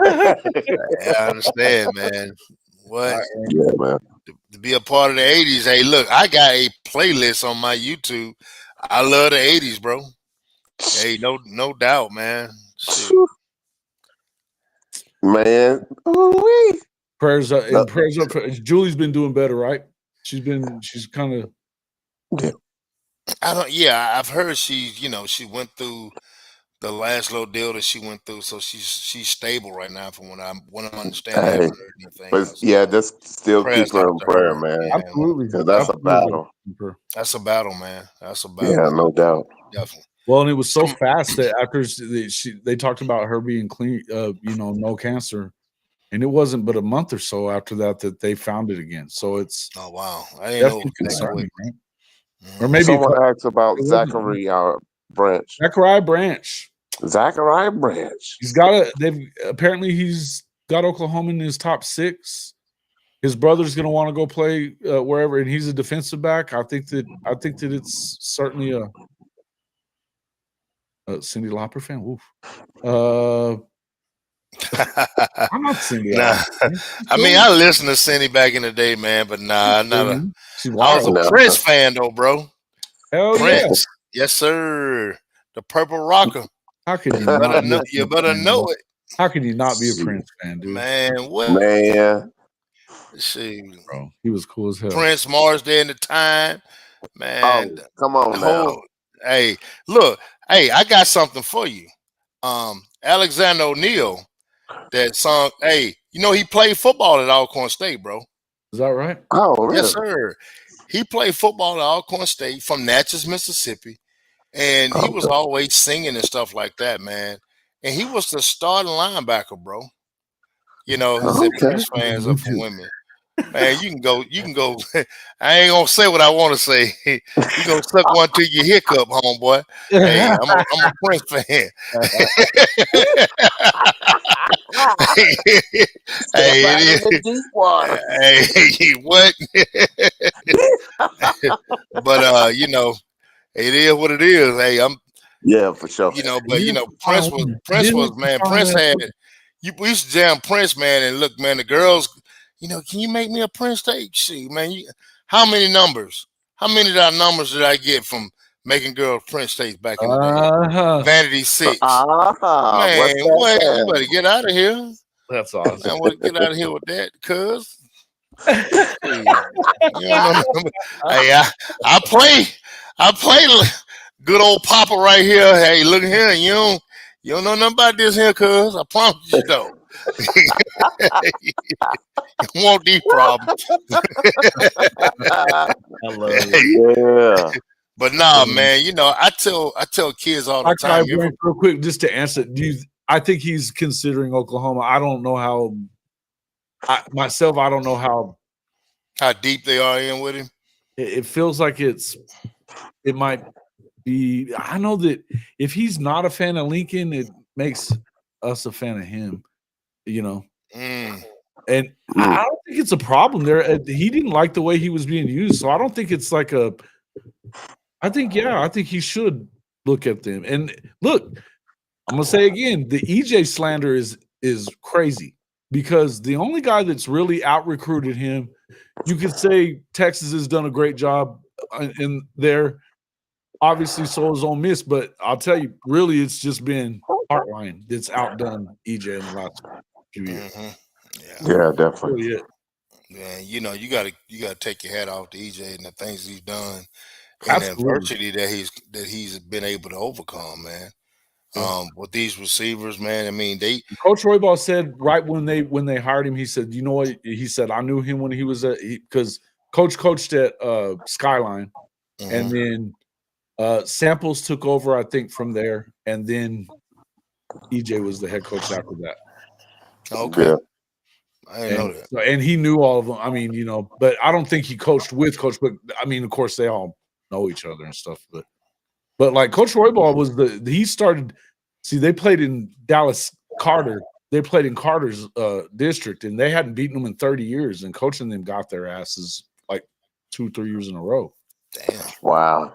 I understand, man. What? Yeah, man. To be a part of the 80s. Hey, look, I got a playlist on my YouTube. I love the 80s, bro. Hey, no doubt, man. Shoot. Man. Ooh-wee. Prayers up and prayers up. Julie's been doing better, right? She's kind of. I've heard she went through the last little deal that she went through, so she's stable right now from what I'm understanding. I Hey, haven't heard anything but else. yeah, just still Prayers keep her out in to prayer, her. man. Yeah, Absolutely. Because that's a battle. that's a battle, man. That's a battle. Yeah, no doubt. Definitely. Well, and it was so fast that after they talked about her being clean, no cancer, and it wasn't but a month or so after that they found it again. So it's Oh wow, I didn't know it definitely was that concerning, quick. right? Or maybe Someone asked about it wasn't. Zachary Branch. Zachariah Branch. Zachariah Branch. He's got Oklahoma in his top 6. His brother's going to want to go play wherever, and he's a defensive back. I think that it's certainly a Cyndi Lauper fan. Oof. I'm not Cyndi Lauper. I mean, I listened to Cindy back in the day, man, but nah, not a. She's I was wild. a Prince fan though, bro. Hell Prince, yes sir. The Purple Rocker. How could you You not better be know, a you Prince better fan, know bro? it, How can you not be a Prince fan, dude? man. What? Man. See, Bro, he was cool as hell. Prince Mars Day in the Time, man. Oh, come on the now. whole. Hey, look. Hey, I got something for you. Alexander O'Neal. That song. Hey, he played football at Alcorn State, bro. Is that right? Oh, really? Yes, sir. He played football at Alcorn State from Natchez, Mississippi, and he was always singing and stuff like that, man. And he was the starting linebacker, bro. He said Prince fans are for women. Man, you can go. I ain't gonna say what I want to say. You gonna suck one till you hiccup, homeboy. Hey, I'm a Prince fan. Hey, it is. Deep water. Hey, what? But it is what it is. Hey, Yeah, for sure. Prince was man. Prince had we used to jam Prince, man, and look, man, the girls, can you make me a Prince tape? Shoot, man, how many numbers? How many of our numbers did I get from making girls Prince tapes back in the day? Vanity 6. Man, what? You better get out of here. That's awesome. Man, get out of here with that, cuz. You don't know. Hey, I play good old Papa right here. Hey, look here, you don't know nothing about this here, cuz. I promise you don't. You want these problems. I love it. Yeah. But nah, man, I tell kids all the time. Real quick, just to answer, I think he's considering Oklahoma. I don't know how. I don't know how deep they are in with him. It feels like it might be. I know that if he's not a fan of Lincoln, it makes us a fan of him. And I don't think it's a problem there. He didn't like the way he was being used, so I don't think it's like a. I think he should look at them. And look, I'm gonna say again, the EJ slander is crazy because the only guy that's really out recruited him, you could say Texas has done a great job in there. Obviously, so is Ole Miss, but I'll tell you, really, it's just been Heartline that's outdone EJ in the last few years. Yeah, definitely. Really Man, you gotta take your hat off to EJ and the things he's done and the adversity that he's been able to overcome, man. with these receivers, man. I mean, Coach Roybal said right when they hired him, he said, you know what? He said, I knew him when he was because Coach coached at Skyline, and then Samples took over, I think, from there, and then EJ was the head coach after that. Okay. Yeah. I didn't know that. So, and he knew all of them. I mean, but I don't think he coached with Coach. But I mean, of course, they all know each other and stuff. But like Coach Roybal was he started. See, they played in Dallas Carter. They played in Carter's district, and they hadn't beaten them in 30 years. And coaching them got their asses like 2-3 years in a row. Damn. Wow.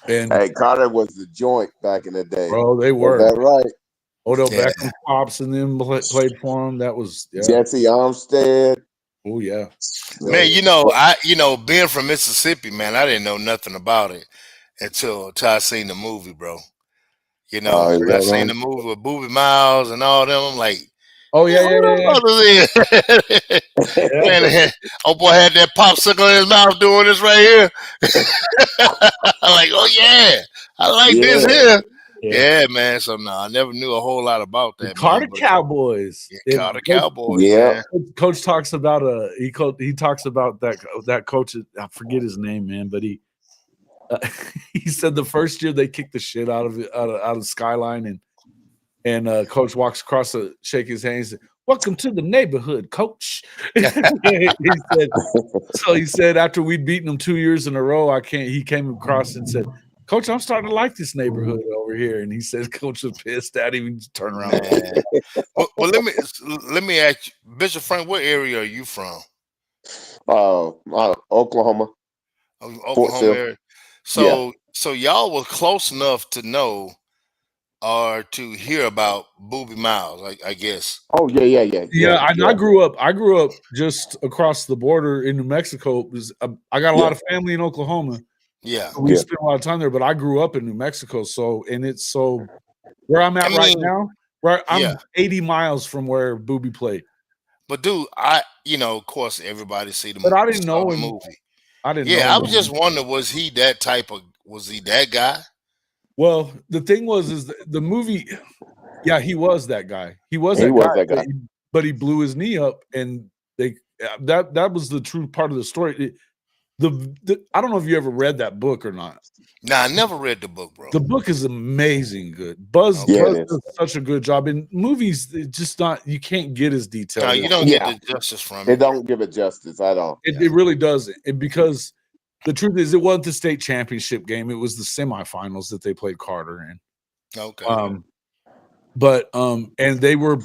And hey, Carter was the joint back in the day. Bro, they were. Is that right? Odell Beckham Pops and them played for him. That was Jesse Armstead. Oh yeah. Man, being from Mississippi, man, I didn't know nothing about it until I seen the movie, bro. When I seen the movie with Boobie Miles and all them, I'm like, oh yeah. Man, oh boy had that popsicle in his mouth doing this right here. I'm like, oh yeah, I like this here. Yeah, man. So no, I never knew a whole lot about that. Carter Cowboys. Carter Cowboys. Yeah. Coach talks about he talks about that coach. I forget his name, man, but he said the first year they kicked the shit out of Skyline, and Coach walks across to shake his hand. He said, "Welcome to the neighborhood, Coach." He said after we'd beaten them 2 years in a row, he came across and said, "Coach, I'm starting to like this neighborhood over here." And he said, Coach was pissed at him. He just turned around. well, let me ask you, Bishop Frank, what area are you from? Oklahoma. Oklahoma area. So y'all were close enough to know or to hear about Boobie Miles, I guess. Oh yeah. I grew up just across the border in New Mexico. Because I got a lot of family in Oklahoma. Yeah, we spent a lot of time there, but I grew up in New Mexico, where I'm at right now. Right, I'm 80 miles from where Boobie played. But dude, of course, everybody see the movie. But I didn't know him. Movie. I didn't know. Yeah, I was just wondering, was he that guy? Well, the thing is the movie. Yeah, he was that guy. He was that guy. But he blew his knee up, and that was the true part of the story. I don't know if you ever read that book or not. Nah, I never read the book, bro. The book is amazing good. Buzz does such a good job. In movies, it's just not, you can't get as detailed. No, you don't get the justice from it. It don't give it justice at all. It really doesn't. And because the truth is, it wasn't the state championship game. It was the semifinals that they played Carter in. Okay. And they were,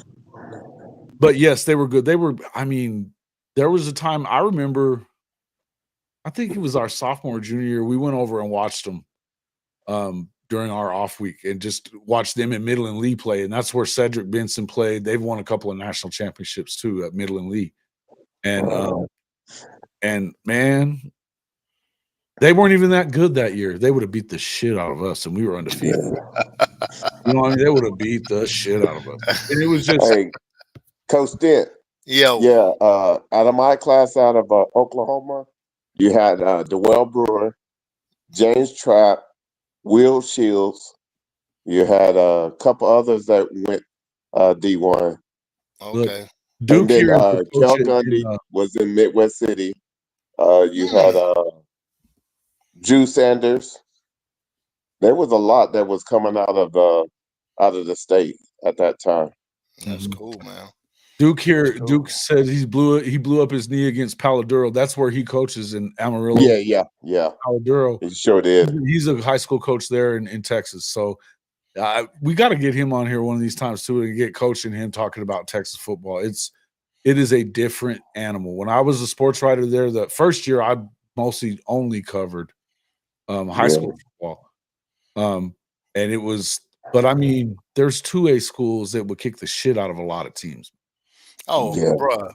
but yes, they were good. They were, I mean, there was a time I remember, I think it was our sophomore, junior year. We went over and watched them during our off week and just watched them in Middle and Lee play. And that's where Cedric Benson played. They've won a couple of national championships too at Middle and Lee. And man, they weren't even that good that year. They would have beat the shit out of us, and we were undefeated. You know what I mean? They would have beat the shit out of us. And it was just Coach Dent. Yeah. Out of my class out of Oklahoma, you had DeWell Brewer, James Trapp, Will Shields. You had a couple others that went D1. Okay. Duke and then Kel Gundy was in Midwest City. You had Drew Sanders. There was a lot that was coming out of the state at that time. That's cool, man. Duke said he blew up his knee against Paladuro. That's where he coaches in Amarillo. Yeah. Paladuro. He sure did. He's a high school coach there in Texas. So we got to get him on here one of these times too and get coaching him talking about Texas football. It is a different animal. When I was a sports writer there, the first year I mostly only covered high school football. And it was, but I mean, there's 2A schools that would kick the shit out of a lot of teams. Oh, bro.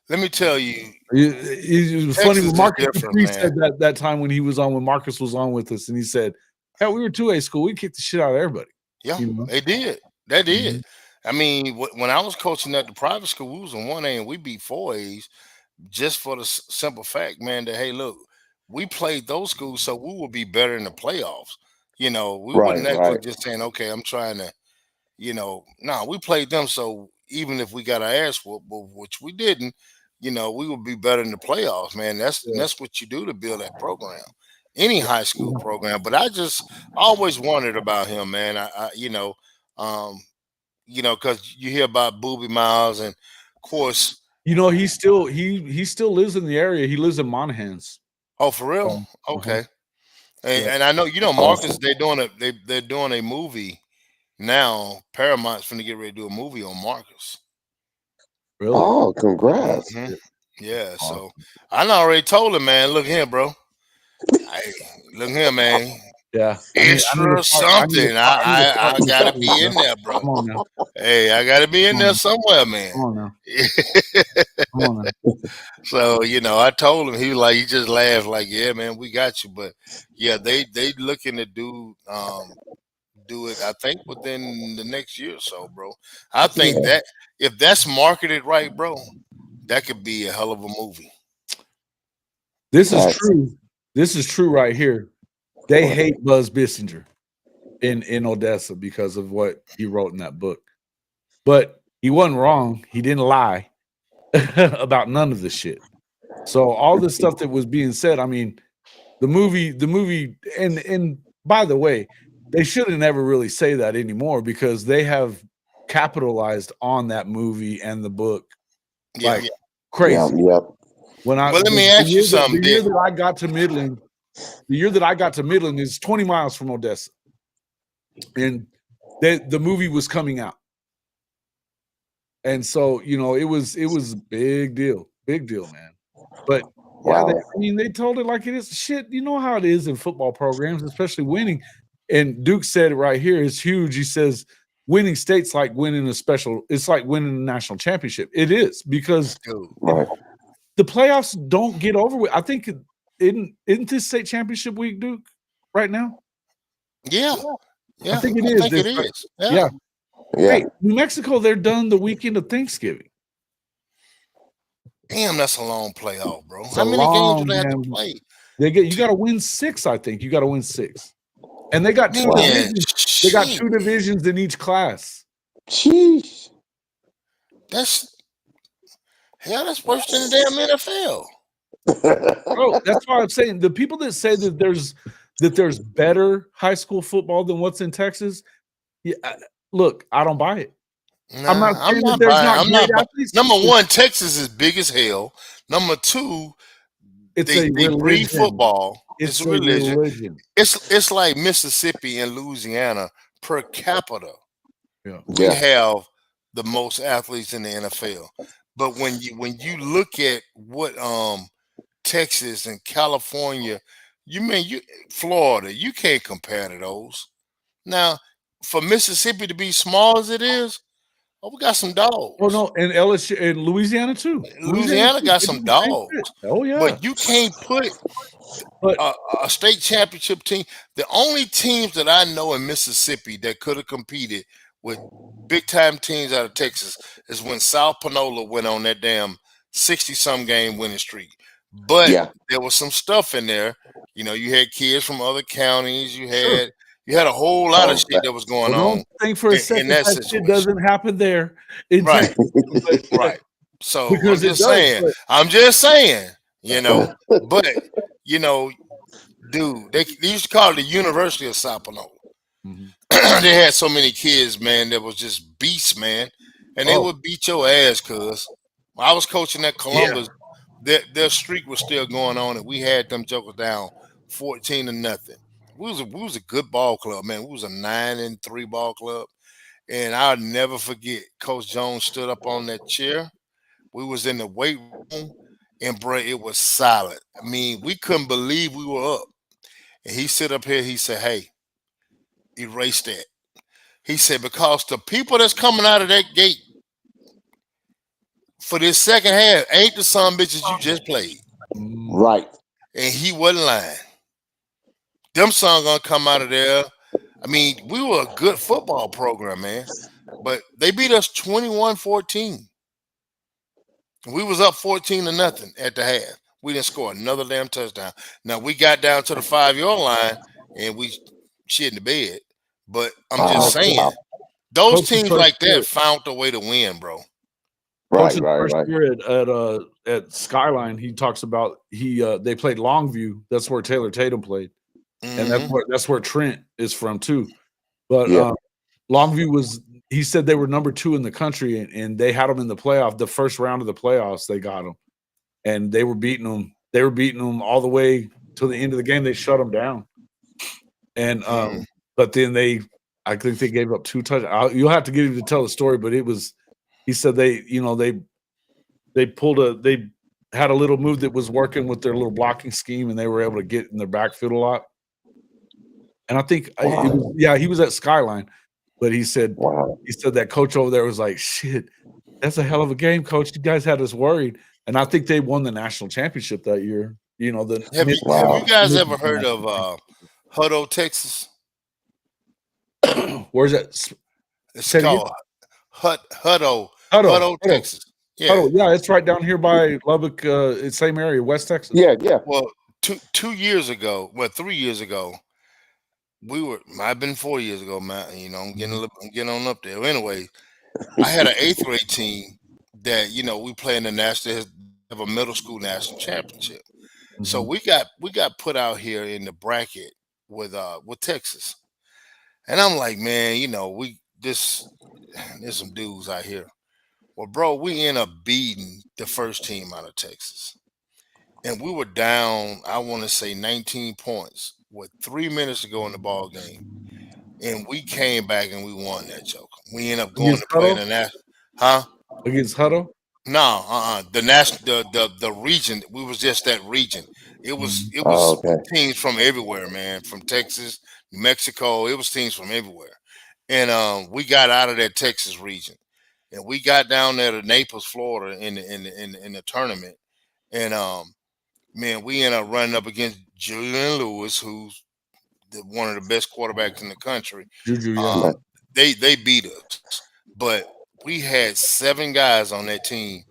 Let me tell you. It was funny when Marcus said that time when Marcus was on with us, and he said, "Hell, we were 2A school. We kicked the shit out of everybody." Yeah, they did. They did. Mm-hmm. I mean, when I was coaching at the private school, we was in 1A and we beat 4As just for the simple fact, man, that, hey, look, we played those schools so we will be better in the playoffs. We wouldn't just saying, okay, I'm trying to, we played them. So even if we got our ass whooped, which we didn't, we would be better in the playoffs, man. That's what you do to build that program, any high school program. But I just always wondered about him, man. Because you hear about Booby Miles, and of course, he still lives in the area. He lives in Monahans. oh, for real? Okay. And I know Marcus. They're doing a movie now. Paramount's finna get ready to do a movie on Marcus. Really? Oh, congrats! Yeah. So I already told him, man. Look here, bro. Hey, look here, man. Yeah. Extra something. I gotta be in there, bro. Come on now. Hey, I gotta be in there somewhere, man. Come on now. Come on now. So I told him. He just laughed like, yeah, man, we got you. But yeah, they looking to do it. I think within the next year or so, bro. I think that if that's marketed right, bro, that could be a hell of a movie. This is true. This is true right here. They hate Buzz Bissinger in Odessa because of what he wrote in that book. But he wasn't wrong. He didn't lie about none of this shit. So all the stuff that was being said, I mean, the movie, and by the way, they shouldn't never really say that anymore because they have capitalized on that movie and the book like crazy. Yep. Let me ask you something. The year that I got to Midland is 20 miles from Odessa, and the movie was coming out, and so it was a big deal, man. But they told it like it is. Shit, you know how it is in football programs, especially winning. And Duke said it right here. It's huge. He says winning states like winning it's like winning a national championship. It is because the playoffs don't get over with. I think isn't this state championship week, Duke, right now? Yeah. I think it is. It is. Yeah. Hey, New Mexico, they're done the weekend of Thanksgiving. Damn, that's a long playoff, bro. How many games do they have to play? You got to win 6. I think you got to win 6. And they got 2 divisions. They got 2 divisions in each class. Jeez. That's worse than the damn NFL. Bro, that's why I'm saying the people that say that there's better high school football than what's in Texas. Yeah, look, I don't buy it. Nah, I'm not buying. Number one, Texas is big as hell. Number 2, they breed football. It's a religion. It's like Mississippi and Louisiana per capita. We have the most athletes in the NFL. But when you look at what Texas and California, Florida, you can't compare to those. Now, for Mississippi to be small as it is, we got some dogs. Oh no, and LSU and Louisiana too. Louisiana got some dogs. Oh yeah, but you can't put a state championship team. The only teams that I know in Mississippi that could have competed with big time teams out of Texas is when South Panola went on that damn 60-some game winning streak. But there was some stuff in there. You had kids from other counties. You had a whole lot of shit that was going on. Don't think for a second that shit doesn't happen there. Right. Right. So I'm just saying, but dude, they used to call it the University of Sao Paulo. Mm-hmm. They had so many kids, man, that was just beasts, man. And they would beat your ass, cuz. When I was coaching at Columbus, their streak was still going on, and we had them jokers down 14-0. We was a good ball club, man. We was a 9-3 ball club. And I'll never forget, Coach Jones stood up on that chair. We was in the weight room, and bro, it was silent. I mean, we couldn't believe we were up. And he stood up here, he said, hey, erase that. He said, because the people that's coming out of that gate for this second half ain't the son bitches you just played. Right. And he wasn't lying. Them son gonna come out of there. I mean, we were a good football program, man. But they beat us 21-14. We was up 14-0 at the half. We didn't score another damn touchdown. Now we got down to the 5-yard line and we shit in the bed. But I'm just saying, Those Coach's teams first like year, that found a way to win, bro. Right, Coach's right, first right. year at Skyline, he talks about they played Longview. That's where Taylor Tatum played, and that's where Trent is from too. But Yeah. Longview was. He said they were number 2 in the country, and they had them in the playoff. The first round of the playoffs, they got them, and they were beating them. They were beating them all the way to the end of the game. They shut them down, and but then I think they gave up 2 touchdowns. You'll have to get him to tell the story, but it was. He said they had a little move that was working with their little blocking scheme, and they were able to get in their backfield a lot. And I think he was at Skyline, but he said that coach over there was like, "Shit, that's a hell of a game, coach. You guys had us worried." And I think they won the national championship that year. Have you guys ever heard of Hutto, Texas? Where's that? It's called Hutto, Texas. Yeah. Hutto, yeah, it's right down here by Lubbock, same area, West Texas. Yeah, yeah. Well, 2 years ago, 3 years ago, might have been 4 years ago, man. I'm getting on up there. Anyway, I had an 8th grade team that we play in the national, have a middle school national championship. So we got put out here in the bracket with Texas, and I'm like, man, there's some dudes out here. Well, bro, we end up beating the first team out of Texas, and we were down, I want to say 19 points with 3 minutes to go in the ball game, and we came back and we won that joke. We ended up going to play in the national, against Hutto. No, the region. We was just that region. It was teams from everywhere, man. From Texas, New Mexico. It was teams from everywhere, and we got out of that Texas region, and we got down there to Naples, Florida, in the tournament, and man, we ended up running up against Julian Lewis, who's one of the best quarterbacks in the country. Juju, yeah. They beat us, but we had 7 guys on that team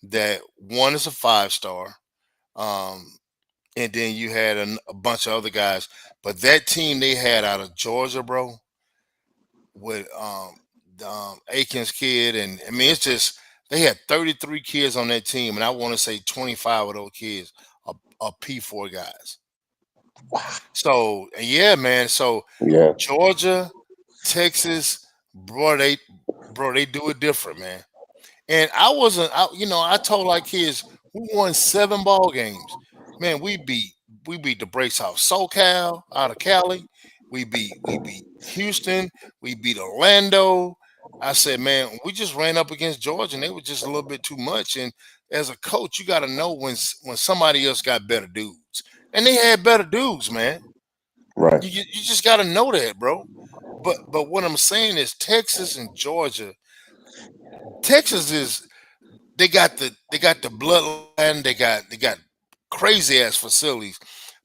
that one is a 5-star. And then you had a bunch of other guys. But that team they had out of Georgia, bro, with Aikens kid. And I mean, it's just, they had 33 kids on that team. And I want to say 25 of those kids are P4 guys. So, yeah, man. So, Georgia, Texas, bro, they do it different, man. And I told our kids, we won 7 ball games. Man, we beat the brakes off SoCal out of Cali. We beat Houston. We beat Orlando. I said, man, we just ran up against Georgia, and they were just a little bit too much. And as a coach, you got to know when somebody else got better dudes, and they had better dudes, man. Right. You just got to know that, bro. But what I'm saying is Texas and Georgia. Texas they got the bloodline, they got crazy ass facilities.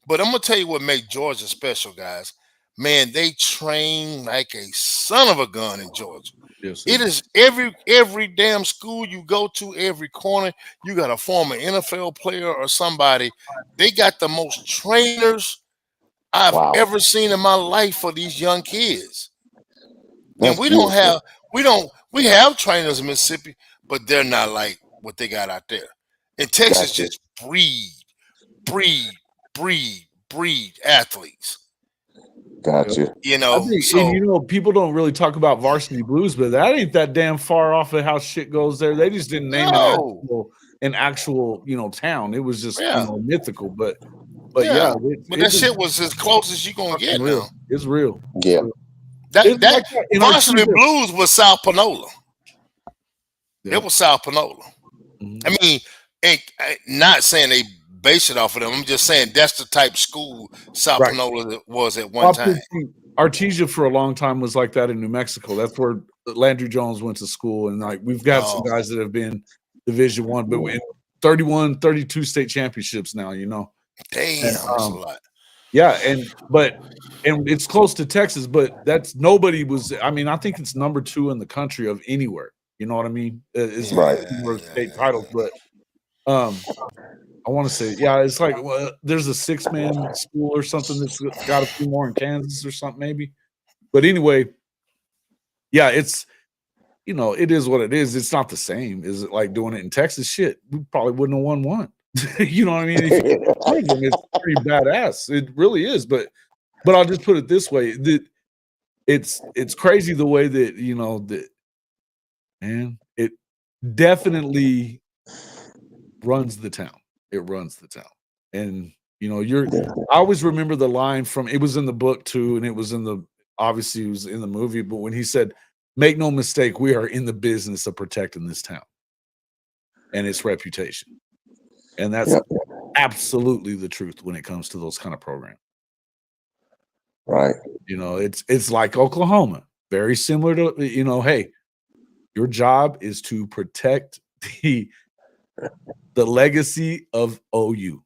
But I'm gonna tell you what makes Georgia special, guys. Man, they train like a son of a gun in Georgia. Yes, it is every damn school you go to, every corner, you got a former NFL player or somebody. They got the most trainers I've ever seen in my life for these young kids. And we have trainers in Mississippi, but they're not like what they got out there. And Texas just breed athletes. Gotcha. People don't really talk about varsity blues, but that ain't that damn far off of how shit goes there. They just didn't name an actual town. It was just mythical, but yeah. But that shit was as close as you gonna get real. now. It's real. Yeah. That varsity blues was South Panola. Yeah. It was South Panola. I mean, not saying they base it off of them. I'm just saying that's the type of school South Panola was at one time. Artesia for a long time was like that in New Mexico. That's where Landry Jones went to school, and like we've got some guys that have been Division I, but in 31, 32 state championships now. Damn, that's a lot. Yeah, and it's close to Texas, but nobody was. I mean, I think it's number 2 in the country of anywhere. You know what I mean? It's state titles, but I want to say, it's like there's a 6-man school or something that's got a few more in Kansas or something maybe. But anyway, yeah, it's it is what it is. It's not the same. Is it like doing it in Texas? Shit, we probably wouldn't have won one. You know what I mean? If you get one of them, it's pretty badass. It really is. But I'll just put it this way: that it's crazy the way that that, man, it definitely runs the town. It runs the town, and I always remember the line from it was in the book too, and it was obviously it was in the movie. But when he said, "Make no mistake, we are in the business of protecting this town and its reputation," and that's absolutely the truth when it comes to those kind of programs. Right. It's like Oklahoma, very similar to hey, your job is to protect the legacy of OU.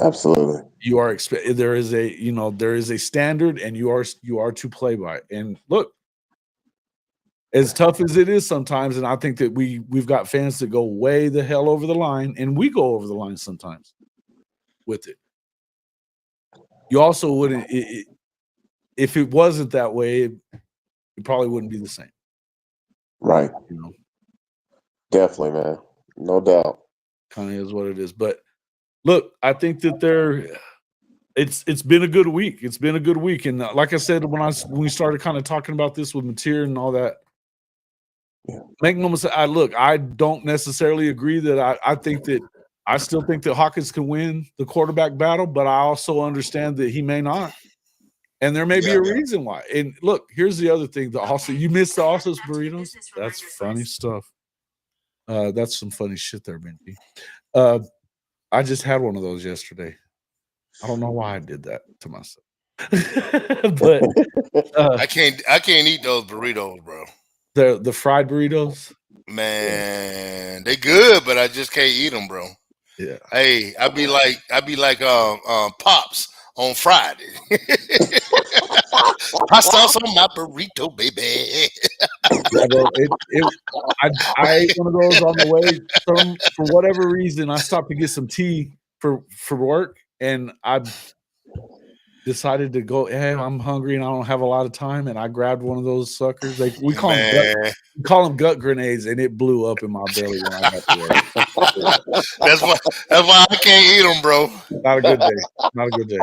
Absolutely. You are there is a standard, and you are to play by it. And look, as tough as it is sometimes, and I think that we've got fans that go way the hell over the line, and we go over the line sometimes with it. You also wouldn't if it wasn't that way, it probably wouldn't be the same. Right. Definitely, man. No doubt. Kind of is what it is. But look, I think that it's been a good week. It's been a good week. And like I said, when we started kind of talking about this with Mateer and all that, make no mistake, I don't necessarily agree that I still think that Hawkins can win the quarterback battle, but I also understand that he may not. And there may be a reason why. And look, here's the other thing. You missed the Alsa's burritos. That's funny stuff. That's some funny shit there, Benji. I just had one of those yesterday. I don't know why I did that to myself. But I can't eat those burritos, bro. The fried burritos, man, they good, but I just can't eat them, bro. Yeah. Hey, I'd be like Pops on Friday. Pasta sauce on my burrito, baby. Yeah, bro, I ate one of those on the way for whatever reason. I stopped to get some tea for work, and I decided to go. Hey, I'm hungry and I don't have a lot of time, and I grabbed one of those suckers. We call them gut grenades, and it blew up in my belly when I got to work. That's why I can't eat them, bro. Not a good day. Not a good day.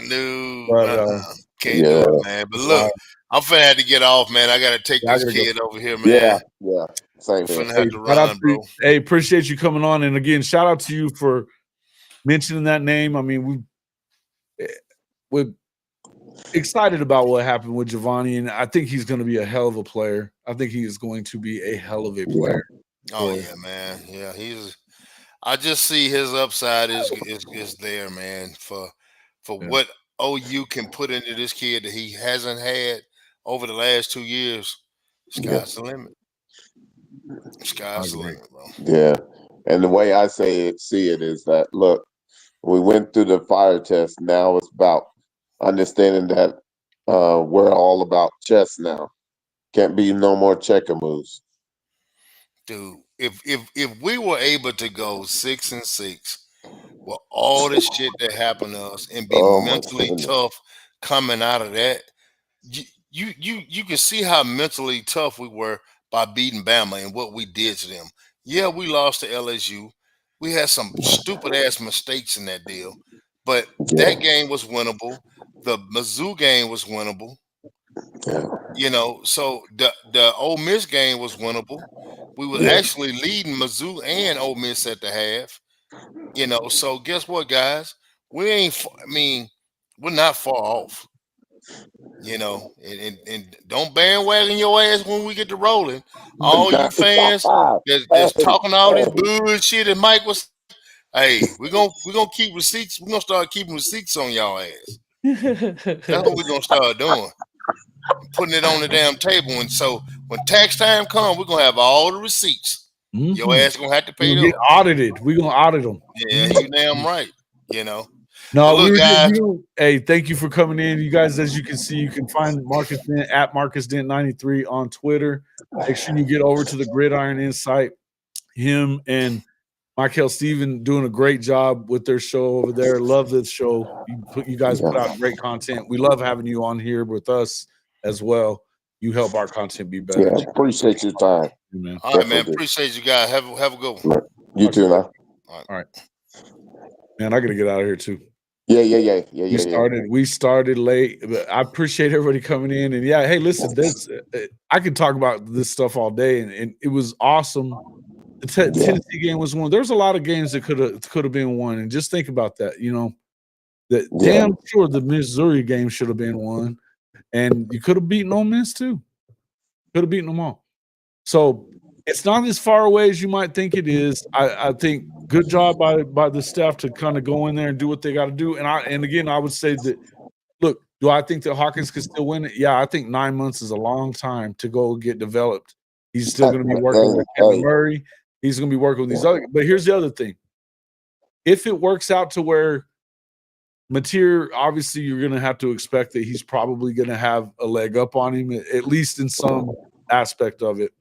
No, but, can't do it, man. But look, I'm finna have to get off, man. I gotta take this kid over here, man. Yeah. Same here. Finna have to run, bro. Hey, appreciate you coming on, and again, shout out to you for mentioning that name. I mean, we're excited about what happened with Giovanni, and I think he's going to be a hell of a player. I think he is going to be a hell of a player. Oh yeah, man. Yeah, I just see his upside is there, man. For what OU can put into this kid that he hasn't had over the last 2 years, sky's the limit. Sky's the limit, bro. Yeah, and the way I see it is that look, we went through the fire test. Now it's about understanding that we're all about chess now. Can't be no more checker moves. Dude, if we were able to go 6-6 with all the shit that happened to us and be mentally tough coming out of that, you can see how mentally tough we were by beating Bama and what we did to them. Yeah, we lost to LSU. We had some stupid ass mistakes in that deal, but that game was winnable. The Mizzou game was winnable. So the Ole Miss game was winnable. We were actually leading Mizzou and Ole Miss at the half. So guess what, guys? We're not far off. And don't bandwagon your ass when we get to rolling. All you fans that's talking all this bullshit and Mike was, hey, we're gonna keep receipts. We're gonna start keeping receipts on y'all ass. That's what we're gonna start doing. Putting it on the damn table. And so when tax time comes, we're gonna have all the receipts. Mm-hmm. Your ass gonna have to pay them. Get audited. We're gonna audit them. Yeah, you damn right. No, look, guys. Hey, thank you for coming in. You guys, as you can see, you can find Marcus Dent at Marcus Dent 93 on Twitter. Make sure you get over to the Gridiron Insight. Him and Michael Steven doing a great job with their show over there. Love this show. You guys put out great content. We love having you on here with us as well. you help our content be better. Yeah, appreciate your time. Man. All right, Definitely man. do. Appreciate you guys. Have a good one. You too now. All right. Man, I gotta get out of here too. Yeah. We started late, but I appreciate everybody coming in. And yeah, hey, listen, I could talk about this stuff all day, and it was awesome. The Tennessee game was one. There's a lot of games that could have been won, and just think about that. You know, that damn sure the Missouri game should have been won, and you could have beaten Ole Miss too. Could have beaten them all. So it's not as far away as you might think it is. I think good job by the staff to kind of go in there and do what they got to do. And again, I would say that, look, do I think that Hawkins could still win it? Yeah, I think 9 months is a long time to go get developed. He's still going to be working with Kevin Murray. He's going to be working with these other. But here's the other thing: if it works out to where Mateer, obviously, you're going to have to expect that he's probably going to have a leg up on him, at least in some aspect of it.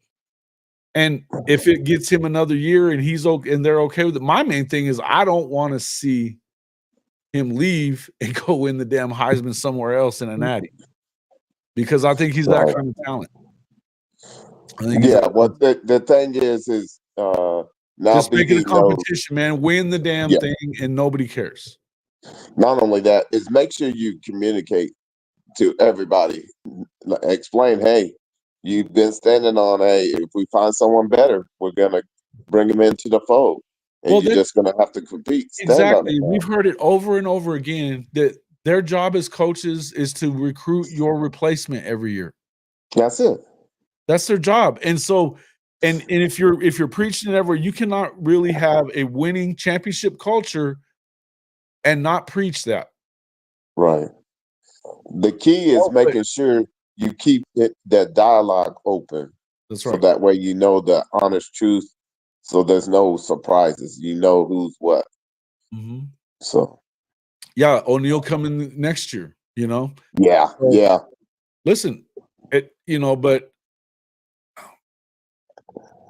And if it gets him another year and he's okay and they're okay with it, my main thing is I don't want to see him leave and go win the damn Heisman somewhere else in a natty, because I think he's that kind of talent. Well, the thing is now just make it a competition, man. Win the damn thing, and nobody cares. Not only that, is make sure you communicate to everybody. Explain, hey, you've been standing on, hey, if we find someone better, we're gonna bring him into the fold, and you're just gonna have to compete. Exactly. We've heard it over and over again that their job as coaches is to recruit your replacement every year. That's it. That's their job. And so, and if you're preaching it everywhere, you cannot really have a winning championship culture and not preach that. Right. The key is making sure you keep that dialogue open. That's right. So that way you know the honest truth. So there's no surprises. You know who's what. Mm-hmm. So. Yeah, O'Neal coming next year. You know. Yeah. Listen, but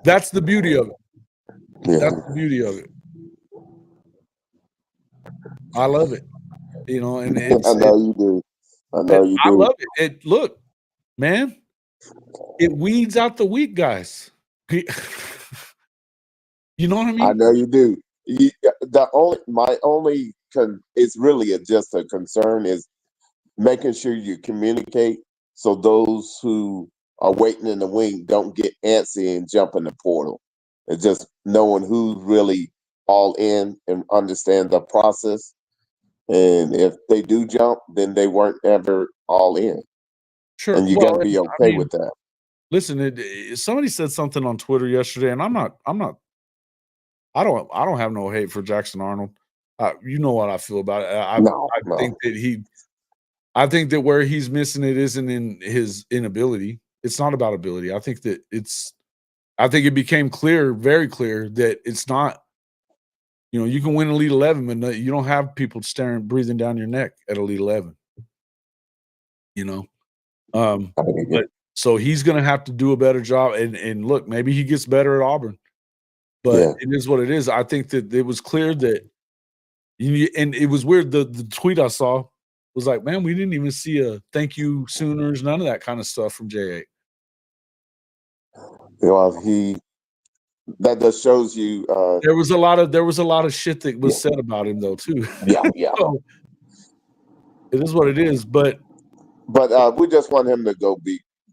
that's the beauty of it. Yeah. That's the beauty of it. I love it. And I know you do. I love it. Look, man, it weeds out the weak guys. You know what I mean? I know you do. My only it's really just a concern is making sure you communicate so those who are waiting in the wing don't get antsy and jump in the portal. It's just knowing who's really all in and understand the process. And if they do jump, then they weren't ever all in. Sure. And you got to be okay with that. Listen, somebody said something on Twitter yesterday, and I don't have no hate for Jackson Arnold. You know what I feel about it. I think that I think that where he's missing it isn't in his inability. It's not about ability. I think it became clear, very clear, that it's not. You can win Elite 11, but you don't have people breathing down your neck at Elite 11. But so he's going to have to do a better job. And look, maybe he gets better at Auburn. But it is what it is. I think that it was clear that, and it was weird. The tweet I saw was like, man, we didn't even see a thank you Sooners, none of that kind of stuff from J8. Well, that just shows you. There was a lot of shit that was said about him though too. Yeah. So, it is what it is. But we just want him to go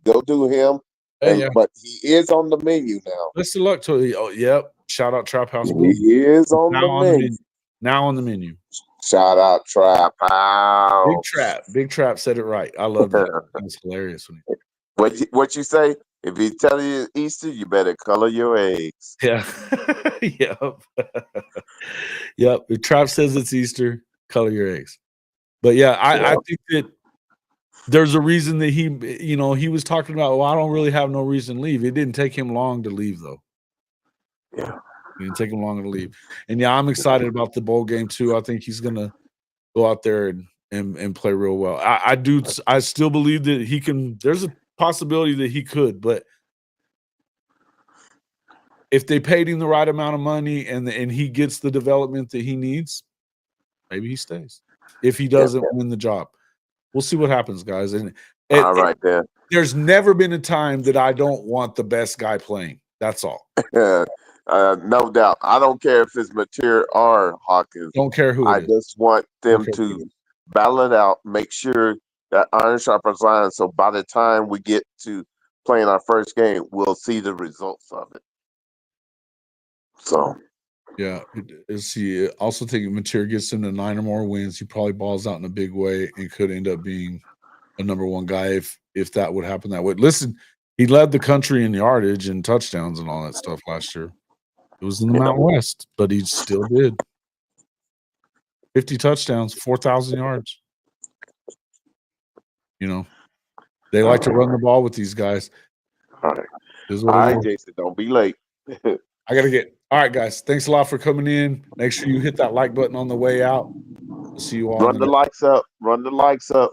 do him. But he is on the menu now. Best of luck to you. Oh, yep. Shout out Trap House. He is on the menu. Now on the menu. Shout out Trap House. Big Trap said it right. I love that. That's hilarious. What you say? If he tell you it's Easter, you better color your eggs. Yeah. Yep. Yep. If Trap says it's Easter, color your eggs. But yeah, I think that there's a reason that he was talking about, well, I don't really have no reason to leave. It didn't take him long to leave, though. Yeah. It didn't take him long to leave. And yeah, I'm excited about the bowl game too. I think he's gonna go out there and play real well. I still believe that he can. There's a possibility that he could, but if they paid him the right amount of money and he gets the development that he needs, maybe he stays. If he doesn't win the job. We'll see what happens, guys. And All right, then. There's never been a time that I don't want the best guy playing. That's all. No doubt. I don't care if it's Mateer or Hawkins. Don't care who I it is. just want them to battle it out, make sure that iron sharpens iron. So by the time we get to playing our first game, we'll see the results of it. So, yeah, is he also thinking Mateer gets him to 9 or more wins? He probably balls out in a big way and could end up being a number one guy if that would happen that way. Listen, he led the country in yardage and touchdowns and all that stuff last year. It was in the Mountain West, but he still did. 50 touchdowns, 4,000 yards. You know, they like to run the ball with these guys. All right, Jason, don't be late. I got to get. All right, guys. Thanks a lot for coming in. Make sure you hit that like button on the way out. We'll see you all. Run the likes up. Run the likes up.